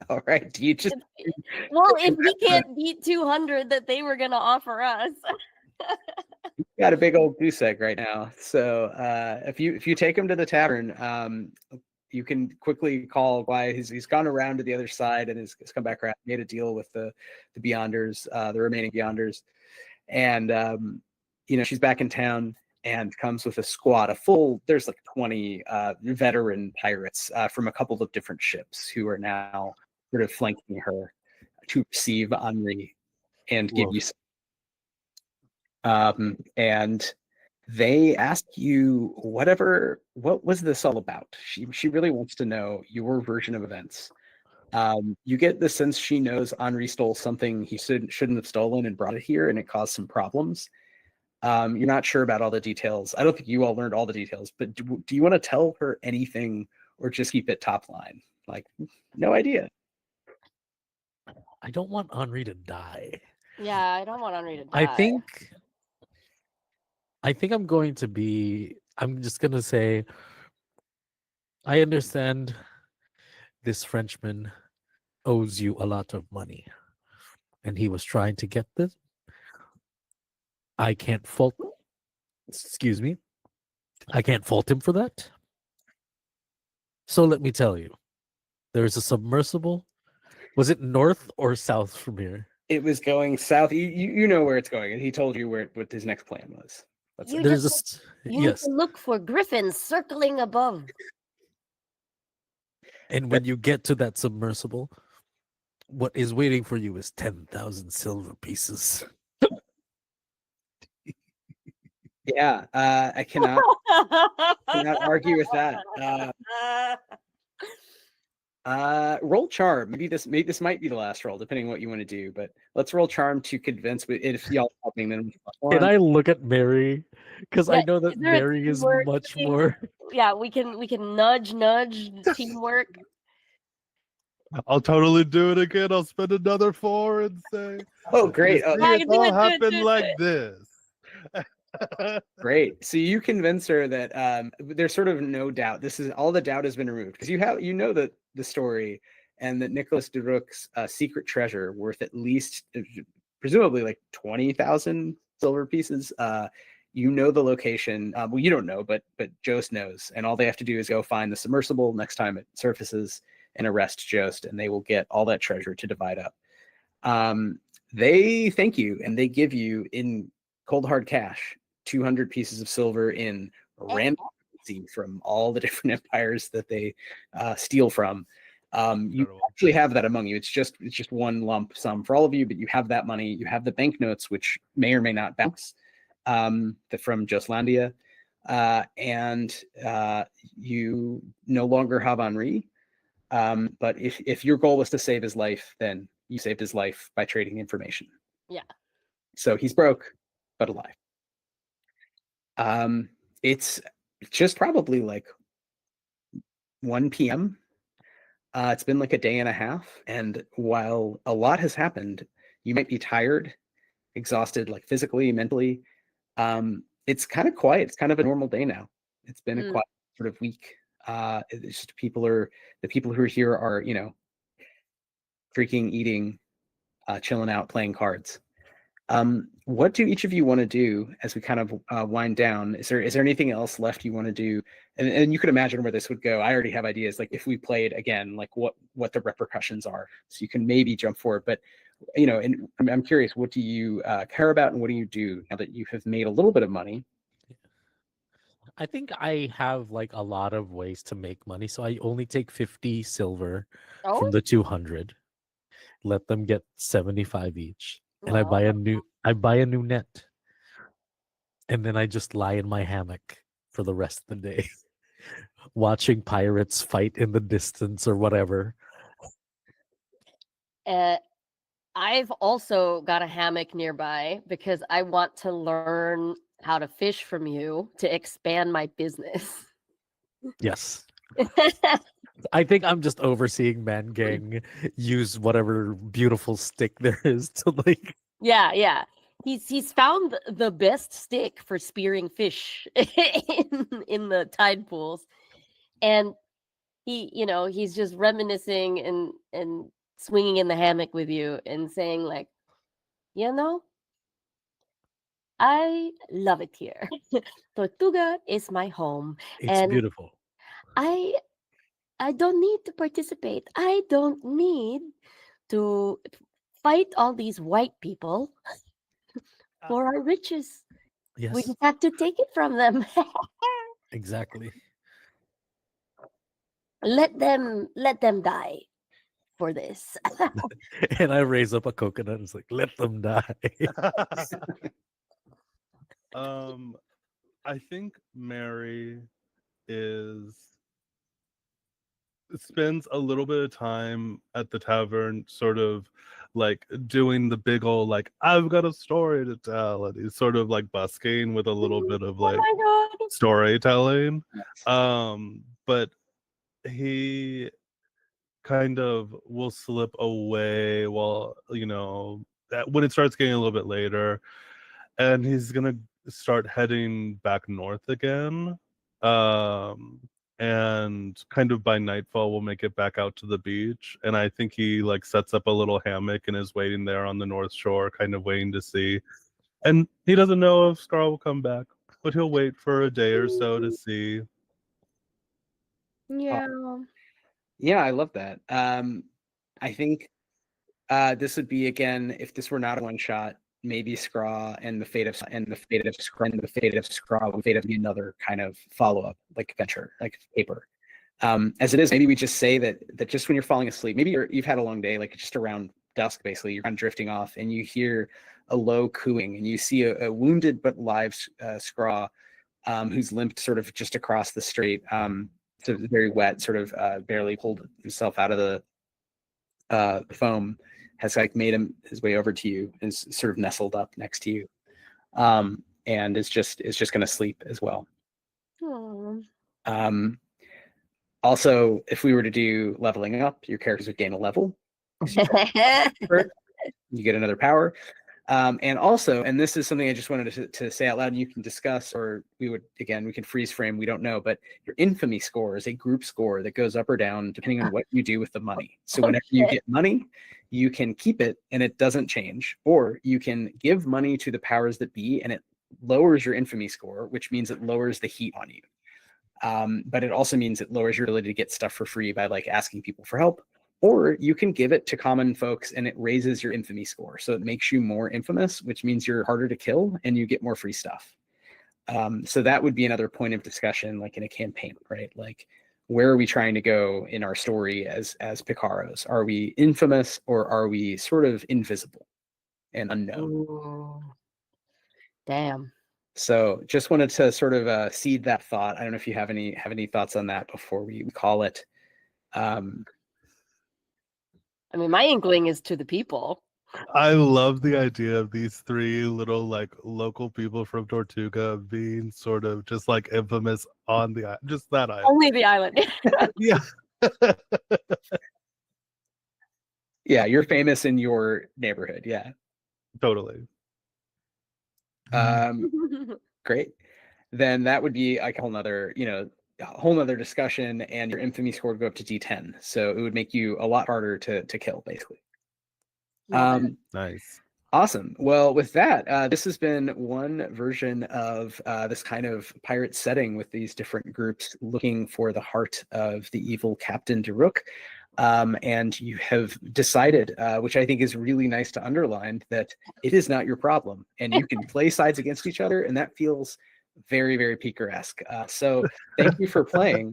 All right. Do you just Well, if we can't beat 200 that they were gonna offer us. got a big old goose egg right now. So if you take him to the tavern, you can quickly call Wythe. He's gone around to the other side and has come back around, made a deal with the Beyonders, the remaining Beyonders. And she's back in town and comes with a squad, there's like 20 veteran pirates from a couple of different ships who are now sort of flanking her to receive Henri and give you some. And they ask you what was this all about? She really wants to know your version of events. You get the sense she knows Henri stole something he shouldn't have stolen and brought it here, and it caused some problems. You're not sure about all the details. I don't think you all learned all the details, but do you want to tell her anything or just keep it top line? Like, no idea. I don't want Henri to die. Yeah, I don't want Henri to die. I think I'm just going to say, I understand this Frenchman owes you a lot of money, and he was trying to get this. I can't fault him for that. So let me tell you, there's a submersible. Was it north or south from here? It was going south. You know where it's going, and he told you what his next plan was. You need to look for griffins circling above. And when you get to that submersible, what is waiting for you is 10,000 silver pieces. Yeah, I cannot argue with that. Roll charm. Maybe this might be the last roll, depending on what you want to do. But let's roll charm to convince. If y'all helping, then Can I look at Mary? Because I Yeah, know that is there a Mary is teamwork much thing? more. Yeah, we can nudge teamwork. I'll totally do it again. I'll spend another 4 and say, Oh, "You great! see, Yeah, it's do all it, do it, happened do it, like do this." Great. So you convince her that there's sort of no doubt. This is all the doubt has been removed because you know that the story and that Nicholas de Rook's secret treasure worth at least presumably like 20,000 silver pieces. You know the location. Well, you don't know, but Jost knows, and all they have to do is go find the submersible next time it surfaces and arrest Jost, and they will get all that treasure to divide up. They thank you, and they give you in cold hard cash 200 pieces of silver in random currency from all the different empires that they steal from. You actually have that among you. It's just one lump sum for all of you, but you have that money. You have the banknotes, which may or may not bounce from Jostlandia, and you no longer have Henri. But if your goal was to save his life, then you saved his life by trading information. Yeah. So he's broke, but alive. It's just probably like 1 p.m. It's been like a day and a half, and while a lot has happened, you might be tired, exhausted, like physically, mentally. It's kind of quiet. It's kind of a normal day now. It's been a quiet sort of week. It's just the people who are here are, drinking, eating, chilling out, playing cards. What do each of you want to do as we kind of wind down? Is there anything else left you want to do? And you could imagine where this would go. I already have ideas, like if we played again, like what the repercussions are. So you can maybe jump forward. But and I'm curious, what do you care about, and what do you do now that you have made a little bit of money? I think I have like a lot of ways to make money. So I only take 50 silver from the 200, let them get 75 each. And I buy a new net. And then I just lie in my hammock for the rest of the day, watching pirates fight in the distance or whatever. I've also got a hammock nearby because I want to learn how to fish from you to expand my business. Yes. I think I'm just overseeing Man Gang use whatever beautiful stick there is to like. Yeah. He's found the best stick for spearing fish in the tide pools, and he's just reminiscing and swinging in the hammock with you and saying like, I love it here. Tortuga is my home. It's beautiful. I don't need to participate. I don't need to fight all these white people for our riches. Yes. We just have to take it from them. Exactly. Let them die for this. And I raise up a coconut and it's like, let them die. I think Mary spends a little bit of time at the tavern, sort of like doing the big old like I've got a story to tell, and he's sort of like busking with a little bit of like storytelling. But he kind of will slip away while when it starts getting a little bit later, and he's gonna start heading back north again. And kind of by nightfall we'll make it back out to the beach, and I think he like sets up a little hammock and is waiting there on the north shore, kind of waiting to see. And he doesn't know if Scar will come back, but he'll wait for a day or so to see. Yeah, I love that. I think this would be, again, if this were not a one shot, maybe Scraw and the fate of Scraw would be another kind of follow up, like adventure, like paper. As it is, maybe we just say that just when you're falling asleep, maybe you've had a long day, like just around dusk, basically, you're kind of drifting off, and you hear a low cooing, and you see a wounded but live Scraw who's limped sort of just across the street. So very wet, sort of barely pulled himself out of the foam, has like made his way over to you and is sort of nestled up next to you, and is just going to sleep as well. Aww. Also, if we were to do leveling up, your characters would gain a level. You get another power. And also, and this is something I just wanted to say out loud, and you can discuss, or we can freeze frame, we don't know, but your infamy score is a group score that goes up or down depending on what you do with the money. So whenever you get money, you can keep it and it doesn't change, or you can give money to the powers that be and it lowers your infamy score, which means it lowers the heat on you. But it also means it lowers your ability to get stuff for free by like asking people for help. Or you can give it to common folks and it raises your infamy score. So it makes you more infamous, which means you're harder to kill and you get more free stuff. So that would be another point of discussion, like in a campaign, right? Like, where are we trying to go in our story as Picaros? Are we infamous or are we sort of invisible and unknown? Ooh. Damn. So just wanted to sort of seed that thought. I don't know if you have any thoughts on that before we call it. I mean, my inkling is to the people. I love the idea of these three little like local people from Tortuga being sort of just like infamous on the just that island. Only the island. Yeah. Yeah, you're famous in your neighborhood. Yeah. Totally. Great. Then that would be like a whole nother, discussion, and your infamy score would go up to D10. So it would make you a lot harder to kill, basically. Nice. Awesome. Well, with that, this has been one version of this kind of pirate setting with these different groups looking for the heart of the evil Captain Daruk. And you have decided, which I think is really nice to underline, that it is not your problem, and you can play sides against each other, and that feels very, very Picaresque. So thank you for playing.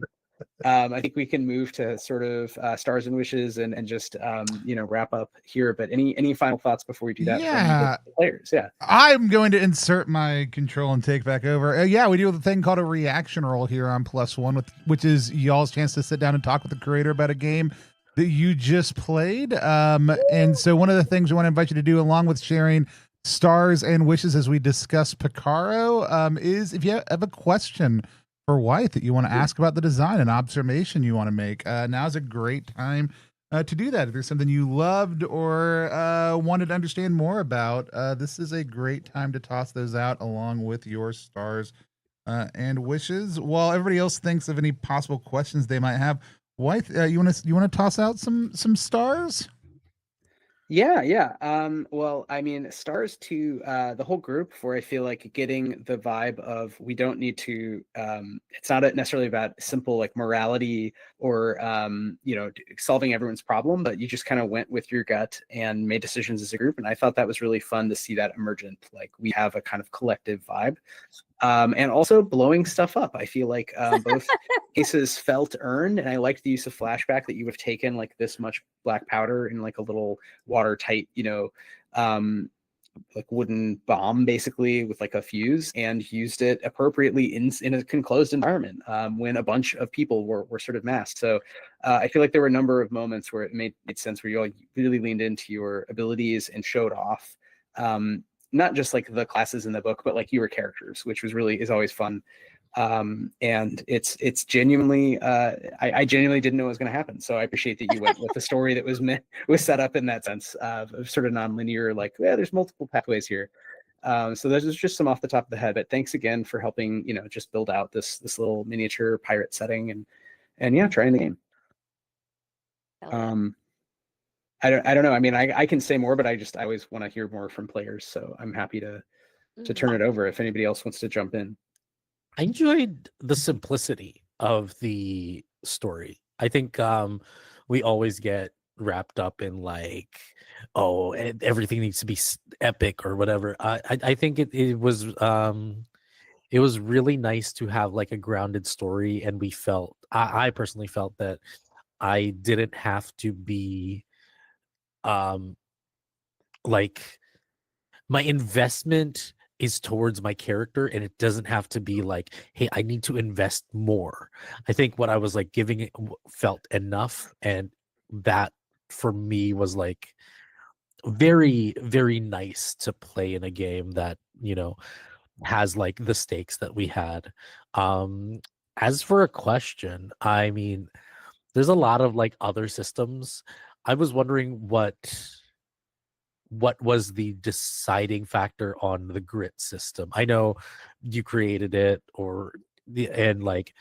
I think we can move to sort of stars and wishes and just wrap up here. But any final thoughts before we do that? Yeah, from the players. Yeah, I'm going to insert my control and take back over. Yeah, we do a thing called a reaction roll here on +1, which is y'all's chance to sit down and talk with the creator about a game that you just played. And so one of the things we want to invite you to do, along with sharing stars and wishes as we discuss Picaro, is if you have a question for Wythe that you want to ask about the design, an observation you want to make, now's a great time to do that. If there's something you loved or wanted to understand more about, this is a great time to toss those out along with your stars and wishes, while everybody else thinks of any possible questions they might have. Wythe, you want to toss out some stars? Yeah. Well, I mean, stars to the whole group, for I feel like getting the vibe of we don't need to. It's not necessarily about simple like morality or solving everyone's problem, but you just kind of went with your gut and made decisions as a group. And I thought that was really fun to see that emergent. Like we have a kind of collective vibe. And also blowing stuff up. I feel like both cases felt earned, and I liked the use of flashback that you have taken like this much black powder in like a little watertight, like wooden bomb basically with like a fuse, and used it appropriately in a enclosed environment when a bunch of people were sort of masked. So I feel like there were a number of moments where it made sense, where you all really leaned into your abilities and showed off. Not just like the classes in the book, but like your characters, which is always fun. And it's genuinely, I genuinely didn't know what was going to happen. So I appreciate that you went with the story that was set up in that sense of sort of non-linear, like, yeah, there's multiple pathways here. So there's just some off the top of the head, but thanks again for helping, just build out this little miniature pirate setting and yeah, trying the game. I don't know. I mean, I can say more, but I always want to hear more from players. So I'm happy to turn it over if anybody else wants to jump in. I enjoyed the simplicity of the story. I think we always get wrapped up in like, oh, everything needs to be epic or whatever. I think it was really nice to have like a grounded story, and I personally felt that I didn't have to be like my investment is towards my character, and it doesn't have to be like, hey, I need to invest more. I think what I was like giving it felt enough, and that for me was like very, very nice to play in a game that, you know, has like the stakes that we had. um as for a question, I mean, there's a lot of like other systems. I was wondering what was the deciding factor on the grit system. I know you created it, or the and like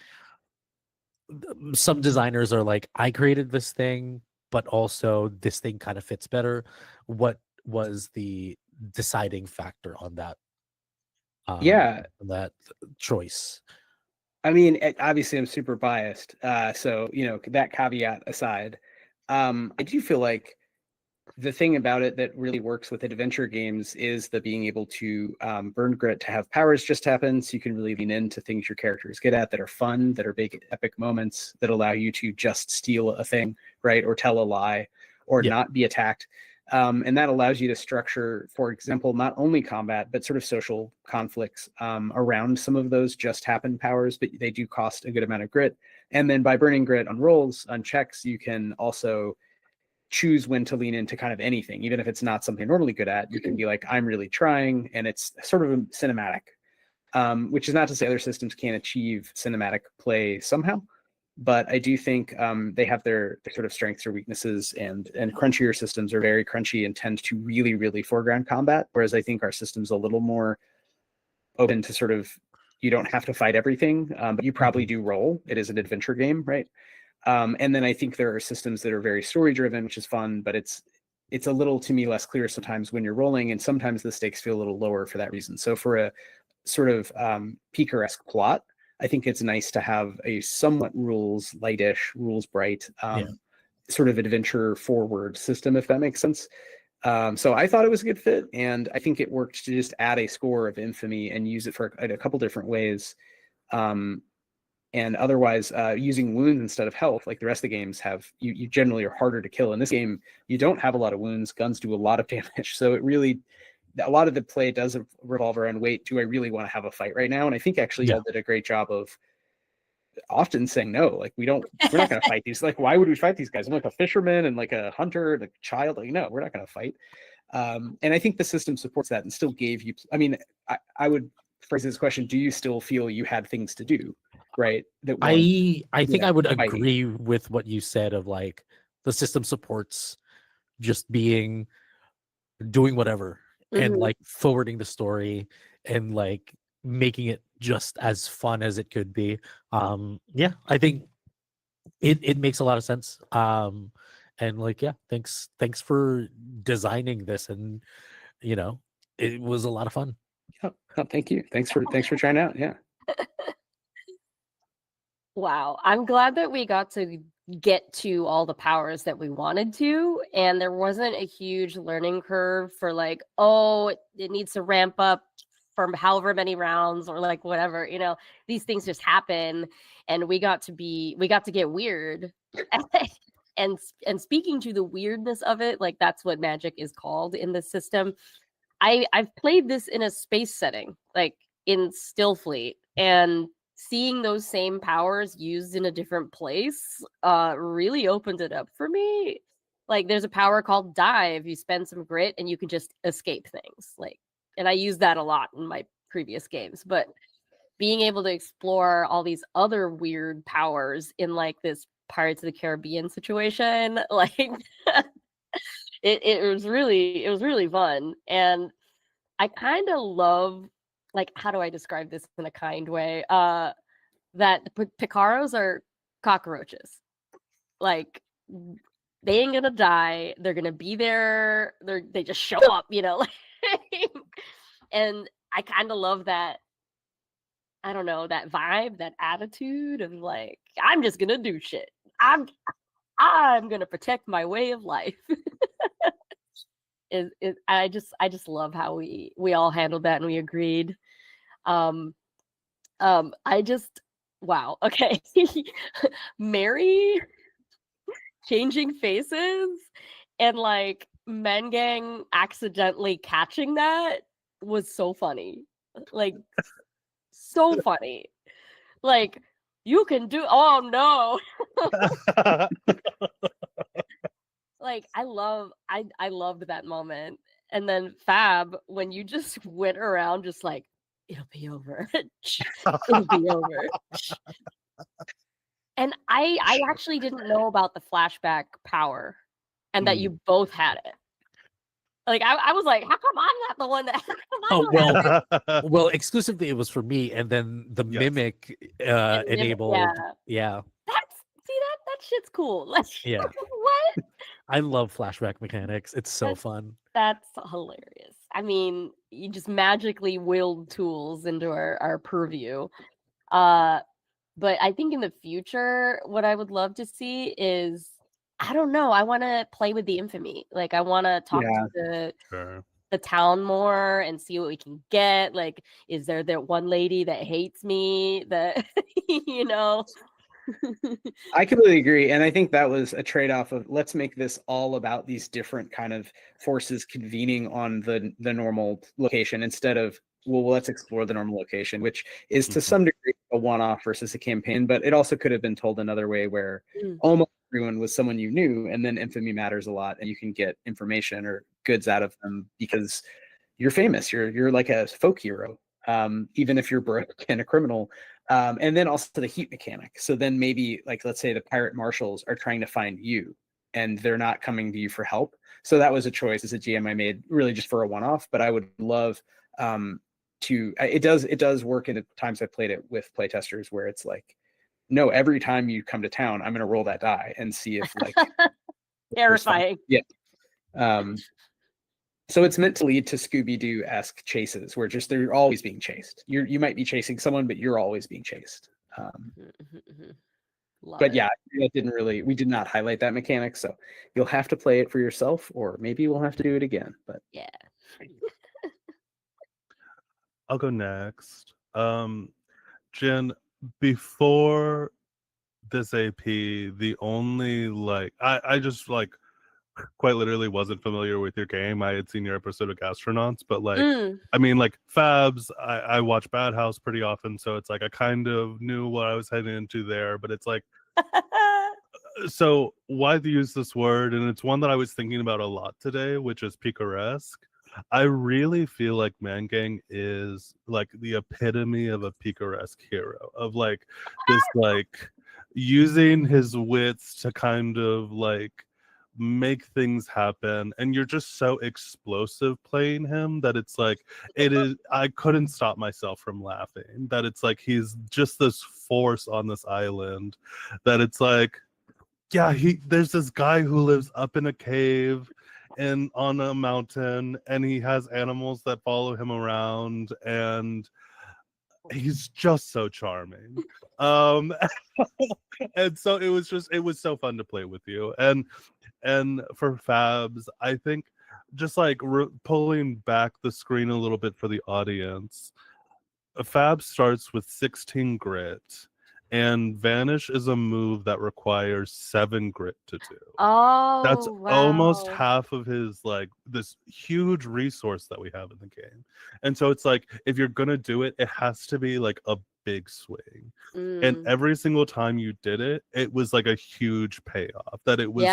some designers are like, I created this thing, but also this thing kind of fits better. What was the deciding factor on Yeah, that choice? I mean, obviously, I'm super biased. So, that caveat aside, I do feel like the thing about it that really works with adventure games is the being able to burn grit to have powers just happen. So you can really lean into things your character is good at that are fun, that are big, epic moments that allow you to just steal a thing, right? Or tell a lie or Yeah. not be attacked. And that allows you to structure, for example, not only combat, but sort of social conflicts around some of those just happen powers, but they do cost a good amount of grit. And then by burning grit on rolls, on checks, you can also choose when to lean into kind of anything, even if it's not something you're normally good at. You can be like, I'm really trying, and it's sort of a cinematic, which is not to say other systems can't achieve cinematic play somehow. But I do think they have their sort of strengths or weaknesses, and crunchier systems are very crunchy and tend to really, really foreground combat. Whereas I think our system's a little more open to sort of, you don't have to fight everything, but you probably do roll. It is an adventure game, right? And then I think there are systems that are very story driven, which is fun, but it's a little, to me, less clear sometimes when you're rolling, and sometimes the stakes feel a little lower for that reason. So for a sort of Picaro-esque plot, I think it's nice to have a somewhat rules lightish, rules bright, sort of adventure forward system, if that makes sense. So I thought it was a good fit, and I think it worked to just add a score of infamy and use it for a couple different ways. And otherwise, using wounds instead of health, like the rest of the games have, you generally are harder to kill. In this game, you don't have a lot of wounds. Guns do a lot of damage. So it really, a lot of the play does revolve around, wait, do I really want to have a fight right now? And I think actually y'all did a great job of often saying no. Like, we're not going to fight these. Like, why would we fight these guys? I'm like a fisherman and like a hunter and a child. Like, no, we're not going to fight. And I think the system supports that and still gave you, I mean, I would phrase this question, do you still feel you had things to do? Right. I think I would agree with what you said of like, the system supports just doing whatever and like forwarding the story and like making it just as fun as it could be. Yeah, I think it makes a lot of sense. And like, yeah, thanks for designing this, and it was a lot of fun. Oh, thank you. Thanks for trying out. Yeah. Wow, I'm glad that we got to get to all the powers that we wanted to, and there wasn't a huge learning curve for like, oh, it needs to ramp up for however many rounds or like whatever, these things just happen, and we got to get weird. and speaking to the weirdness of it, like that's what magic is called in this system. I've played this in a space setting, like in Stillfleet, and seeing those same powers used in a different place really opened it up for me. Like, there's a power called dive. You spend some grit and you can just escape things. Like, and I use that a lot in my previous games. But being able to explore all these other weird powers in like this Pirates of the Caribbean situation, like it was really fun. And I kind of love, like, how do I describe this in a kind way? That the Picaros are cockroaches. Like, they ain't gonna die. They're gonna be there. They just show up, and I kind of love that. I don't know, that vibe, that attitude of like, I'm just gonna do shit. I'm gonna protect my way of life. I just love how we all handled that and we agreed. I just, wow. Okay. Mary changing faces and like Men Gang accidentally catching that was so funny. Like, so funny. Like, you can do, oh no. Like, I loved that moment. And then Fab, when you just went around just like, it'll be over. It'll be over. And I actually didn't know about the flashback power and that you both had it. Like, I was like, how come I'm not the one that well, exclusively it was for me, and then the mimic enabled. Yeah. That shit's cool. Like, yeah. What? I love flashback mechanics. It's so fun. That's hilarious. I mean, you just magically willed tools into our purview. But I think in the future, what I would love to see is, I don't know, I want to play with the infamy. Like, I want to talk to the town more and see what we can get. Like, is there that one lady that hates me that, you know? I completely agree. And I think that was a trade-off of, let's make this all about these different kind of forces convening on the normal location instead of, well, let's explore the normal location, which is to some degree a one-off versus a campaign, but it also could have been told another way where almost everyone was someone you knew, and then infamy matters a lot, and you can get information or goods out of them because you're famous. You're like a folk hero, even if you're broke and a criminal. And then also the heat mechanic. So then maybe, like, let's say the pirate marshals are trying to find you and they're not coming to you for help. So that was a choice as a GM I made really just for a one-off, but I would love it does work in times I played it with playtesters where it's like, no, every time you come to town, I'm going to roll that die and see if like terrifying. Yeah. So it's meant to lead to Scooby-Doo-esque chases where just they're always being chased. You might be chasing someone, but you're always being chased. But yeah, we did not highlight that mechanic, so you'll have to play it for yourself, or maybe we'll have to do it again. But yeah. I'll go next. Jenn, before this AP, the only I just quite literally wasn't familiar with your game. I had seen your episode of Gastronauts, but I mean, Fabs, I watch Bad House pretty often, so it's like I kind of knew what I was heading into there, but it's like so why use this word? And it's one that I was thinking about a lot today, which is picaresque. I really feel like Man Gang is like the epitome of a picaresque hero, of like this using his wits to kind of make things happen, and you're just so explosive playing him that it's like I couldn't stop myself from laughing, that it's like he's just this force on this island, that it's like, yeah, there's this guy who lives up in a cave and on a mountain, and he has animals that follow him around, and he's just so charming. And so it was so fun to play with you. And for Fabs, I think just pulling back the screen a little bit for the audience, Fab starts with 16 grit, and Vanish is a move that requires 7 grit to do. Oh, that's wow. Almost half of his this huge resource that we have in the game. And so it's like, if you're gonna do it, it has to be like a big swing. And every single time you did it, it was like a huge payoff. That it was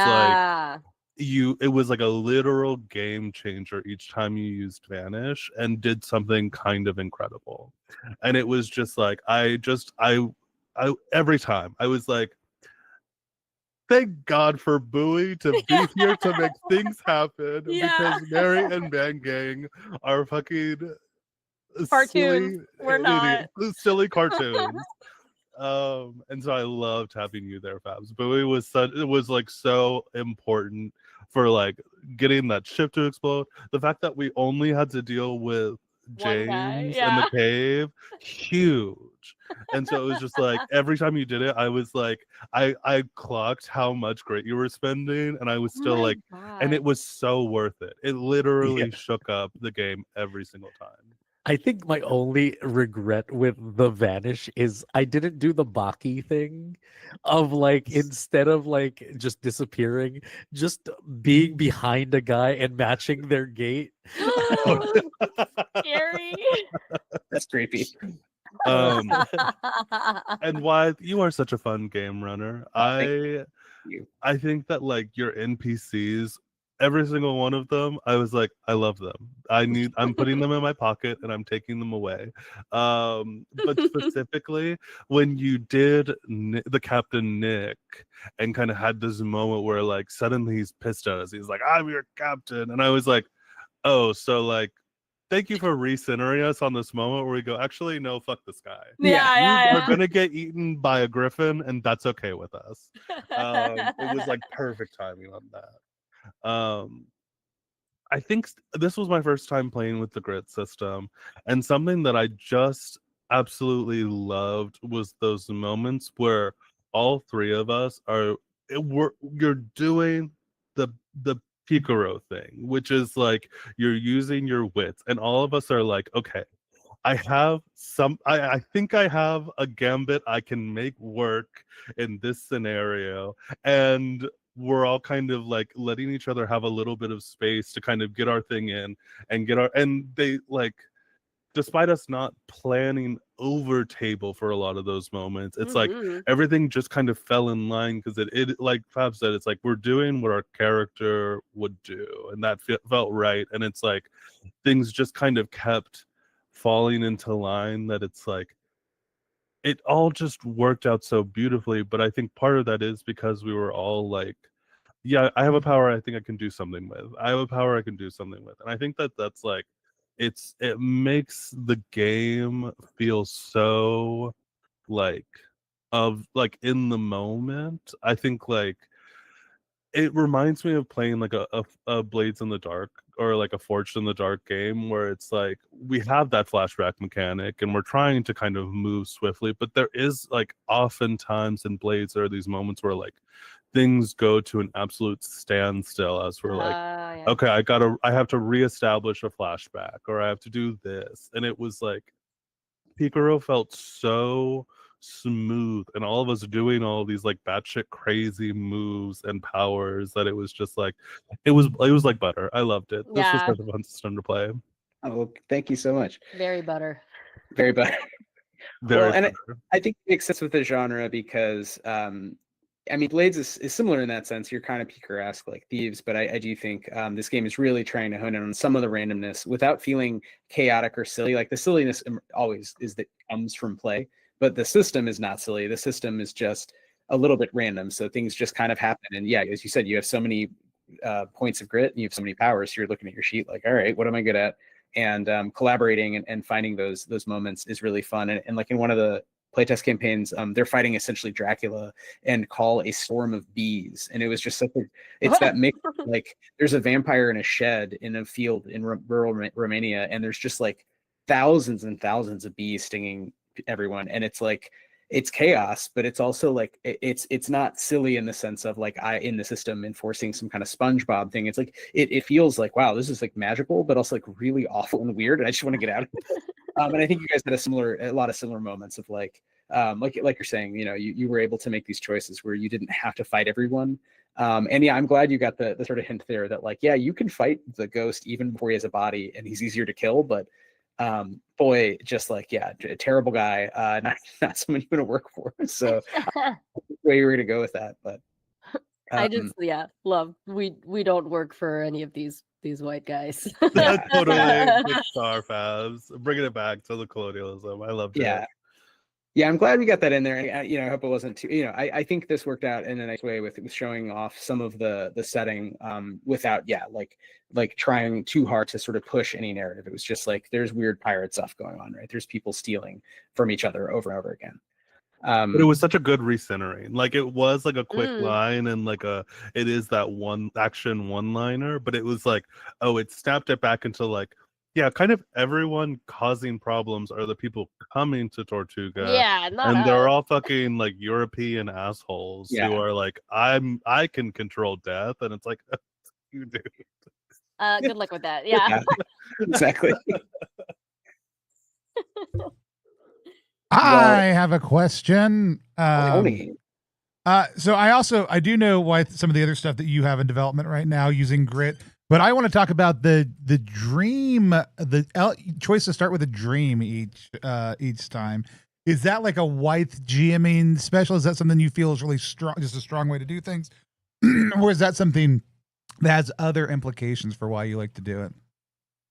it was like a literal game changer each time you used Vanish and did something kind of incredible. And it was just like, I every time I was like, thank God for Bowie to be here to make things happen, because Mary and Man Gang are fucking cartoons. We're not silly cartoons. And so I loved having you there, Fabs. Bowie was so important for getting that ship to explode. The fact that we only had to deal with James in the cave, huge. And so it was just like, every time you did it, I was like, I clocked how much grit you were spending, and I was still and it was so worth it. It literally shook up the game every single time. I think my only regret with the Vanish is I didn't do the Baki thing of like instead of like just disappearing, just being behind a guy and matching their gait. Scary. That's creepy. And Wythe, you are such a fun game runner. Thank you. I think that like your NPCs, every single one of them, I was like, I love them. I'm putting them in my pocket and I'm taking them away. But specifically when you did the Captain Nick and kind of had this moment where like suddenly he's pissed at us. He's like, I'm your captain. And I was like, oh, so like, thank you for recentering us on this moment where we go, actually, no, fuck this guy. Yeah. We're gonna get eaten by a griffin, and that's okay with us. It was like perfect timing on that. I think this was my first time playing with the grid system, and something that I just absolutely loved was those moments where all three of us you're doing the Picaro thing, which is like you're using your wits, and all of us are like, okay, I think I have a gambit I can make work in this scenario. And we're all kind of like letting each other have a little bit of space to kind of get our thing in and they like, despite us not planning over table for a lot of those moments, it's like everything just kind of fell in line because it like Fab said, it's like we're doing what our character would do, and that felt right. And it's like things just kind of kept falling into line, that it's like it all just worked out so beautifully. But I think part of that is because we were all like, yeah, I have a power I think I can do something with. I have a power I can do something with. And I think that that's like, it makes the game feel so like in the moment. I think like it reminds me of playing like a Blades in the Dark or like a Forged in the Dark game, where it's like we have that flashback mechanic and we're trying to kind of move swiftly, but there is like oftentimes in Blades there are these moments where like things go to an absolute standstill as we're like, Yeah. okay, I have to reestablish a flashback, or I have to do this. And it was like Picaro felt so smooth, and all of us doing all these like batshit crazy moves and powers, that it was just like it was like butter. I loved it. This was Yeah. such a fun system to play. Oh, thank you so much. Very butter. Very butter. Very Well, and butter. I think it makes sense with the genre because I mean, Blades is similar in that sense. You're kind of Picaro-esque like Thieves, but I do think this game is really trying to hone in on some of the randomness without feeling chaotic or silly. Like the silliness always is that comes from play, but the system is not silly. The system is just a little bit random, so things just kind of happen. And yeah, as you said, you have so many points of grit and you have so many powers. So you're looking at your sheet like, all right, what am I good at? And collaborating and finding those moments is really fun. And like in one of the playtest campaigns, they're fighting essentially Dracula and call a storm of bees, and it was just such a, it's that mix. Like there's a vampire in a shed in a field in rural Romania, and there's just like thousands and thousands of bees stinging everyone, and it's like it's chaos, but it's also like it's not silly in the sense of like I in the system enforcing some kind of SpongeBob thing. It's like it feels like, wow, this is like magical, but also like really awful and weird, and I just want to get out of it. And I think you guys had a lot of similar moments of like you're saying, you know, you were able to make these choices where you didn't have to fight everyone. And yeah, I'm glad you got the sort of hint there that like, yeah, you can fight the ghost even before he has a body and he's easier to kill, but boy, just like, yeah, a terrible guy, not someone you want to work for. So where you were gonna go with that, but I just love we don't work for any of these white guys. Totally. Like Star Fabs, bringing it back to the colonialism. I loved it. Yeah, I'm glad we got that in there. And, you know, I hope it wasn't too, you know, I think this worked out in a nice way with showing off some of the setting without, like trying too hard to sort of push any narrative. It was just like, there's weird pirate stuff going on, right? There's people stealing from each other over and over again. But it was such a good recentering. Like it was like a quick line and like it is that one action one-liner, but it was like, oh, it snapped it back into like, yeah, kind of everyone causing problems are the people coming to Tortuga. Yeah, not and us. they're all fucking like European assholes who are like, I can control death, and it's like, you do. Good luck with that. Yeah. Exactly. I have a question. Tony. So I do know why some of the other stuff that you have in development right now using Grit, but I want to talk about the dream, choice to start with a dream each time. Is that like a Wythe GMing special? Is that something you feel is really strong, just a strong way to do things? Or is that something that has other implications for why you like to do it?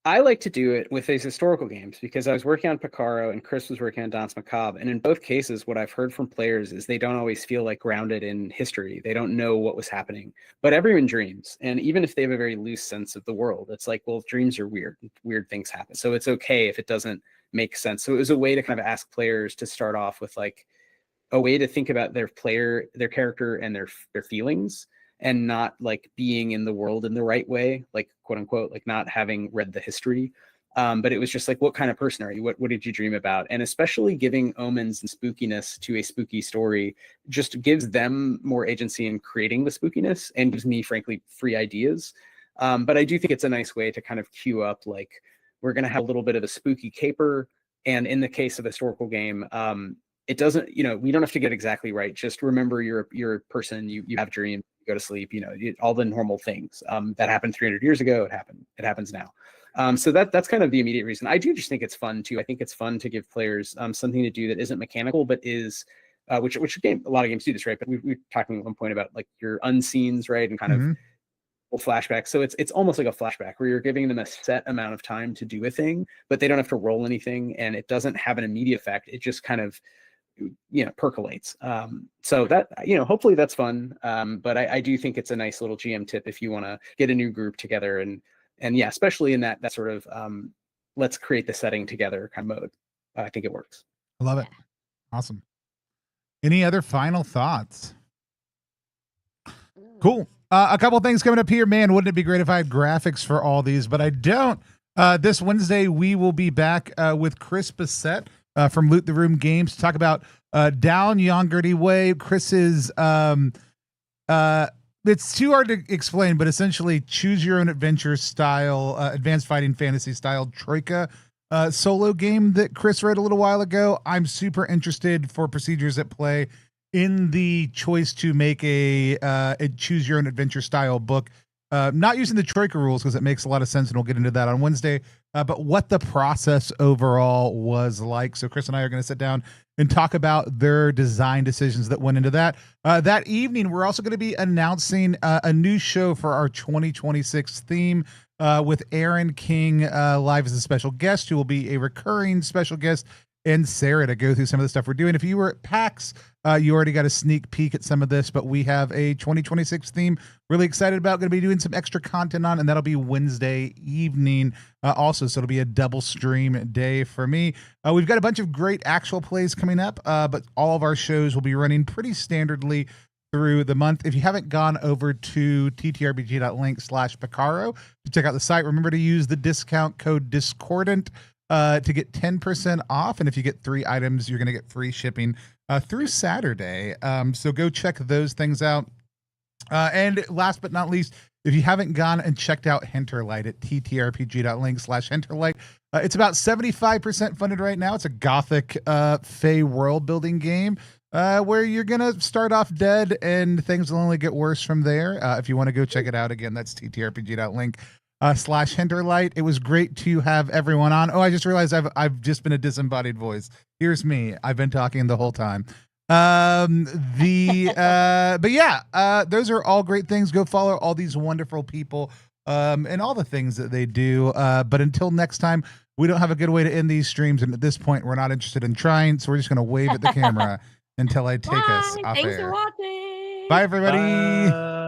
I like to do it with these historical games because I was working on Picaro and Chris was working on Danse Macabre. And in both cases, what I've heard from players is they don't always feel like grounded in history. They don't know what was happening, but everyone dreams. And even if they have a very loose sense of the world, it's like, well, dreams are weird. Weird things happen. So it's okay if it doesn't make sense. So it was a way to kind of ask players to start off with like a way to think about their character and their feelings, and not like being in the world in the right way, like quote unquote, like not having read the history. But it was just like, what kind of person are you? What did you dream about? And especially giving omens and spookiness to a spooky story just gives them more agency in creating the spookiness and gives me, frankly, free ideas. But I do think it's a nice way to kind of queue up, like, we're going to have a little bit of a spooky caper. And in the case of a historical game, it doesn't, we don't have to get exactly right. Just remember you're a person, you have dreams, you go to sleep, all the normal things that happened 300 years ago. It happens now. So that's kind of the immediate reason. I do just think it's fun too. I think it's fun to give players something to do that isn't mechanical, but is which a lot of games do this, right? But we were talking at one point about like your unseens, right? And kind of flashback. So it's almost like a flashback where you're giving them a set amount of time to do a thing, but they don't have to roll anything, and it doesn't have an immediate effect. It just kind of percolates. So that, hopefully that's fun. But I do think it's a nice little GM tip if you want to get a new group together and yeah, especially in that sort of let's create the setting together kind of mode. I think it works. I love it. Awesome. Any other final thoughts? Cool. A couple things coming up here. Man, wouldn't it be great if I had graphics for all these, but I don't. This Wednesday, we will be back with Chris Bissett from Loot the Room Games to talk about Down Yongerty Way. Chris's, it's too hard to explain, but essentially choose your own adventure style, advanced fighting fantasy style Troika solo game that Chris wrote a little while ago. I'm super interested for procedures at play in the choice to make a choose your own adventure style book, not using the Troika rules because it makes a lot of sense, and we'll get into that on Wednesday, but what the process overall was like. So Chris and I are going to sit down and talk about their design decisions that went into that. That evening, we're also going to be announcing a new show for our 2026 theme with Aaron King live as a special guest, who will be a recurring special guest, and Sarah to go through some of the stuff we're doing. If you were at PAX, you already got a sneak peek at some of this, but we have a 2026 theme really excited about, going to be doing some extra content on, and that'll be Wednesday evening also, so it'll be a double stream day for me. We've got a bunch of great actual plays coming up, but all of our shows will be running pretty standardly through the month. If you haven't gone over to ttrpg.link/Picaro to check out the site, remember to use the discount code Discordant to get 10% off, and if you get 3 items, you're going to get free shipping through Saturday. So go check those things out. And last but not least, if you haven't gone and checked out Hinterlight at ttrpg.link/Hinterlight, it's about 75% funded right now. It's a gothic Fey world building game where you're going to start off dead and things will only get worse from there. If you want to go check it out, again, that's ttrpg.link/Hinterlight. It was great to have everyone on. Oh, I just realized I've just been a disembodied voice. Here's me. I've been talking the whole time. But yeah, those are all great things. Go follow all these wonderful people and all the things that they do. But until next time, we don't have a good way to end these streams, and at this point, we're not interested in trying, so we're just going to wave at the camera until I take us off Thanks air. for watching. Bye, everybody. Bye.